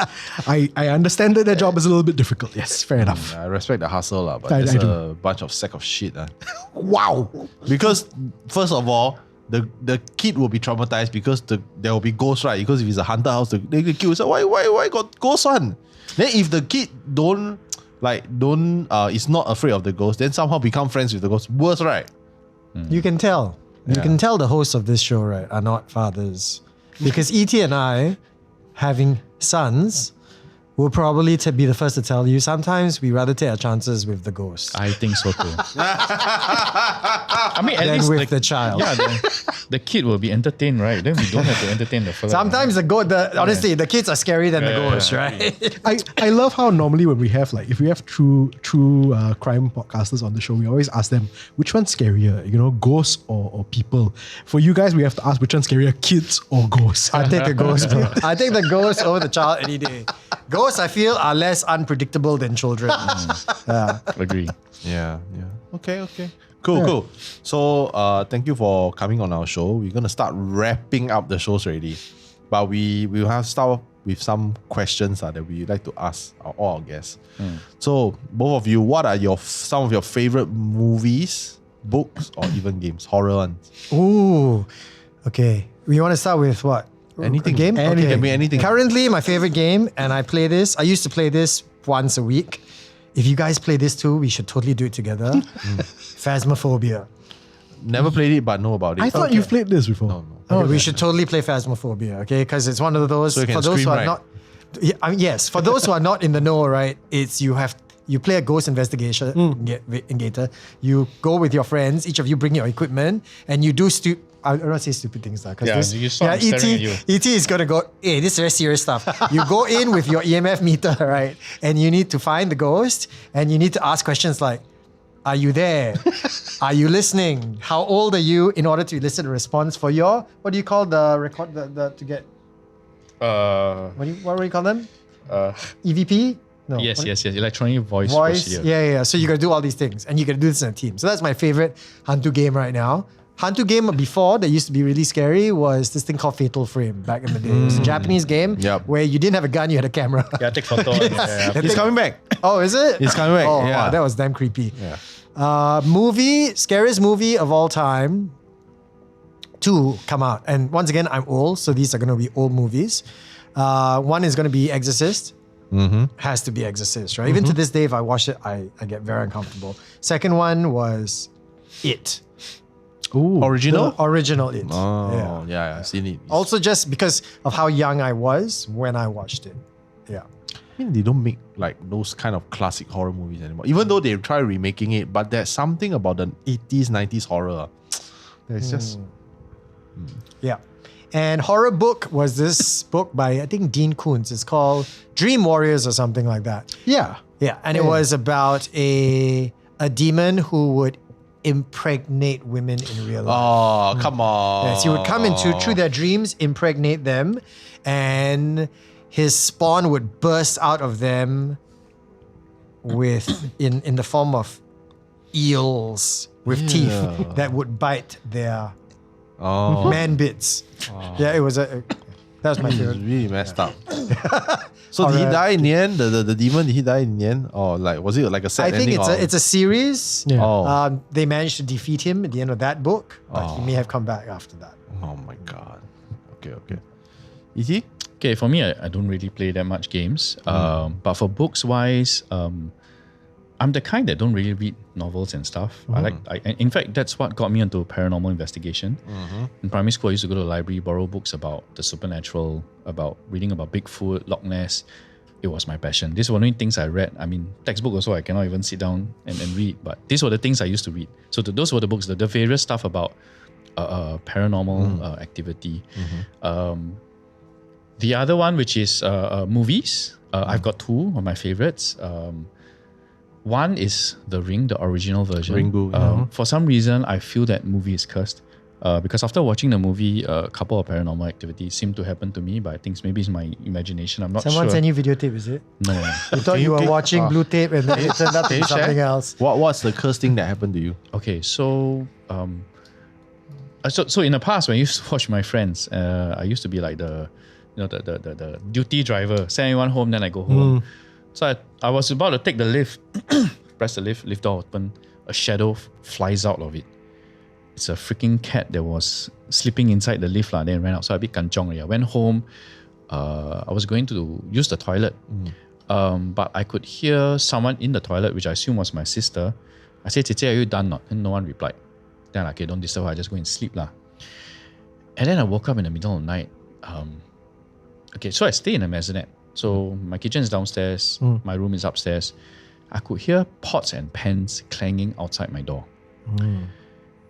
I understand that their job is a little bit difficult. Yes, fair enough. I respect the hustle, lah, but I it's do. a bunch of sack of shit. Wow. Because first of all, the kid will be traumatized because there will be ghosts, right? Because if it's a haunted house, the kid will say, why got ghosts one? Then if the kid don't like don't is not afraid of the ghost, then somehow become friends with the ghost. Worse, right? You can tell. You can tell the hosts of this show, right, are not fathers. Because E.T. and I, having sons, will probably be the first to tell you sometimes we rather take our chances with the ghost I think so too. I mean, at than least with the child. Yeah, the kid will be entertained, right? Then we don't have to entertain the fella. Sometimes honestly, the kids are scarier than the ghost, yeah. right? I love how normally when we have if we have true crime podcasters on the show, we always ask them which one's scarier, ghosts or people. For you guys, we have to ask which one's scarier, kids or ghosts. I take the ghost, bro. I take the ghost over the child any day. Ghosts, I feel, are less unpredictable than children. Yeah. Agree. Yeah. Okay. Cool. So thank you for coming on our show. We're gonna start wrapping up the shows already. But we will have to start with some questions that we like to ask all our guests. So both of you, what are some of your favorite movies, books, or even games? Horror ones. Ooh. Okay. We want to start with what? Anything. A game? Anything. Can be anything. Currently, my favorite game, and I used to play this once a week. If you guys play this too, we should totally do it together. Phasmophobia. Never played it, but know about it. I thought you've played this before. No. Okay, we should totally play Phasmophobia, okay? Because it's one of those, So you can for those scream, who are right? not... Yeah, yes, for those who are not in the know, right, it's you play a ghost investigation, investigator. You go with your friends, each of you bring your equipment, and you do I don't want to say stupid things now. Yeah, you saw him staring at you. ET is going to go, hey, this is very serious stuff. You go in with your EMF meter, right? And you need to find the ghost, and you need to ask questions like, are you there? Are you listening? How old are you? In order to elicit a response for your, what do you call the record, to get, what do you call them? EVP? No. Yes. Electronic voice Voice. procedure. Yeah. So you got to do all these things, and you got to do this in a team. So that's my favorite HANTU game right now. HANTU game before that used to be really scary was this thing called Fatal Frame back in the day. It was a Japanese game where you didn't have a gun, you had a camera. Yeah, take photo. Yeah. He's coming back. Oh, is it? It's coming back. Oh, yeah. wow, that was damn creepy. Yeah. Scariest movie of all time. 2 come out. And once again, I'm old, so these are going to be old movies. One is going to be Exorcist. Has to be Exorcist, right? Even to this day, if I watch it, I get very uncomfortable. Second one was It. Ooh. Original? The original It. Oh, yeah, I've seen it. Also just because of how young I was when I watched it. Yeah. I mean, they don't make like those kind of classic horror movies anymore. Even though they try remaking it, but there's something about the 80s, 90s horror. There's just... Yeah. And horror book was this book by, I think, Dean Koontz. It's called Dream Warriors or something like that. Yeah. Yeah. And it was about a demon who would impregnate women in real life. Oh, come on. Yes, he would come into through their dreams, impregnate them, and his spawn would burst out of them with in the form of eels with teeth that would bite their man bits. Yeah, it was that was my It's favorite. really messed up. So did he die in the end? The demon, did he die in the end? Or like was it like a sad I think ending? it's a series. Yeah. Oh. They managed to defeat him at the end of that book, but he may have come back after that. Oh my god. Okay. Is he? Okay, for me, I don't really play that much games. But for books wise, I'm the kind that don't really read novels and stuff. In fact, that's what got me into paranormal investigation. In primary school, I used to go to the library, borrow books about the supernatural, about reading about Bigfoot, Loch Ness. It was my passion. These were the only things I read. I mean, textbook also, I cannot even sit down and read. But these were the things I used to read. So those were the books, the various stuff about paranormal activity. The other one, which is movies, I've got 2 of my favorites. One is The Ring, the original version. Ringu, For some reason, I feel that movie is cursed. Because after watching the movie, a couple of paranormal activities seemed to happen to me, but I think maybe it's my imagination. I'm not Someone sure. sent you videotape, is it? No. You thought you were watching blue tape and then it turned out to be something else. What's the cursed thing that happened to you? Okay, so so in the past when I used to watch my friends, I used to be like the duty driver, send everyone home, then I go home. So I was about to take the lift, press the lift door open, a shadow flies out of it. It's a freaking cat that was sleeping inside the lift, then ran out. So I a bit kanchong. I went home. I was going to use the toilet. But I could hear someone in the toilet, which I assume was my sister. I said, "Cici, are you done not?" And no one replied. Then okay, don't disturb her, I just go and sleep lah. And then I woke up in the middle of the night. Okay, so I stay in a maisonette. So my kitchen is downstairs, my room is upstairs. I could hear pots and pans clanging outside my door.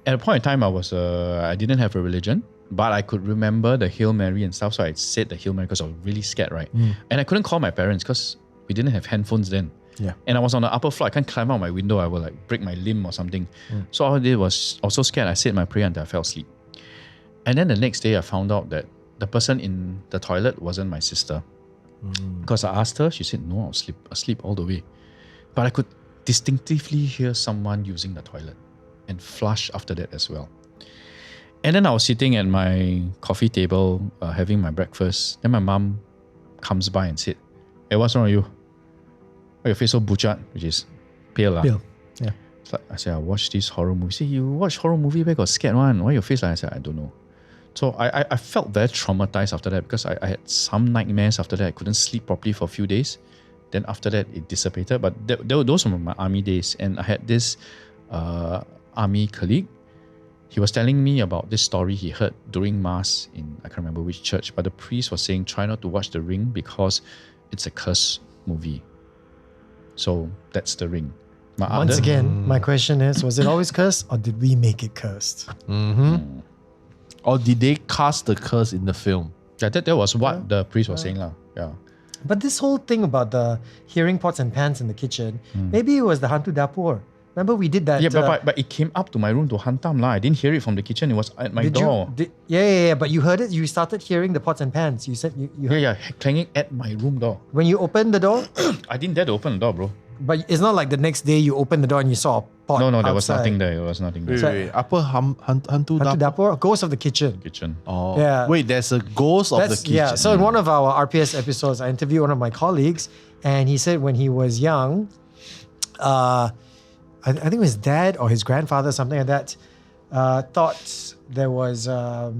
At a point in time, I didn't have a religion, but I could remember the Hail Mary and stuff. So I said the Hail Mary because I was really scared, right? And I couldn't call my parents because we didn't have handphones then. Yeah. And I was on the upper floor. I can't climb out my window. I will like break my limb or something. So all I did was, I was so scared. I said my prayer until I fell asleep. And then the next day, I found out that the person in the toilet wasn't my sister. Because I asked her, she said, no, I was asleep all the way. But I could distinctively hear someone using the toilet and flush after that as well. And then I was sitting at my coffee table having my breakfast. Then my mom comes by and said, "Hey, what's wrong with you? Why your face so butchered?" Which is pale. Pale. Yeah. It's like, I said, "I watched this horror movie." She said, "You watch horror movie where got scared one? Why your face like?" I said, "I don't know." So I felt very traumatized after that because I had some nightmares after that. I couldn't sleep properly for a few days. Then after that, it dissipated. But those were my army days. And I had this army colleague. He was telling me about this story he heard during Mass in, I can't remember which church, but the priest was saying, try not to watch The Ring because it's a curse movie. So that's The Ring. Once again, my question is, was it always cursed or did we make it cursed? Or did they cast the curse in the film? Yeah, that was what the priest was saying. Yeah. But this whole thing about the hearing pots and pans in the kitchen, maybe it was the Hantu Dapur. Remember we did that? Yeah, but it came up to my room to hantam lah. I didn't hear it from the kitchen. It was at my door. Yeah. But you heard it. You started hearing the pots and pans. You said you heard clanging at my room door. when you opened the door. I didn't dare to open the door, bro. But it's not like the next day you opened the door and you saw a pot. No, there was outside. nothing there. There was nothing there. Wait. Upper Hantu Hantu Dapur? Dapur, ghost of the kitchen. Kitchen. Oh. Yeah. Wait, there's a ghost of the kitchen. Yeah. So in one of our RPS episodes, I interviewed one of my colleagues, and he said when he was young, I think it was his dad or his grandfather, something like that, thought there was, or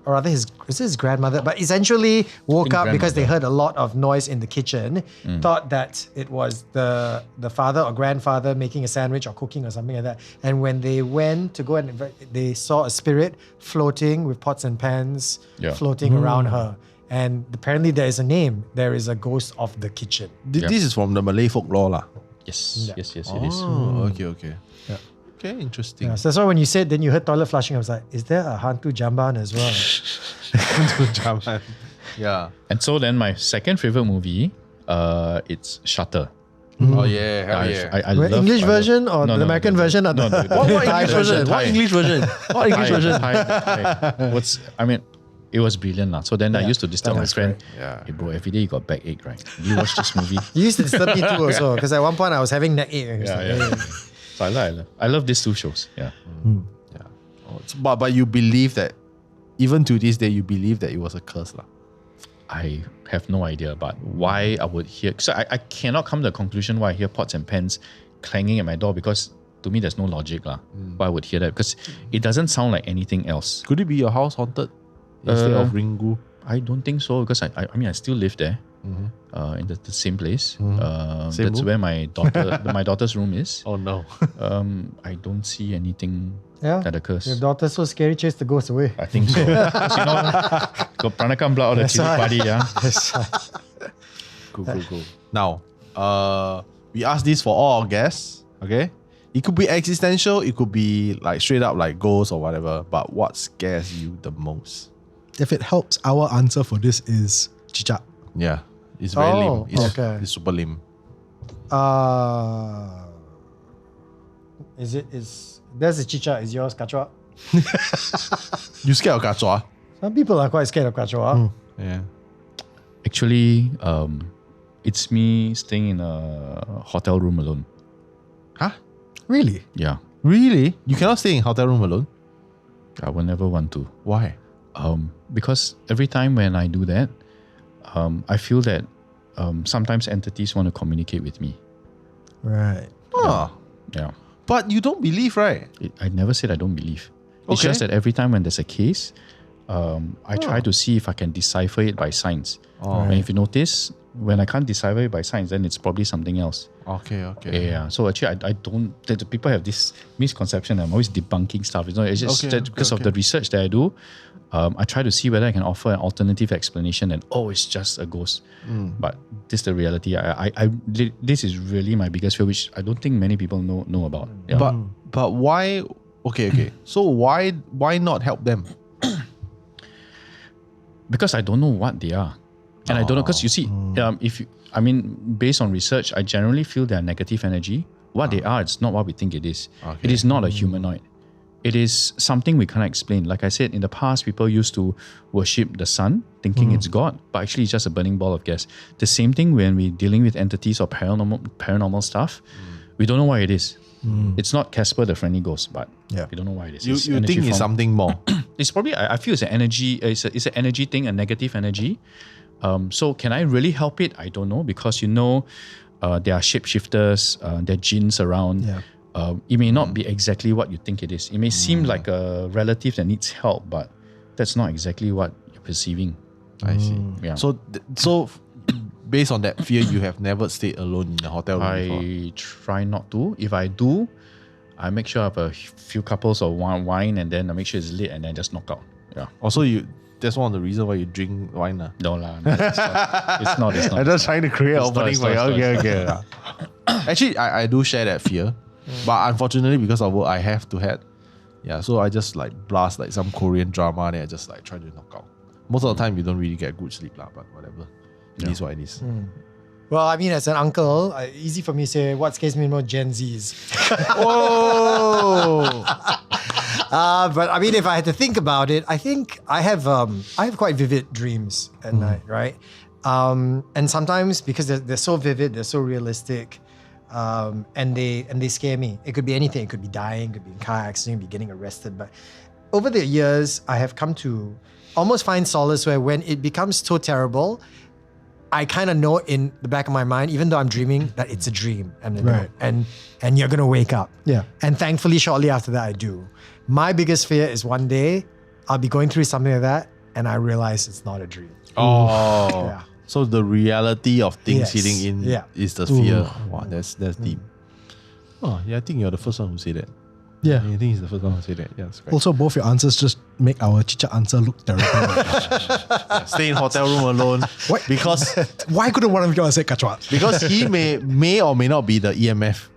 rather his grandmother, but essentially woke up because they heard a lot of noise in the kitchen, thought that it was the father or grandfather making a sandwich or cooking or something like that. And when they went to go and they saw a spirit floating with pots and pans floating around her. And apparently there is a name. There is a ghost of the kitchen. This is from the Malay folklore lah. Yes, it is. Oh, okay. Yeah. Okay, interesting. Yeah, so that's why when you said, then you heard toilet flushing, I was like, is there a Hantu Jamban as well? Yeah. And so then my second favorite movie, it's Shutter. Oh yeah, hell yeah. I love English version or the American version or the Thai version? What English version? What English version? It was brilliant lah. So then I used to disturb my friend. Yeah. Hey bro, every day you got backache, right? You watch this movie. You used to disturb me too also, because at one point I was having neck ache. So I love these two shows. Yeah. But you believe that, even to this day, you believe that it was a curse lah. I have no idea about why I would hear. So I cannot come to the conclusion why I hear pots and pans clanging at my door, because to me there's no logic lah. Why I would hear that, because it doesn't sound like anything else. Could it be your house haunted instead of Ringu? I don't think so, because I still live there, in the same place. That's room? where my daughter's room is. Oh no. I don't see anything Yeah. that occurs. Your daughter's so scary, chase the ghost away. I think so. 'Cause, got Pranakam blood or the chili party, yeah. Cool. Now, we ask this for all our guests, okay? It could be existential, it could be like straight up like ghosts or whatever, but what scares you the most? If it helps, our answer for this is chicha. Yeah, it's very lame. Okay. It's super lame. There's a chicha, is yours kachua? You scared of kachua? Some people are quite scared of kachua. Yeah. Actually, it's me staying in a hotel room alone. Huh? Really? Yeah. Really? You cannot stay in hotel room alone? I will never want to. Why? Because every time when I do that, I feel that sometimes entities want to communicate with me. Right. Yeah. But you don't believe, right? I never said I don't believe. It's Okay. just that every time when there's a case, I try to see if I can decipher it by signs. And if you notice, when I can't decipher it by signs, then it's probably something else. Okay. Yeah. So actually, I don't. The people have this misconception. I'm always debunking stuff. It's just because of the research that I do. I try to see whether I can offer an alternative explanation. And it's just a ghost. But this is the reality. This is really my biggest fear, which I don't think many people know about. Yeah. But why? Okay. So why not help them? Because I don't know what they are. And I don't know, because you see, based on research, I generally feel they're negative energy. What they are, it's not what we think it is. Okay. It is not a humanoid. It is something we can't explain. Like I said, in the past, people used to worship the sun, thinking it's God, but actually it's just a burning ball of gas. The same thing when we're dealing with entities or paranormal stuff, we don't know what it is. It's not Casper the Friendly Ghost, but we don't know why it is. You think it's something more? It's probably, I feel it's an energy, it's an energy thing, a negative energy. So can I really help it? I don't know, because there are shapeshifters, there are jinns around. Yeah. It may not be exactly what you think it is. It may seem like a relative that needs help, but that's not exactly what you're perceiving. I see. Yeah. So based on that fear, you have never stayed alone in a hotel room before? I try not to. If I do, I make sure I have a few couples of wine, and then I make sure it's lit, and then just knock out. Yeah. Also, that's one of the reasons why you drink wine. No lah. It's not. I'm just trying to create an It's not, opening it's for you. not, Okay. Actually, I do share that fear. But unfortunately, because of work, I have to have. Yeah, so I just blast some Korean drama, and I just try to knock out. Most of the time, you don't really get good sleep, but whatever. It is what it is. Well, I mean, as an uncle, easy for me to say, what scares me more, Gen Zs. Oh! But I mean, if I had to think about it, I think I have quite vivid dreams at night, right? And sometimes because they're so vivid, they're so realistic, and they scare me. It could be anything. It could be dying, it could be in a car accident, it could be getting arrested. But over the years, I have come to almost find solace where when it becomes so terrible, I kind of know in the back of my mind, even though I'm dreaming, that it's a dream, and you're gonna wake up. Yeah. And thankfully, shortly after that, I do. My biggest fear is one day I'll be going through something like that, and I realize it's not a dream. Oh. Yeah. So the reality of things Yes. hitting in Yeah. is the fear. Wow, that's deep. Oh, yeah, I think you're the first one who say that. Yeah. I think he's the first one who say that. Yeah, that's correct. Also, both your answers just make our Chicha answer look terrible. Stay in hotel room alone. What? Because Why couldn't one of you say Kachwa? because he may or may not be the EMF.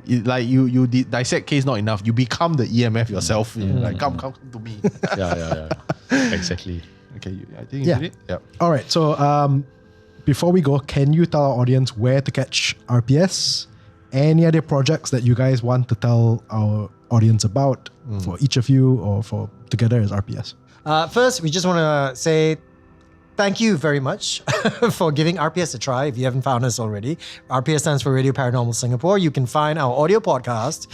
You dissect case not enough. You become the EMF yourself. Come to me. Yeah. Exactly. Okay, I think you did it. Yeah. All right. So before we go, can you tell our audience where to catch RPS? Any other projects that you guys want to tell our audience about for each of you or for together as RPS? First, we just want to say thank you very much for giving RPS a try if you haven't found us already. RPS stands for Radio Paranormal Singapore. You can find our audio podcast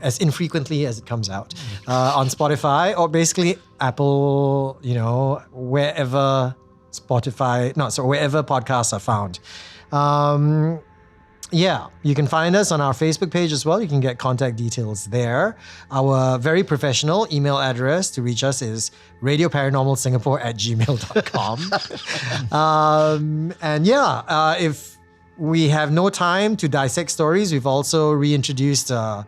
as infrequently as it comes out on Spotify or basically Apple, wherever wherever podcasts are found. You can find us on our Facebook page as well. You can get contact details there. Our very professional email address to reach us is radioparanormalsingapore@gmail.com. If we have no time to dissect stories, we've also reintroduced a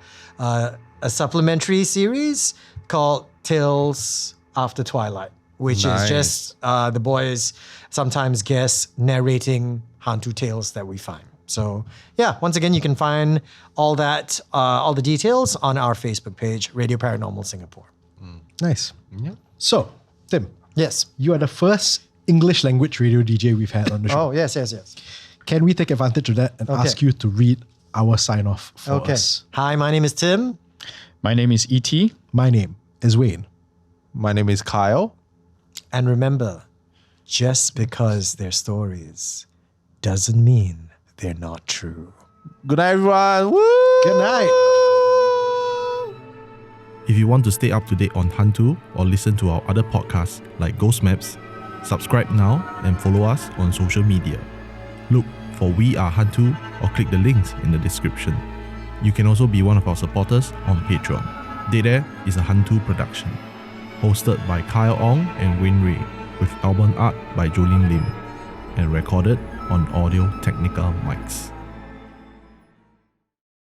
supplementary series called Tales After Twilight, which is just the boys, sometimes guests, narrating HANTU tales that we find. So once again, you can find all that, all the details on our Facebook page, Radio Paranormal Singapore. Nice. Yeah. So, Tim, Yes. you are the first English language radio DJ we've had on the show. Oh, yes. Can we take advantage of that and ask you to read our sign off for us? Hi, my name is Tim. My name is E.T. My name is Wayne. My name is Kyle. And remember, just because they're stories doesn't mean they're not true. Good night, everyone. Woo! Good night. If you want to stay up to date on HANTU or listen to our other podcasts like Ghost Maps, subscribe now and follow us on social media. Look for We Are HANTU or click the links in the description. You can also be one of our supporters on Patreon. Dead Air is a HANTU production. hosted by Kyle Ong and Wayne Ray, with album art by Jolene Lim, and recorded on Audio Technica mics.